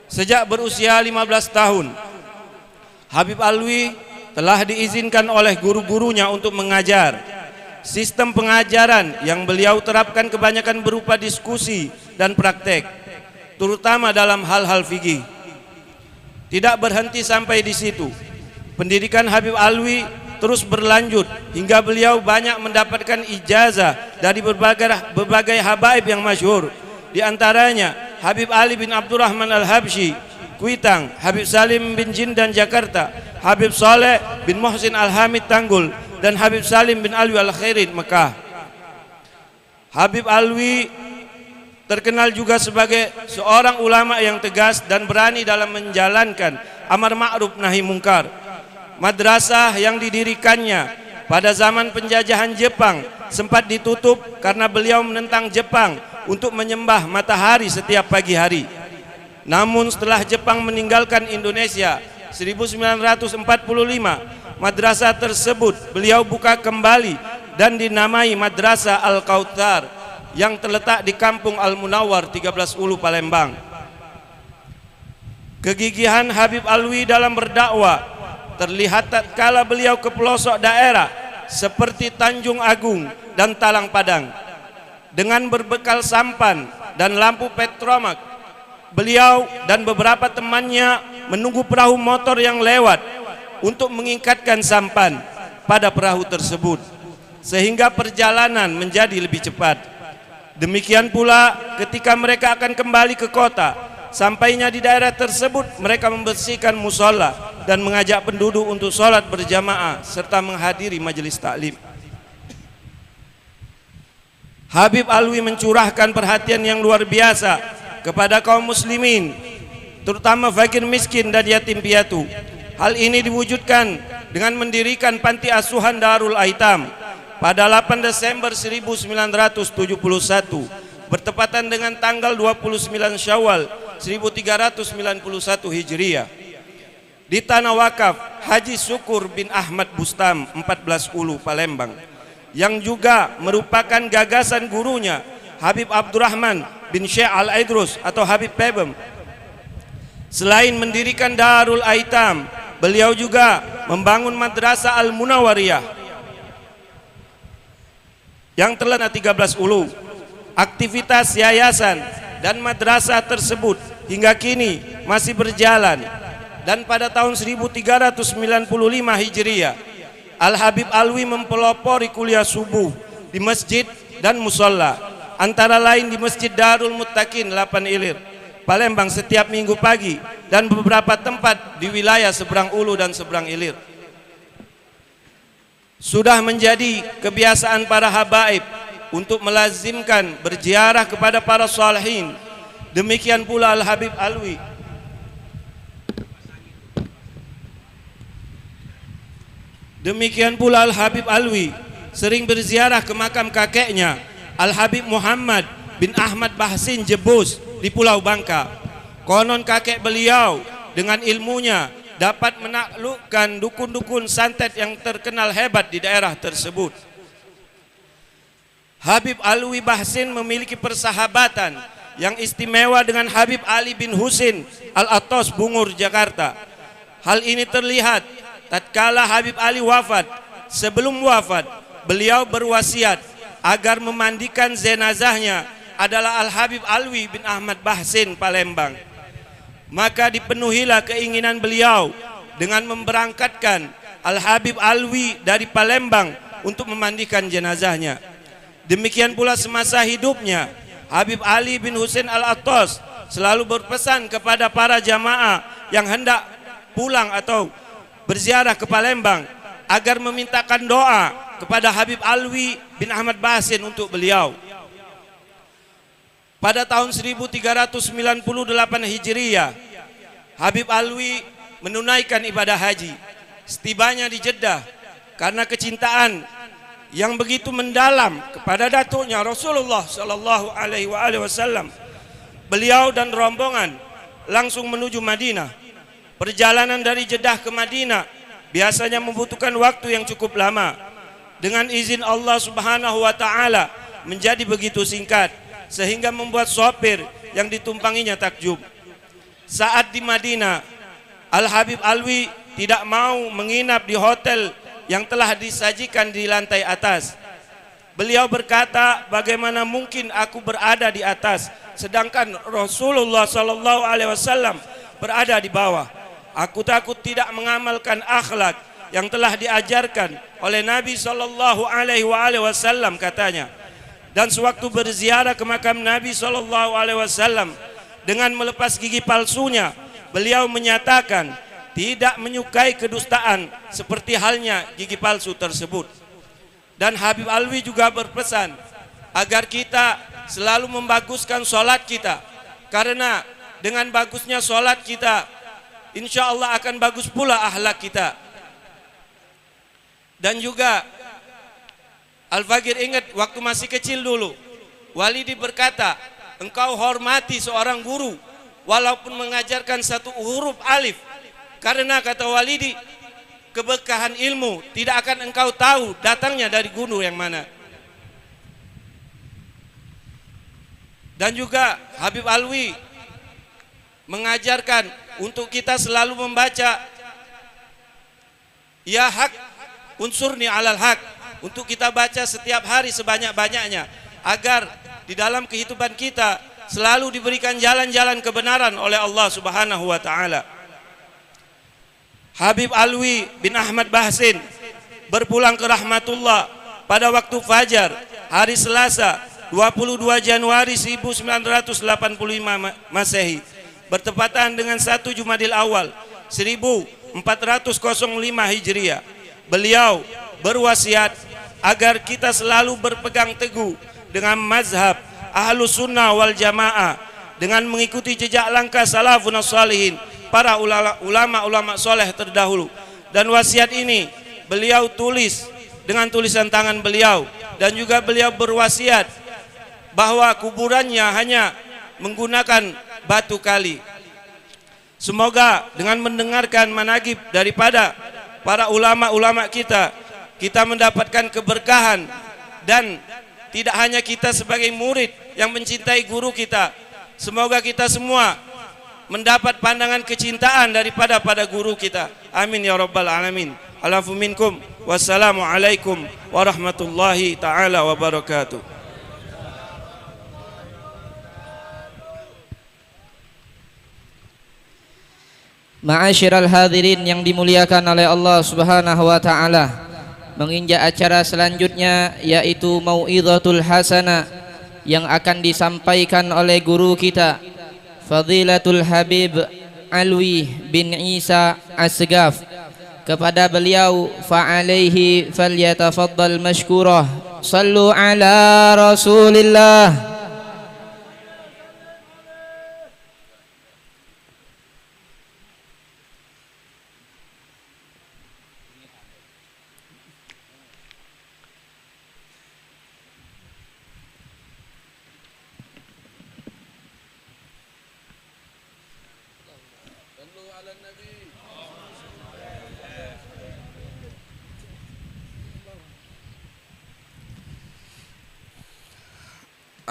Sejak berusia 15 tahun, Habib Alwi telah diizinkan oleh guru-gurunya untuk mengajar. Sistem pengajaran yang beliau terapkan kebanyakan berupa diskusi dan praktek, terutama dalam hal-hal fikih. Tidak berhenti sampai di situ. Pendidikan Habib Alwi terus berlanjut hingga beliau banyak mendapatkan ijazah dari berbagai habaib yang masyhur. Di antaranya Habib Ali bin Abdurrahman Al-Habsyi Kuitang, Habib Salim bin Jindan Jakarta, Habib Saleh bin Muhsin Al-Hamid Tanggul, dan Habib Salim bin Alwi Al-Khairin Mekah. Habib Alwi terkenal juga sebagai seorang ulama yang tegas dan berani dalam menjalankan amar ma'ruf nahi mungkar. madrasah yang didirikannya pada zaman penjajahan Jepang sempat ditutup karena beliau menentang Jepang untuk menyembah matahari setiap pagi hari. Namun setelah Jepang meninggalkan Indonesia 1945, madrasah tersebut beliau buka kembali dan dinamai Madrasah Al-Kautsar yang terletak di Kampung Al-Munawwar 13 Ulu Palembang. Kegigihan Habib Alwi dalam berdakwah terlihat tatkala beliau ke pelosok daerah seperti Tanjung Agung dan Talang Padang. Dengan berbekal sampan dan lampu petromak, beliau dan beberapa temannya menunggu perahu motor yang lewat untuk mengikatkan sampan pada perahu tersebut sehingga perjalanan menjadi lebih cepat. Demikian pula ketika mereka akan kembali ke kota, sampainya di daerah tersebut mereka membersihkan musola dan mengajak penduduk untuk sholat berjamaah serta menghadiri majelis taklim. Habib Alwi mencurahkan perhatian yang luar biasa kepada kaum muslimin, terutama fakir miskin dan yatim piatu. Hal ini diwujudkan dengan mendirikan panti asuhan Darul Aitam pada 8 Desember 1971 bertepatan dengan tanggal 29 Syawal 1391 Hijriah di tanah wakaf Haji Syukur bin Ahmad Bustam 14 Ulu Palembang, yang juga merupakan gagasan gurunya Habib Abdurrahman bin Syekh Al-Aidrus atau Habib Pebem. Selain mendirikan Darul Aitam, beliau juga membangun Madrasah Al-Munawwariyah yang terletak 13 Ulu. Aktivitas yayasan dan madrasah tersebut hingga kini masih berjalan, dan pada tahun 1395 Hijriah Al-Habib Alwi mempelopori kuliah subuh di masjid dan musola, antara lain di Masjid Darul Muttaqin 8 Ilir, Palembang setiap minggu pagi, dan beberapa tempat di wilayah seberang Ulu dan seberang Ilir. Sudah menjadi kebiasaan para habaib untuk melazimkan berziarah kepada para salihin. Demikian pula Al-Habib Alwi sering berziarah ke makam kakeknya Al-Habib Muhammad bin Ahmad Bahsin Jebus di Pulau Bangka. Konon kakek beliau dengan ilmunya dapat menaklukkan dukun-dukun santet yang terkenal hebat di daerah tersebut. Habib Alwi Bahsin memiliki persahabatan yang istimewa dengan Habib Ali bin Husin Al-Atos Bungur, Jakarta. Hal ini terlihat tatkala Habib Ali wafat. Sebelum wafat, beliau berwasiat agar memandikan jenazahnya adalah Al-Habib Alwi bin Ahmad Bahsin Palembang. Maka dipenuhilah keinginan beliau dengan memberangkatkan Al-Habib Alwi dari Palembang untuk memandikan jenazahnya. Demikian pula semasa hidupnya, Habib Ali bin Husin Al-Atos selalu berpesan kepada para jamaah yang hendak pulang atau berziarah ke Palembang agar memintakan doa kepada Habib Alwi bin Ahmad Bahsin untuk beliau. Pada tahun 1398 Hijriah, Habib Alwi menunaikan ibadah haji. Setibanya di Jeddah, karena kecintaan yang begitu mendalam kepada datuknya Rasulullah Shallallahu Alaihi Wasallam, beliau dan rombongan langsung menuju Madinah. Perjalanan dari Jeddah ke Madinah biasanya membutuhkan waktu yang cukup lama. Dengan izin Allah Subhanahu wa taala menjadi begitu singkat sehingga membuat sopir yang ditumpanginya takjub. Saat di Madinah, Al-Habib Alwi tidak mau menginap di hotel yang telah disajikan di lantai atas. Beliau berkata, bagaimana mungkin aku berada di atas sedangkan Rasulullah Sallallahu Alaihi Wasallam berada di bawah. Aku takut tidak mengamalkan akhlak yang telah diajarkan oleh Nabi Sallallahu Alaihi Wasallam, katanya. Dan sewaktu berziarah ke makam Nabi Sallallahu Alaihi Wasallam dengan melepas gigi palsunya, beliau menyatakan tidak menyukai kedustaan seperti halnya gigi palsu tersebut. Dan Habib Alwi juga berpesan agar kita selalu membaguskan sholat kita, karena dengan bagusnya sholat kita, insya Allah akan bagus pula akhlak kita. Dan juga Al-Faqir ingat waktu masih kecil dulu, Walidi berkata, engkau hormati seorang guru walaupun mengajarkan satu huruf alif, karena kata Walidi, keberkahan ilmu tidak akan engkau tahu datangnya dari guru yang mana. Dan juga Habib Alwi mengajarkan untuk kita selalu membaca ya hak unsurni alal hak, untuk kita baca setiap hari sebanyak-banyaknya agar di dalam kehidupan kita selalu diberikan jalan-jalan kebenaran oleh Allah Subhanahu wa taala. Habib Alwi bin Ahmad Bahsin berpulang ke rahmatullah pada waktu fajar hari Selasa 22 Januari 1985 Masehi, bertepatan dengan 1 Jumadil Awal 1405 Hijriah. Beliau berwasiat agar kita selalu berpegang teguh dengan mazhab Ahlus Sunnah wal Jamaah, dengan mengikuti jejak langkah salafun shalihin, para ulama-ulama soleh terdahulu. Dan wasiat ini beliau tulis dengan tulisan tangan beliau, dan juga beliau berwasiat bahwa kuburannya hanya menggunakan batu kali. Semoga dengan mendengarkan manaqib daripada para ulama-ulama kita, kita mendapatkan keberkahan, dan tidak hanya kita sebagai murid yang mencintai guru kita, semoga kita semua mendapat pandangan kecintaan daripada pada guru kita. Amin ya rabbal alamin. Alafu minkum. Wassalamualaikum warahmatullahi taala wabarakatuh. Ma'asyiral hadirin yang dimuliakan oleh Allah Subhanahu wa taala, menginjak acara selanjutnya yaitu mau'izatul hasanah yang akan disampaikan oleh guru kita Fadilatul Habib Alwi bin Isa Asgaf. Kepada beliau fa'alaihi falyatafaddal mashkurah. Sallu ala Rasulillah.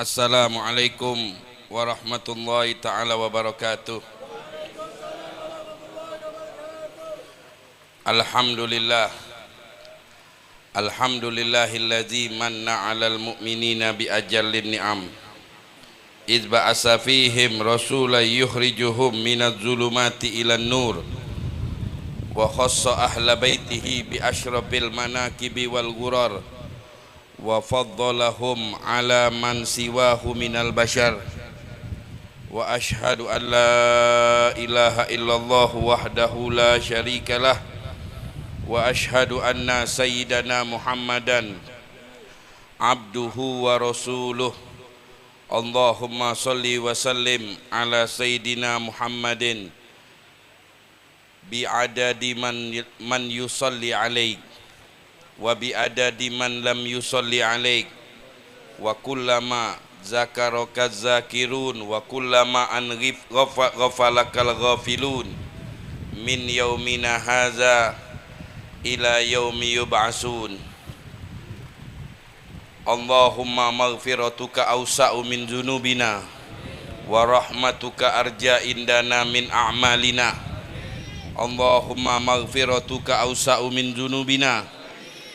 Assalamualaikum warahmatullahi ta'ala wabarakatuh. Alhamdulillah. Alhamdulillahilladzi manna 'alal mu'minina bi ajallin ni'am. Idz ba'asa fihim rasulan yukhrijuhum minadz zulumati ilan nur. Wa khassa ahla baitihi bi asyrafil manaqibi wal ghurar. Wa faddalahum ala man siwahu minal bashar. Wa ashhadu an la ilaha illallah wahdahu la syarikalah. Wa ashhadu anna sayyidana Muhammadan abduhu wa rasuluh. Allahumma salli wa sallim ala sayyidina Muhammadin bi'adadi man yusalli alaik wa bi'adadi man lam yusalli alaik wa kullama zakaraka zakirun wa kullama an ghafalakal ghafilun min yaumina haza ila yaumi yub'asun. Allahumma maghfiratuka awsa'u min dzunubina wa rahmatuka arja indana min a'malina. Allahumma maghfiratuka awsa'u min dzunubina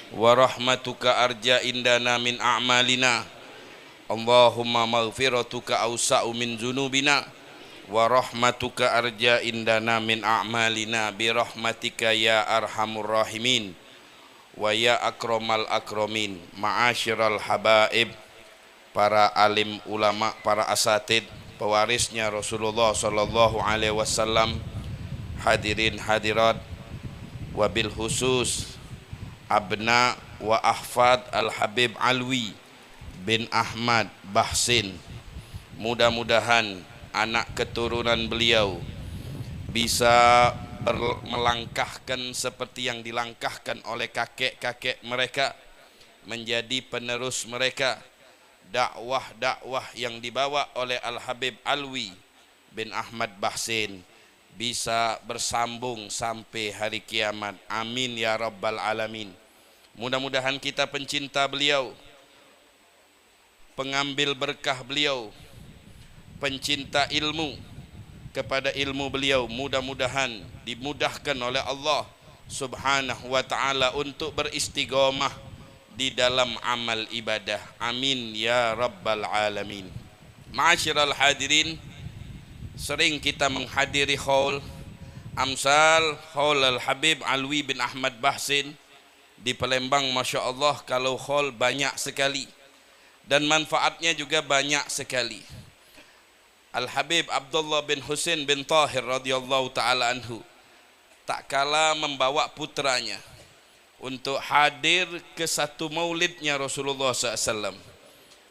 wa rahmatuka arja indana min a'malina. Allahumma maghfiratuka awsa'u min dzunubina wa rahmatuka arja indana min a'malina bi rahmatika ya arhamur rahimin wa ya akramal akramin. Ma'asyiral habaib, para alim ulama, para asatid, pewarisnya Rasulullah sallallahu alaihi wasallam, hadirin hadirat, wabil khusus abna wa ahfad Al-Habib Alwi bin Ahmad Bahsin. Mudah-mudahan anak keturunan beliau bisa melangkahkan seperti yang dilangkahkan oleh kakek-kakek mereka, menjadi penerus mereka. Dakwah-dakwah yang dibawa oleh Al-Habib Alwi bin Ahmad Bahsin bisa bersambung sampai hari kiamat. Amin ya rabbal alamin. Mudah-mudahan kita pencinta beliau, pengambil berkah beliau, pencinta ilmu kepada ilmu beliau, mudah-mudahan dimudahkan oleh Allah Subhanahu wa ta'ala untuk beristiqomah di dalam amal ibadah. Amin ya rabbal alamin. Ma'asyiral hadirin, sering kita menghadiri haul amsal haul Al-Habib Alwi bin Ahmad Bahsin di Palembang. Masya Allah, kalau haul banyak sekali dan manfaatnya juga banyak sekali. Al-Habib Abdullah bin Husain bin Tahir radhiyallahu ta'ala anhu tak kala membawa putranya untuk hadir ke satu maulidnya Rasulullah SAW.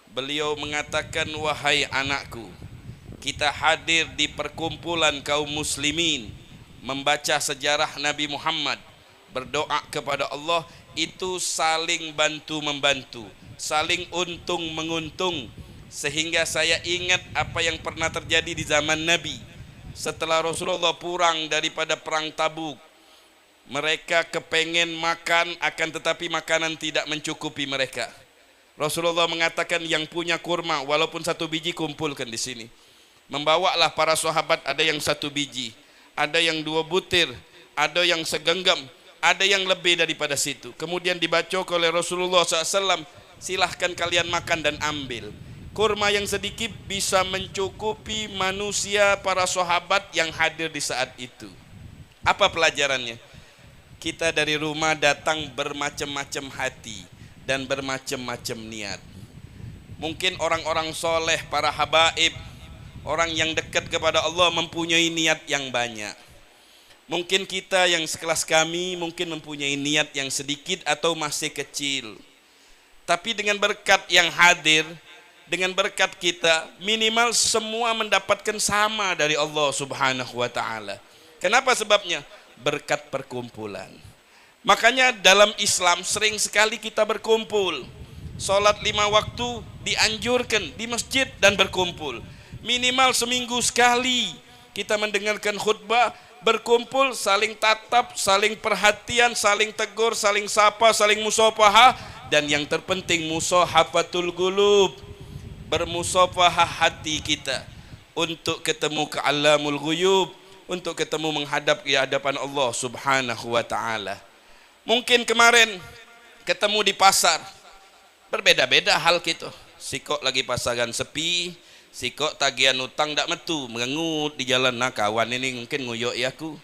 Beliau mengatakan, wahai anakku, kita hadir di perkumpulan kaum muslimin, membaca sejarah Nabi Muhammad, berdoa kepada Allah, itu saling bantu-membantu, saling untung-menguntung. Sehingga saya ingat apa yang pernah terjadi di zaman Nabi. Setelah Rasulullah pulang daripada perang Tabuk, mereka kepengen makan, akan tetapi makanan tidak mencukupi mereka. Rasulullah mengatakan, yang punya kurma walaupun 1 biji kumpulkan di sini. Membawalah para sahabat, ada yang 1 biji, ada yang 2 butir, ada yang segenggam, ada yang lebih daripada situ. Kemudian dibaca oleh Rasulullah SAW, silahkan kalian makan dan ambil. Kurma yang sedikit bisa mencukupi manusia, para sahabat yang hadir di saat itu. Apa pelajarannya? Kita dari rumah datang bermacam-macam hati dan bermacam-macam niat. Mungkin orang-orang soleh, para habaib, orang yang dekat kepada Allah mempunyai niat yang banyak. Mungkin kita yang sekelas kami mungkin mempunyai niat yang sedikit atau masih kecil. Tapi dengan berkat yang hadir, dengan berkat kita, minimal semua mendapatkan sama dari Allah Subhanahu wa ta'ala. Kenapa sebabnya? Berkat perkumpulan. Makanya dalam Islam sering sekali kita berkumpul. Salat 5 waktu dianjurkan di masjid dan berkumpul. Minimal seminggu sekali kita mendengarkan khutbah, berkumpul, saling tatap, saling perhatian, saling tegur, saling sapa, saling musafahah, dan yang terpenting musahafatul qulub, bermusafahah hati kita untuk ketemu ke alamul ghuyub, untuk ketemu menghadap di hadapan Allah Subhanahu wa ta'ala. Mungkin kemarin ketemu di pasar, berbeda-beda hal gitu. Sikok lagi pasaran sepi, sikok tagihan utang tak metu, mengengut di jalan. Nah, kawan ini mungkin nguyok ya aku,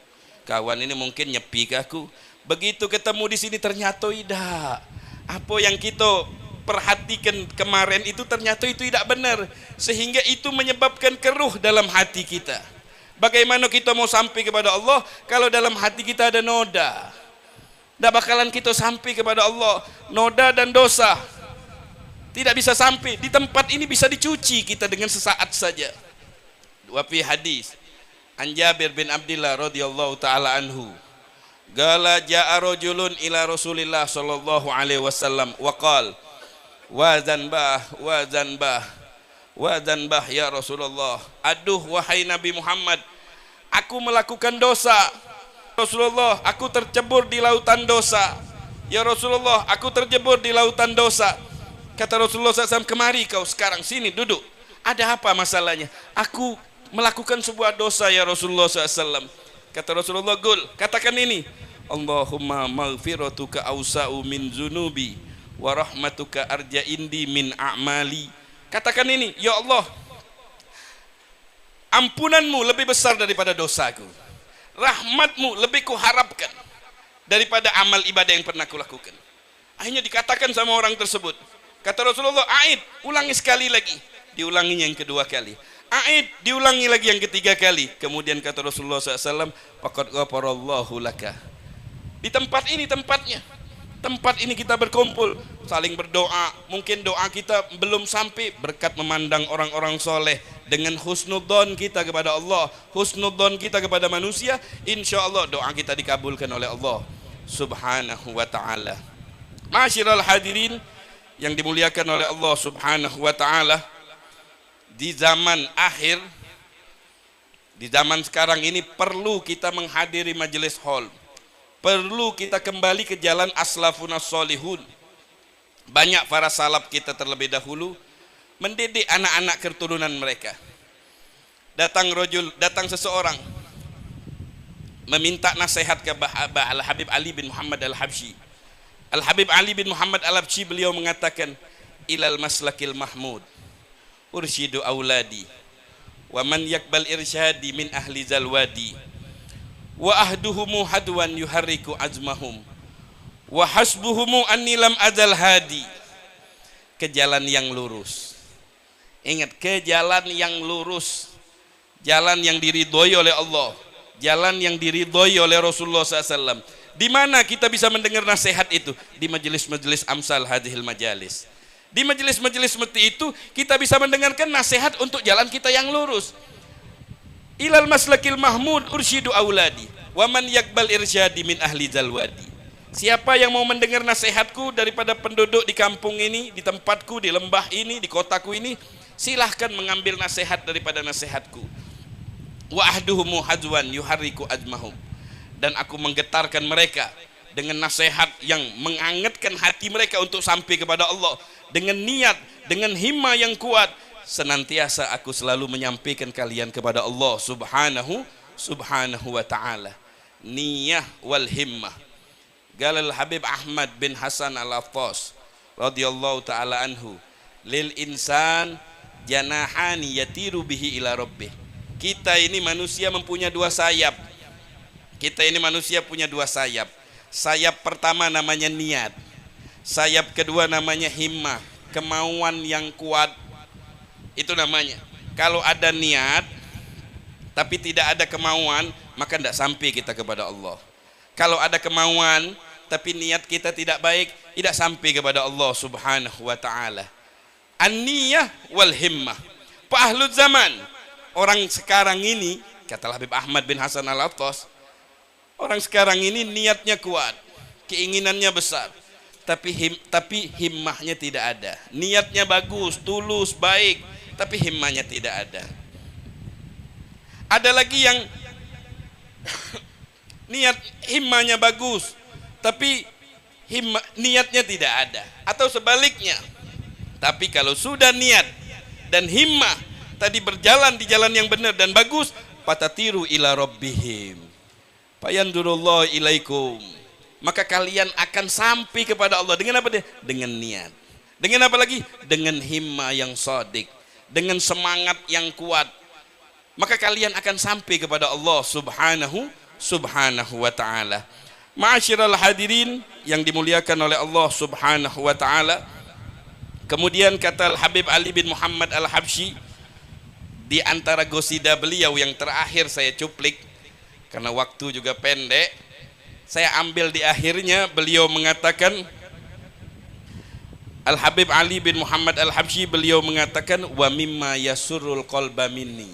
kawan ini mungkin nyepi ke aku. Begitu ketemu di sini ternyata tidak. Apa yang kita perhatikan kemarin itu ternyata itu tidak benar, sehingga itu menyebabkan keruh dalam hati kita. Bagaimana kita mau sampai kepada Allah kalau dalam hati kita ada noda? Tidak bakalan kita sampai kepada Allah. Noda dan dosa tidak bisa sampai. Di tempat ini bisa dicuci kita dengan sesaat saja. Wa fi hadis an Jabir bin Abdullah radhiyallahu taala anhu, qala jaa rajulun ila Rasulillah sallallahu alaihi wasallam wa qala wa zanbah ya Rasulullah. Aduh wahai Nabi Muhammad, aku melakukan dosa. Rasulullah, aku tercebur di lautan dosa. Ya Rasulullah, aku terjebur di lautan dosa. Kata Rasulullah SAW, kemari kau sekarang, sini duduk. Ada apa masalahnya? Aku melakukan sebuah dosa ya Rasulullah SAW. Kata Rasulullah, Gul, katakan ini, Allahumma maghfiratuka awsa'u min zunubi wa rahmatuka arja indi min a'mali. Katakan ini, ya Allah, ampunanmu lebih besar daripada dosaku, rahmatmu lebih kuharapkan daripada amal ibadah yang pernah kulakukan. Akhirnya dikatakan sama orang tersebut, kata Rasulullah, aid, ulangi sekali lagi. Diulanginya yang kedua kali, aid, diulangi lagi yang ketiga kali. Kemudian kata Rasulullah SAW, faqad ghafarallahu laka. Di tempat ini tempatnya. tempat ini kita berkumpul, saling berdoa. Mungkin doa kita belum sampai berkat memandang orang-orang soleh. Dengan husnudzon kita kepada Allah, husnudzon kita kepada manusia, insya Allah doa kita dikabulkan oleh Allah subhanahu wa ta'ala. Ma'asyiral hadirin yang dimuliakan oleh Allah subhanahu wa ta'ala, di zaman akhir, di zaman sekarang ini perlu kita menghadiri majelis hall. Perlu kita kembali ke jalan aslafunas solihun. Banyak para salaf kita terlebih dahulu mendidik anak-anak keturunan mereka. Datang seseorang meminta nasihat ke Al-Habib Ali bin Muhammad Al-Habsyi. Al-Habib Ali bin Muhammad Al-Habsyi beliau mengatakan, ilal maslakil mahmud ursyidu auladi wa man yakbal irsyadi min ahli zalwadi wa ahduhumu hadwan yuharriku azmahum wa hasbuhumu anni lam azal hadi. Ke jalan yang lurus. Ingat, ke jalan yang lurus, jalan yang diridhoi oleh Allah, jalan yang diridhoi oleh Rasulullah SAW. Di mana kita bisa mendengar nasihat itu? Di majelis-majelis amsal hadhil majalis. Di majelis-majelis seperti itu kita bisa mendengarkan nasihat untuk jalan kita yang lurus. Ilal maslakil mahmud ursyidu auladi wa man yakbal irsyadi min ahli zalwadi. Siapa yang mau mendengar nasihatku daripada penduduk di kampung ini, di tempatku, di lembah ini, di kotaku ini, silahkan mengambil nasihat daripada nasihatku. Wa ahduhumu hajwan yuharriku ajmahum. Dan aku menggetarkan mereka dengan nasihat yang menghangatkan hati mereka untuk sampai kepada Allah. Dengan niat, dengan himmah yang kuat, senantiasa aku selalu menyampaikan kalian kepada Allah subhanahu wa ta'ala. Niyah wal himmah. Galal Habib Ahmad bin Hasan Al-Affas radhiyallahu ta'ala anhu, lil insan janahani yatiru bihi ila rabbih. Kita ini manusia mempunyai dua sayap. Kita ini manusia punya dua sayap. Sayap pertama namanya niat. Sayap kedua namanya himmah, kemauan yang kuat. Itu namanya. Kalau ada niat tapi tidak ada kemauan, maka tidak sampai kita kepada Allah. Kalau ada kemauan tapi niat kita tidak baik, tidak sampai kepada Allah subhanahu wa ta'ala. An-niyah wal himmah. Pak ahlul zaman, orang sekarang ini, kata Habib Ahmad bin Hasan Al-Affas, orang sekarang ini niatnya kuat, keinginannya besar, tapi himmahnya tidak ada. Niatnya bagus, tulus, baik, tapi himmahnya tidak ada. Ada lagi yang niat himmahnya bagus, tapi niatnya tidak ada. Atau sebaliknya. Tapi kalau sudah niat dan himmah tadi berjalan di jalan yang benar dan bagus, patatiru ila rabbihim fayanzurullahu ilaikum, maka kalian akan sampai kepada Allah. Dengan apa dia? Dengan niat. Dengan apa lagi? Dengan himmah yang shadiq, dengan semangat yang kuat, maka kalian akan sampai kepada Allah subhanahu wa ta'ala. Ma'asyiral hadirin yang dimuliakan oleh Allah subhanahu wa ta'ala. Kemudian kata Habib Ali bin Muhammad Al-Habsyi, di antara gosida beliau yang terakhir saya cuplik karena waktu juga pendek, saya ambil di akhirnya. Beliau mengatakan, Al-Habib Ali bin Muhammad Al-Habsyi beliau mengatakan, wa mimma yasurrul qalba minni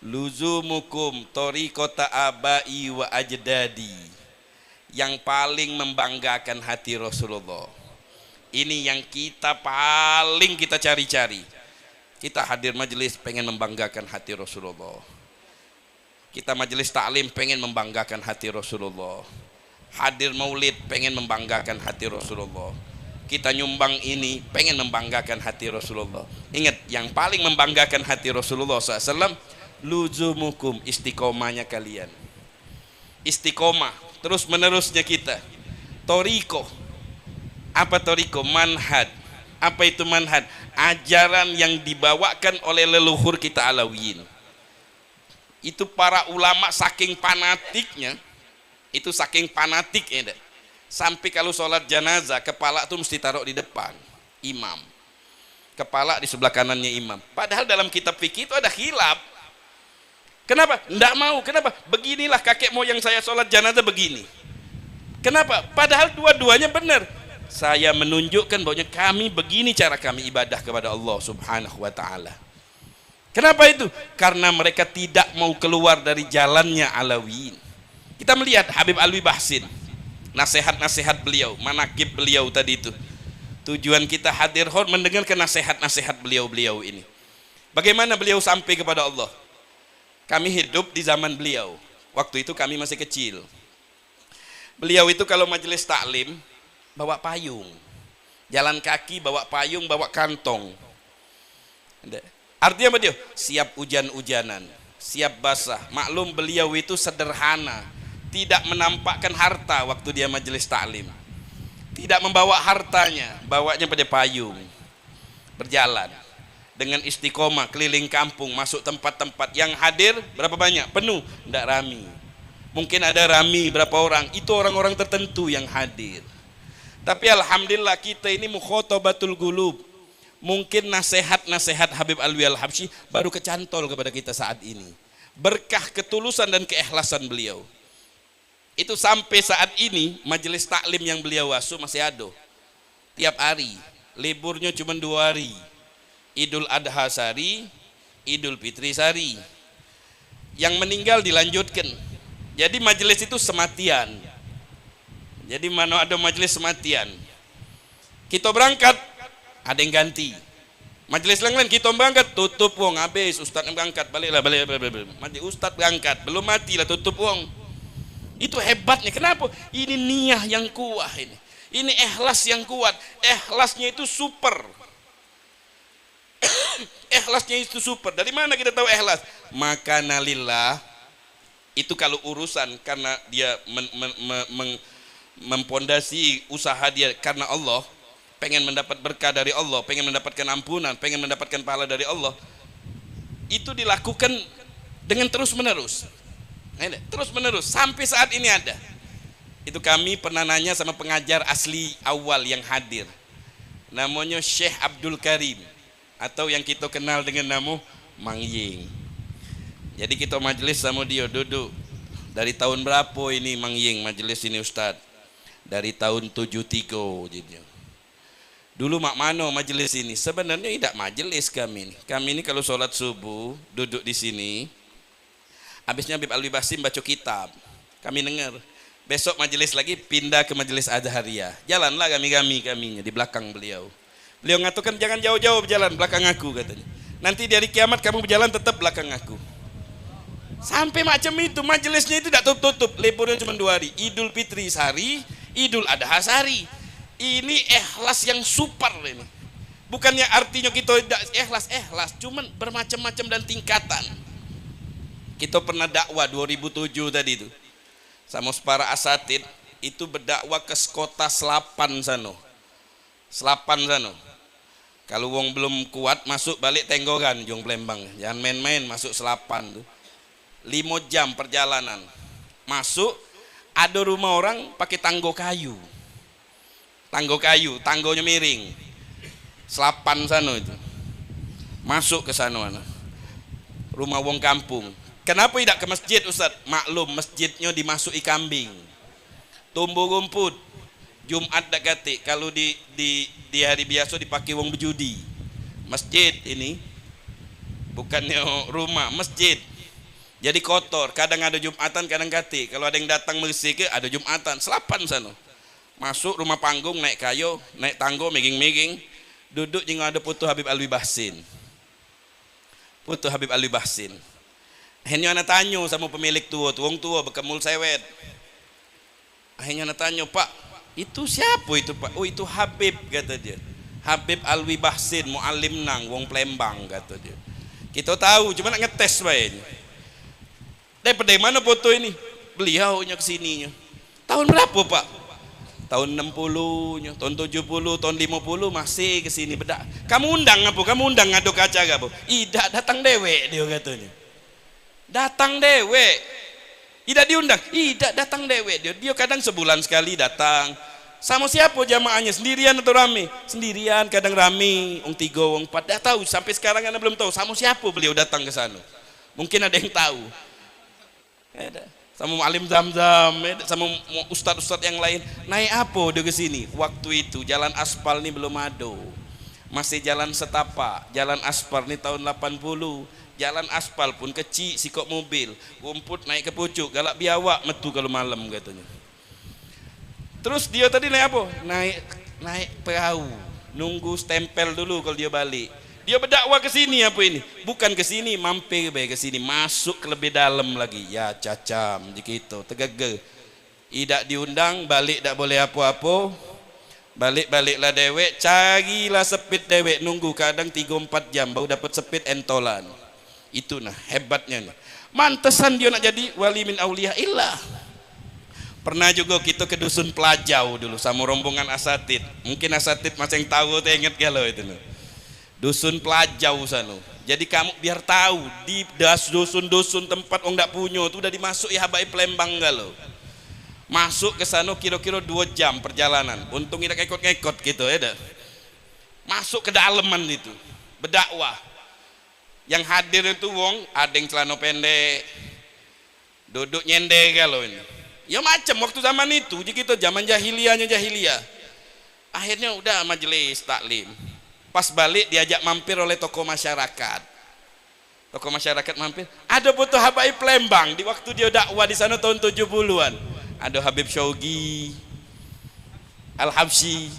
luzumukum tariqata abai wa ajdadi. Yang paling membanggakan hati Rasulullah, ini yang kita paling kita cari-cari. Kita hadir majelis pengen membanggakan hati Rasulullah. Kita majelis taklim pengen membanggakan hati Rasulullah. Hadir maulid pengen membanggakan hati Rasulullah. Kita nyumbang ini pengen membanggakan hati Rasulullah. Ingat, yang paling membanggakan hati Rasulullah SAW, luzumukum, istiqomahnya kalian. Istiqomah terus menerusnya kita. Toriko, apa toriko? Manhaj. Apa itu manhaj? Ajaran yang dibawakan oleh leluhur kita Alawiyin. Itu para ulama saking fanatiknya, itu saking fanatiknya, sampai kalau sholat jenazah kepala itu mesti taruh di depan imam, kepala di sebelah kanannya imam. Padahal dalam kitab fikih itu ada khilaf. Kenapa? Tidak mau. Kenapa? Beginilah kakek moyang saya sholat jenazah begini. Kenapa? Padahal dua-duanya benar. Saya menunjukkan bahwa kami begini cara kami ibadah kepada Allah Subhanahu wa taala. Kenapa itu? Karena mereka tidak mau keluar dari jalannya Alawiyin. Kita melihat Habib Alwi Bahsin, nasihat-nasihat beliau, manakib beliau tadi itu. Tujuan kita hadir mendengarkan nasihat-nasihat beliau-beliau ini. Bagaimana beliau sampai kepada Allah? Kami hidup di zaman beliau. Waktu itu kami masih kecil. Beliau itu kalau majelis taklim bawa payung, jalan kaki bawa payung, bawa kantong. Artinya apa dia? Siap hujan-hujanan, siap basah. Maklum beliau itu sederhana, tidak menampakkan harta waktu dia majelis taklim. Tidak membawa hartanya, bawanya pada payung. Berjalan dengan istiqomah keliling kampung, masuk tempat-tempat yang hadir berapa banyak? Penuh, tidak rami. Mungkin ada rami berapa orang, itu orang-orang tertentu yang hadir. Tapi alhamdulillah kita ini mukhotobatul gulub. Mungkin nasihat-nasihat Habib Alwi Al-Habsyi baru kecantol kepada kita saat ini. Berkah ketulusan dan keikhlasan beliau. Itu sampai saat ini majelis taklim yang beliau asuh masih ada. Tiap hari, liburnya cuma 2 hari. Idul Adha sehari, Idul Fitri sehari. Yang meninggal dilanjutkan. Jadi majelis itu sematian. Jadi mana ada majelis sematian. Kita berangkat, ada yang ganti. Majelis lain kita berangkat, tutup wong habis, ustaz berangkat, balik. Mati ustaz berangkat, belum mati lah tutup wong. Itu hebatnya. Kenapa? Ini niyah yang kuat ini. Ini ikhlas yang kuat. Ikhlasnya itu super. Ikhlasnya itu super. Dari mana kita tahu ikhlas? Makana lillah. Itu kalau urusan karena dia mempondasi usaha dia karena Allah, pengen mendapat berkah dari Allah, pengen mendapatkan ampunan, pengen mendapatkan pahala dari Allah. Itu dilakukan dengan terus menerus. Terus menerus sampai saat ini ada. Itu kami pernah nanya sama pengajar asli awal yang hadir, namanya Syekh Abdul Karim, atau yang kita kenal dengan nama Mang Ying. Jadi kita majelis sama dia, duduk. Dari tahun berapa ini Mang Ying majelis ini Ustaz? Dari tahun 73 jadi. Dulu mak mano majelis ini? Sebenarnya tidak majelis kami. Kami ini kalau sholat subuh duduk di sini. Habisnya Habib Alwi Bahsin baca kitab, kami dengar. Besok majelis lagi pindah ke majelis Azhariyah. Jalanlah kaminya di belakang beliau. Beliau ngatakan jangan jauh-jauh berjalan belakang aku katanya. Nanti dari kiamat kamu berjalan tetap belakang aku. Sampai macam itu majelisnya itu tidak tutup. Liburnya cuma 2 hari. Idul Fitri sehari, Idul Adha sehari. Ini ikhlas yang super ini. Bukannya artinya kita tidak ikhlas, cuman bermacam-macam dan tingkatan. Kita pernah dakwah 2007 tadi itu sama para asatid itu berdakwah ke kota Selapan sana. Kalau wong belum kuat masuk balik Tenggogan Jong Plembang. Jangan main-main masuk Selapan tuh. 5 jam perjalanan. Masuk ada rumah orang pakai tanggo kayu. Tanggonya miring. Selapan sana itu. Masuk ke sana. Rumah wong kampung. Kenapa tidak ke masjid Ustaz? Maklum masjidnya dimasuki kambing, tumbuh rumput. Jumat dak kate. Kalau di hari biasa dipakai wong berjudi. Masjid ini bukannya rumah, masjid. Jadi kotor. Kadang ada Jumatan, kadang kate. Kalau ada yang datang bersih ke ada Jumatan. Selapan sana. Masuk rumah panggung, naik kayu, naik tanggo, meging-meging. Duduk jeung ada foto Habib Alwi Bahsin. Foto Habib Alwi Bahsin. Akhirnya anak tanya sama pemilik wong tua bekemul sewet. Akhirnya anak tanya, Pak, itu siapa itu Pak? Oh itu Habib kata dia. Habib Alwi Bahsin, muallim nang wong Plembang kata dia. Kita tahu, cuma nak ngetes baiknya. Dari mana foto ini? Beliaunya kesininya. Tahun berapa Pak? Tahun 60-nya, tahun 70, tahun 50 masih kesini bedak. Kamu undang apa? Kamu undang ngadu kaca apa? Tidak, datang dewek dia katanya. Datang dewek. Tidak diundang. Tidak, datang dewek. Dia kadang sebulan sekali datang. Sama siapa jamaahnya? Sendirian atau rame? Sendirian, kadang rame. Wong 3, wong 4. Dah tahu sampai sekarang Anda belum tahu sama siapa beliau datang ke sana. Mungkin ada yang tahu. sama Mu'alim Zamzam, sama ustadz-ustadz yang lain. Naik apa udah ke sini? Waktu itu jalan aspal nih belum ada. Masih jalan setapak, jalan aspal nih tahun 80. Jalan aspal pun kecil, sikok mobil, rumput naik ke pucuk, galak biawak metu kalau malam katanya. Terus dia tadi naik apa? Naik perahu, nunggu stempel dulu kalau dia balik. Dia berdakwah ke sini apa ini? Bukan ke sini, mampir ke sini, masuk ke lebih dalam lagi. Ya cacam begitu, tegagal. Tidak diundang, balik tak boleh apa-apa. Balik-baliklah dewek, carilah sepit dewek, nunggu kadang 3-4 jam baru dapat sepit entolan. Itu nah hebatnya nih. Mantesan dia nak jadi wali min auliya illah. Pernah juga kita ke dusun Pelajau dulu sama rombongan asatid. Mungkin asatid masih yang tahu, saya ingat kalau itu nih. Dusun Pelajau sana. Jadi kamu biar tahu di dusun-dusun tempat orang tak punya itu udah dimasuk ya habaib Palembang galau. Masuk ke sana kira-kira 2 jam perjalanan. Untung tidak ngikut-ngikut gitu ya dah. Masuk ke dalaman itu berdakwah. Yang hadir itu wong ada yang celana pendek, duduk nyender galau ini. Ya macam waktu zaman itu, jadi kita zaman jahiliyahnya jahiliyah. Akhirnya udah majelis taklim. Pas balik diajak mampir oleh tokoh masyarakat. Tokoh masyarakat mampir. Ada foto habaib Palembang di waktu dia dakwah di sana tahun 70-an. Ada Habib Syaugi, Al-Habsyi,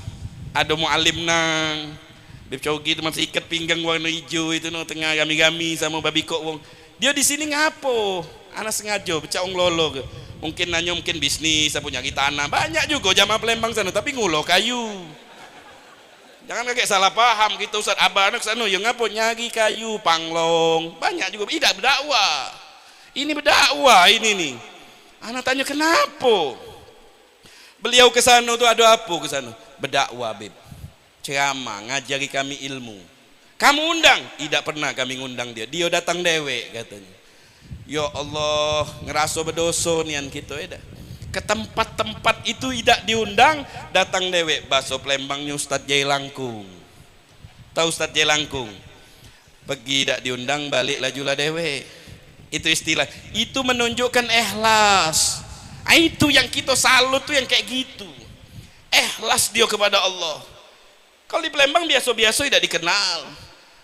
ada Mu'alim Nang. Habib Syaugi itu masih ikat pinggang warna hijau itu no, tengah gami-gami sama babi kok wong. Dia di sini ngapo? Anak sengaja becak wong lolo. Mungkin nanya mungkin bisnis, punya tanah. Banyak juga jamaah Palembang sana tapi ngulo kayu. Jangan kayak salah paham kita Ustaz Abah anak sana yang ngapo nyari kayu panglong. Banyak juga tidak berdakwah. Ini berdakwah ini nih. Anak tanya kenapa? Beliau ke sana tuh ada apa ke sana? Berdakwah, Beb. Ceramah, ngajari kami ilmu. Kamu undang? Tidak pernah kami ngundang dia. Dia datang dewek katanya. Ya Allah, ngerasa berdosa nian kita ya dah. Ke tempat-tempat itu tidak diundang, datang dewek. Bakso Palembangnya Ustadz Jai Langkung. Tahu Ustadz Jai Langkung? Pergi tidak diundang, balik lajulah dewek. Itu istilah. Itu menunjukkan ikhlas. Itu yang kita salut tuh yang kayak gitu. Ikhlas dia kepada Allah. Kalau di Palembang biasa-biasa tidak dikenal.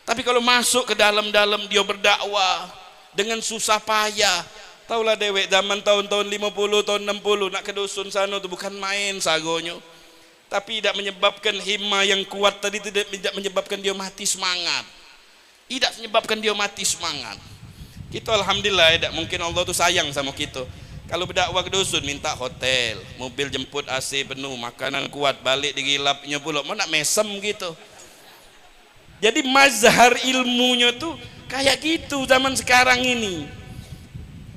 Tapi kalau masuk ke dalam-dalam dia berdakwah dengan susah payah. Taulah dewek zaman tahun-tahun 50, tahun 60 nak ke dusun sana itu bukan main sagonyo. Tapi tidak menyebabkan himma yang kuat tadi, tidak menyebabkan dia mati semangat. Tidak menyebabkan dia mati semangat. Kita alhamdulillah tidak mungkin Allah tuh sayang sama kita. Kalau berdakwah ke dusun minta hotel, mobil jemput AC penuh, makanan kuat, balik digilapnya pula. Mau nak mesem gitu. Jadi mazhar ilmunya tuh kayak gitu zaman sekarang ini.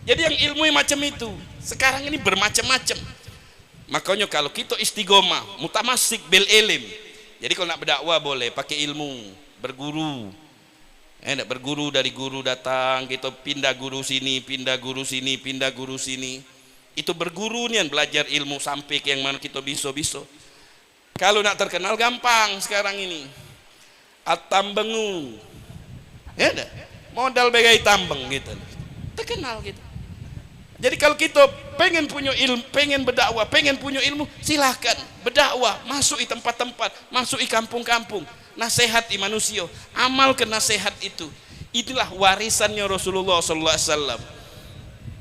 Jadi yang ilmu macam itu sekarang ini bermacam-macam. Makanya kalau kita istiqomah mutamasik bil ilm. Jadi kalau nak berdakwah boleh pakai ilmu, berguru. Berguru dari guru datang, kita pindah guru sini, pindah guru sini, pindah guru sini. Itu berguru nih, belajar ilmu sampai ke yang mana kita bisa. Kalau nak terkenal gampang sekarang ini. At-tambengu. Ya dah. Modal bagai tambeng gitu. Terkenal gitu. Jadi kalau kita pengen punya ilmu, pengen berdakwah, pengen punya ilmu, silahkan berdakwah, masuk di tempat-tempat, masuk di kampung-kampung, nasihati manusia, amalkan nasihat itu. Itulah warisannya Rasulullah SAW.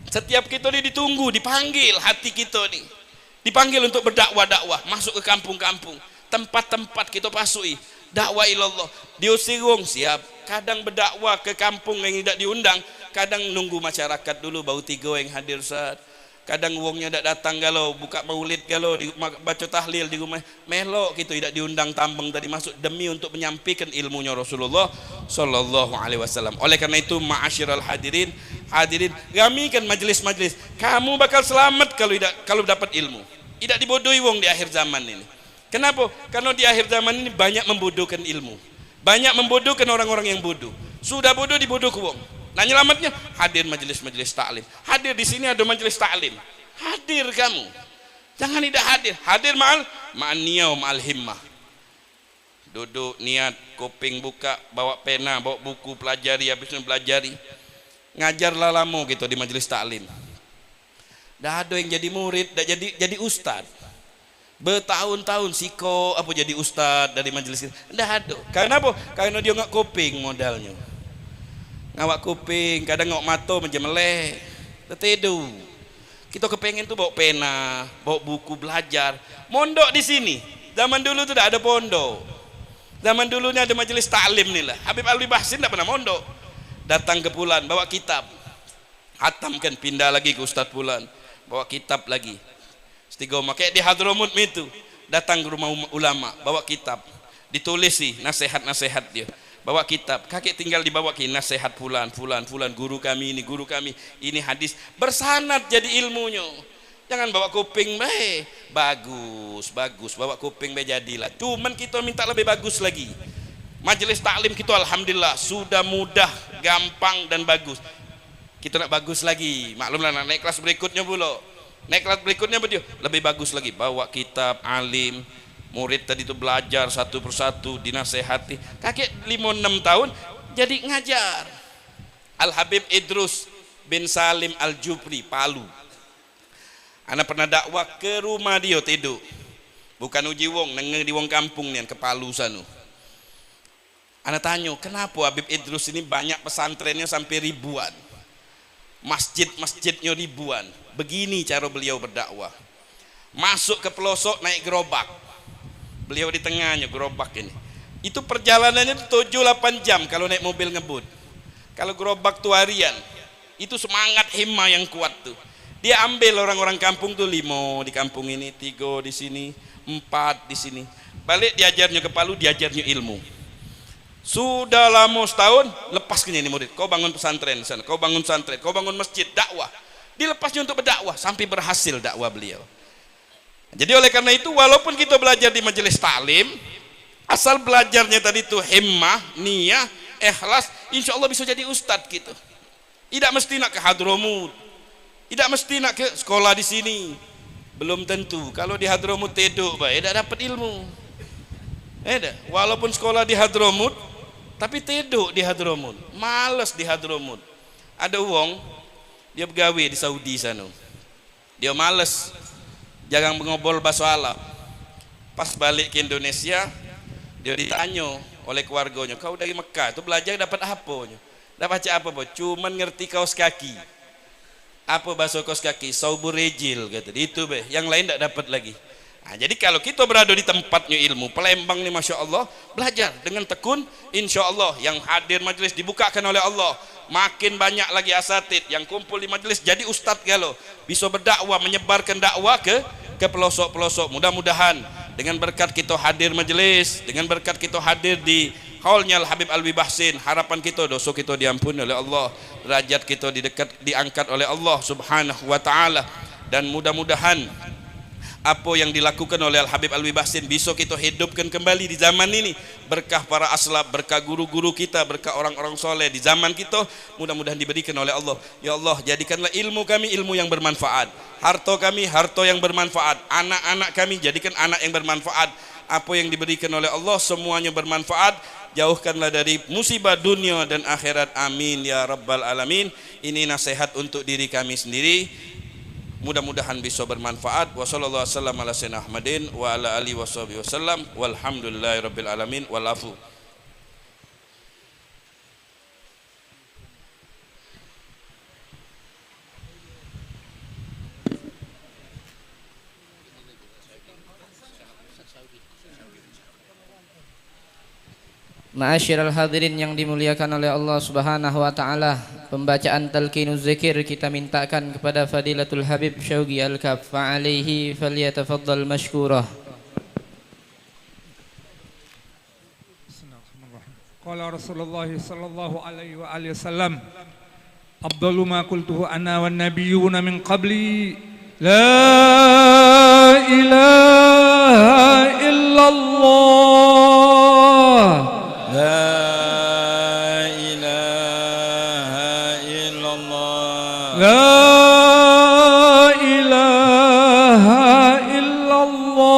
Setiap kita ini ditunggu, dipanggil hati kita nih, dipanggil untuk berdakwah-dakwah, masuk ke kampung-kampung, tempat-tempat kita pasui, dakwah ilallah. Diusir wong siap, kadang berdakwah ke kampung yang tidak diundang. Kadang nunggu masyarakat dulu baru 3 yang hadir saat. Kadang wongnya tidak datang galau, buka maulid galau, baca tahlil di rumah melok gitu, tidak diundang tambeng tadi masuk demi untuk menyampaikan ilmunya Rasulullah sallallahu alaihi wasallam. Oleh karena itu ma'asyiral hadirin, ramikan majelis-majelis. Kamu bakal selamat kalau dapat ilmu. Tidak dibodohi wong di akhir zaman ini. Kenapa? Karena di akhir zaman ini banyak membodohkan ilmu. Banyak membodohkan orang-orang yang bodoh. Sudah bodoh dibodoh ke wong. Nah nyelamatnya hadir majelis-majelis taklim. Hadir di sini ada majelis taklim. Hadir kamu. Jangan tidak hadir. Hadir ma'al niyau ma'al himmah. Duduk niat, kuping buka, bawa pena, bawa buku, pelajari, habisnya pelajari. Ngajarlah lama gitu di majelis taklim. Dah ada yang jadi murid, dah jadi ustad. Bertahun-tahun siko apa jadi ustad dari majelis ini. Dah ada. Karena apa? Karena dia ngak kuping modalnya. Ngawak kuping, kadang ngak mata macam melek. Tetedu. Kita kepengen tuh bawa pena, bawa buku belajar. Mondok di sini. Zaman dulu tuh dah ada pondok. Zaman dulu ni ada majelis taklim ni lah. Habib Alwi Bahsin tak pernah mondok. Datang ke Pulan, bawa kitab. Hatamkan, pindah lagi ke Ustaz Pulan. Bawa kitab lagi. Istiqomah kayak di Hadramut itu. Datang ke rumah ulama, bawa kitab. Ditulis sih nasihat-nasihat dia. Bawa kitab. Kakek tinggal dibawa ke nasihat Fulan, guru kami ini hadis. Bersanad jadi ilmunya. Jangan bawa kuping bagus, bawa kuping jadilah. Cuman kita minta lebih bagus lagi. Majelis taklim kita alhamdulillah sudah mudah, gampang dan bagus. Kita nak bagus lagi. Maklumlah nak naik kelas berikutnya pula. Naik kelas berikutnya betul lebih bagus lagi. Bawa kitab alim, murid tadi itu belajar satu persatu, dinasehati. Kakek 5-6 tahun jadi ngajar. Al Habib Idrus bin Salim Al Jupri, Palu. Anak pernah dakwah ke rumah dia tidur. Bukan uji wong, nengeng di wong kampung ni ke Palu sana. Anak tanya, kenapa Habib Idrus ini banyak pesantrennya sampai ribuan? Masjid-masjidnya ribuan. Begini cara beliau berdakwah. Masuk ke pelosok naik gerobak. Beliau di tengahnya gerobak ini. Itu perjalanannya 7-8 jam kalau naik mobil ngebut. Kalau gerobak tuh harian. Itu semangat himmah yang kuat tuh. Dia ambil orang-orang kampung tuh 5 di kampung ini, 3 di sini, 4 di sini. Balik diajarnya ke Palu, diajarnya ilmu. Sudah lama setahun, lepaskan ini murid. Kau bangun pesantren di sana, kau bangun santren, kau bangun masjid, dakwah. Dilepasnya untuk berdakwah sampai berhasil dakwah beliau. Jadi oleh karena itu walaupun kita belajar di majelis taklim, asal belajarnya tadi itu himmah, niyah, ikhlas, insya Allah bisa jadi ustadz gitu. Tidak mesti nak ke Hadramut, tidak mesti nak ke sekolah di sini. Belum tentu. Kalau di Hadramut teduk, tidak dapat ilmu. Walaupun sekolah di Hadramut, tapi teduk di Hadramut, males di Hadramut. Ada wong dia begawe di Saudi sana. Dia males, jangan mengobol bahasa Arab. Pas balik ke Indonesia, dia ditanya oleh keluarganya, kau dari Mekah itu belajar dapat apa? Dapat apa? Cuman ngerti kaos kaki. Apa bahasa kaos kaki? Saubur rejil kata. Itu yang lain tidak dapat lagi. Nah, jadi kalau kita berada di tempatnya ilmu, Palembang nih Masya Allah, belajar dengan tekun, insya Allah yang hadir majelis dibukakan oleh Allah. Makin banyak lagi asatid yang kumpul di majelis jadi ustadz galau, bisa berdakwah, menyebarkan dakwah ke pelosok-pelosok. Mudah-mudahan dengan berkat kita hadir majelis, dengan berkat kita hadir di haulnya Al Habib Alwi Bahsin, harapan kita dosa kita diampuni oleh Allah, derajat kita diangkat oleh Allah Subhanahu wa taala, dan mudah-mudahan apa yang dilakukan oleh Al Habib Alwi Bahsin bisa kita hidupkan kembali di zaman ini. Berkah para aslab, berkah guru-guru kita, berkah orang-orang soleh di zaman kita, mudah-mudahan diberikan oleh Allah. Ya Allah, jadikanlah ilmu kami ilmu yang bermanfaat, harta kami harta yang bermanfaat, anak-anak kami jadikan anak yang bermanfaat. Apa yang diberikan oleh Allah semuanya bermanfaat. Jauhkanlah dari musibah dunia dan akhirat, amin ya rabbal alamin. Ini nasihat untuk diri kami sendiri, mudah-mudahan bisa bermanfaat. Wa sallallahu wasallam ala sayyidina Ahmadin wa ala alihi washabihi wasallam walhamdulillahi rabbil alamin wal afu. Ma'asyiral hadirin yang dimuliakan oleh Allah Subhanahu wa taala, pembacaan talqinuz zikir kita mintakan kepada Fadilatul Habib Syauqi Al-Kaf, fa alaihi falyatafaddal mashkura. Qala Rasulullah sallallahu alaihi wa alihi wasallam, afdalu ma qultuhu ana wan nabiyyuna min qabli, la ilaha illallah. La ilaha illallah. La ilaha illallah.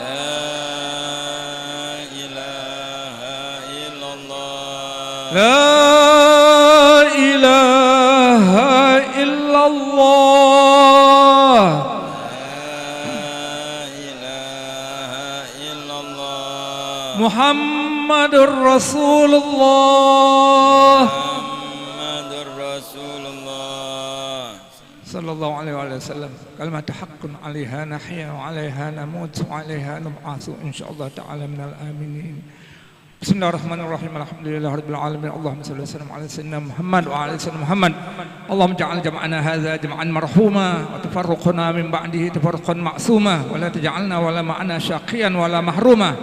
La ilaha illallah. La ilaha illallah. Muhammadur Rasulullah Muhammadur Rasulullah sallallahu alaihi wasallam. Kalimat haqqun 'alaiha nahya wa 'alaiha namut wa 'alaiha nub'atsu insyaallah ta'ala minal aminin. Bismillahirrahmanirrahim. Alhamdulillahirabbil alamin. Allahumma shalli wa sallim ala sayyidina Muhammad wa ala sayyidina Muhammad. Allahumma ja'al jam'ana hadza jam'an marhuma wa tafarruquna min ba'dihi tafarruqan ma'suma wa la taj'alna wa la ma'ana syaqiyan wa la mahruma.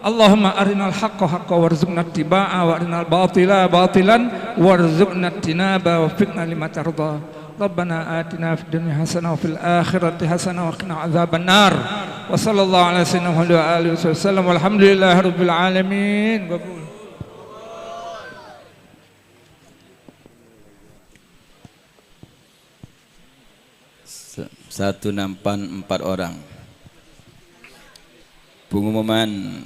Allahumma arinal haqqa haqqan warzuqna ittiba'a wa arinal batila batilan warzuqna ijtinaba wa fiqna lima tarda. Rabbana atina fid dunya hasanah wa fil akhirati hasanah wa qina adzaban nar. Wa sallallahu ala sayyidina Muhammad wa alihi wasallam walhamdulillahirabbil alamin. 164 orang. Pengumuman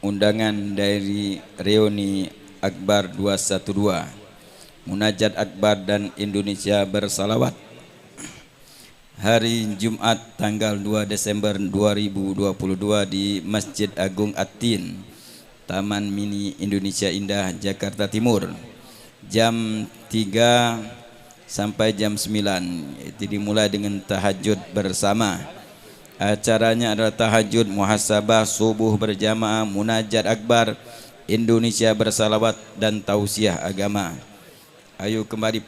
undangan dari reuni Akbar 212 Munajat Akbar dan Indonesia Bersalawat hari Jumat tanggal 2 Desember 2022 di Masjid Agung At-Tin, Taman Mini Indonesia Indah, Jakarta Timur, jam 3 sampai jam 9. Itu dimulai dengan tahajud bersama. Acaranya adalah tahajud, muhasabah, subuh berjamaah, munajat akbar, Indonesia Bersalawat, dan tausiah agama. Ayo kembali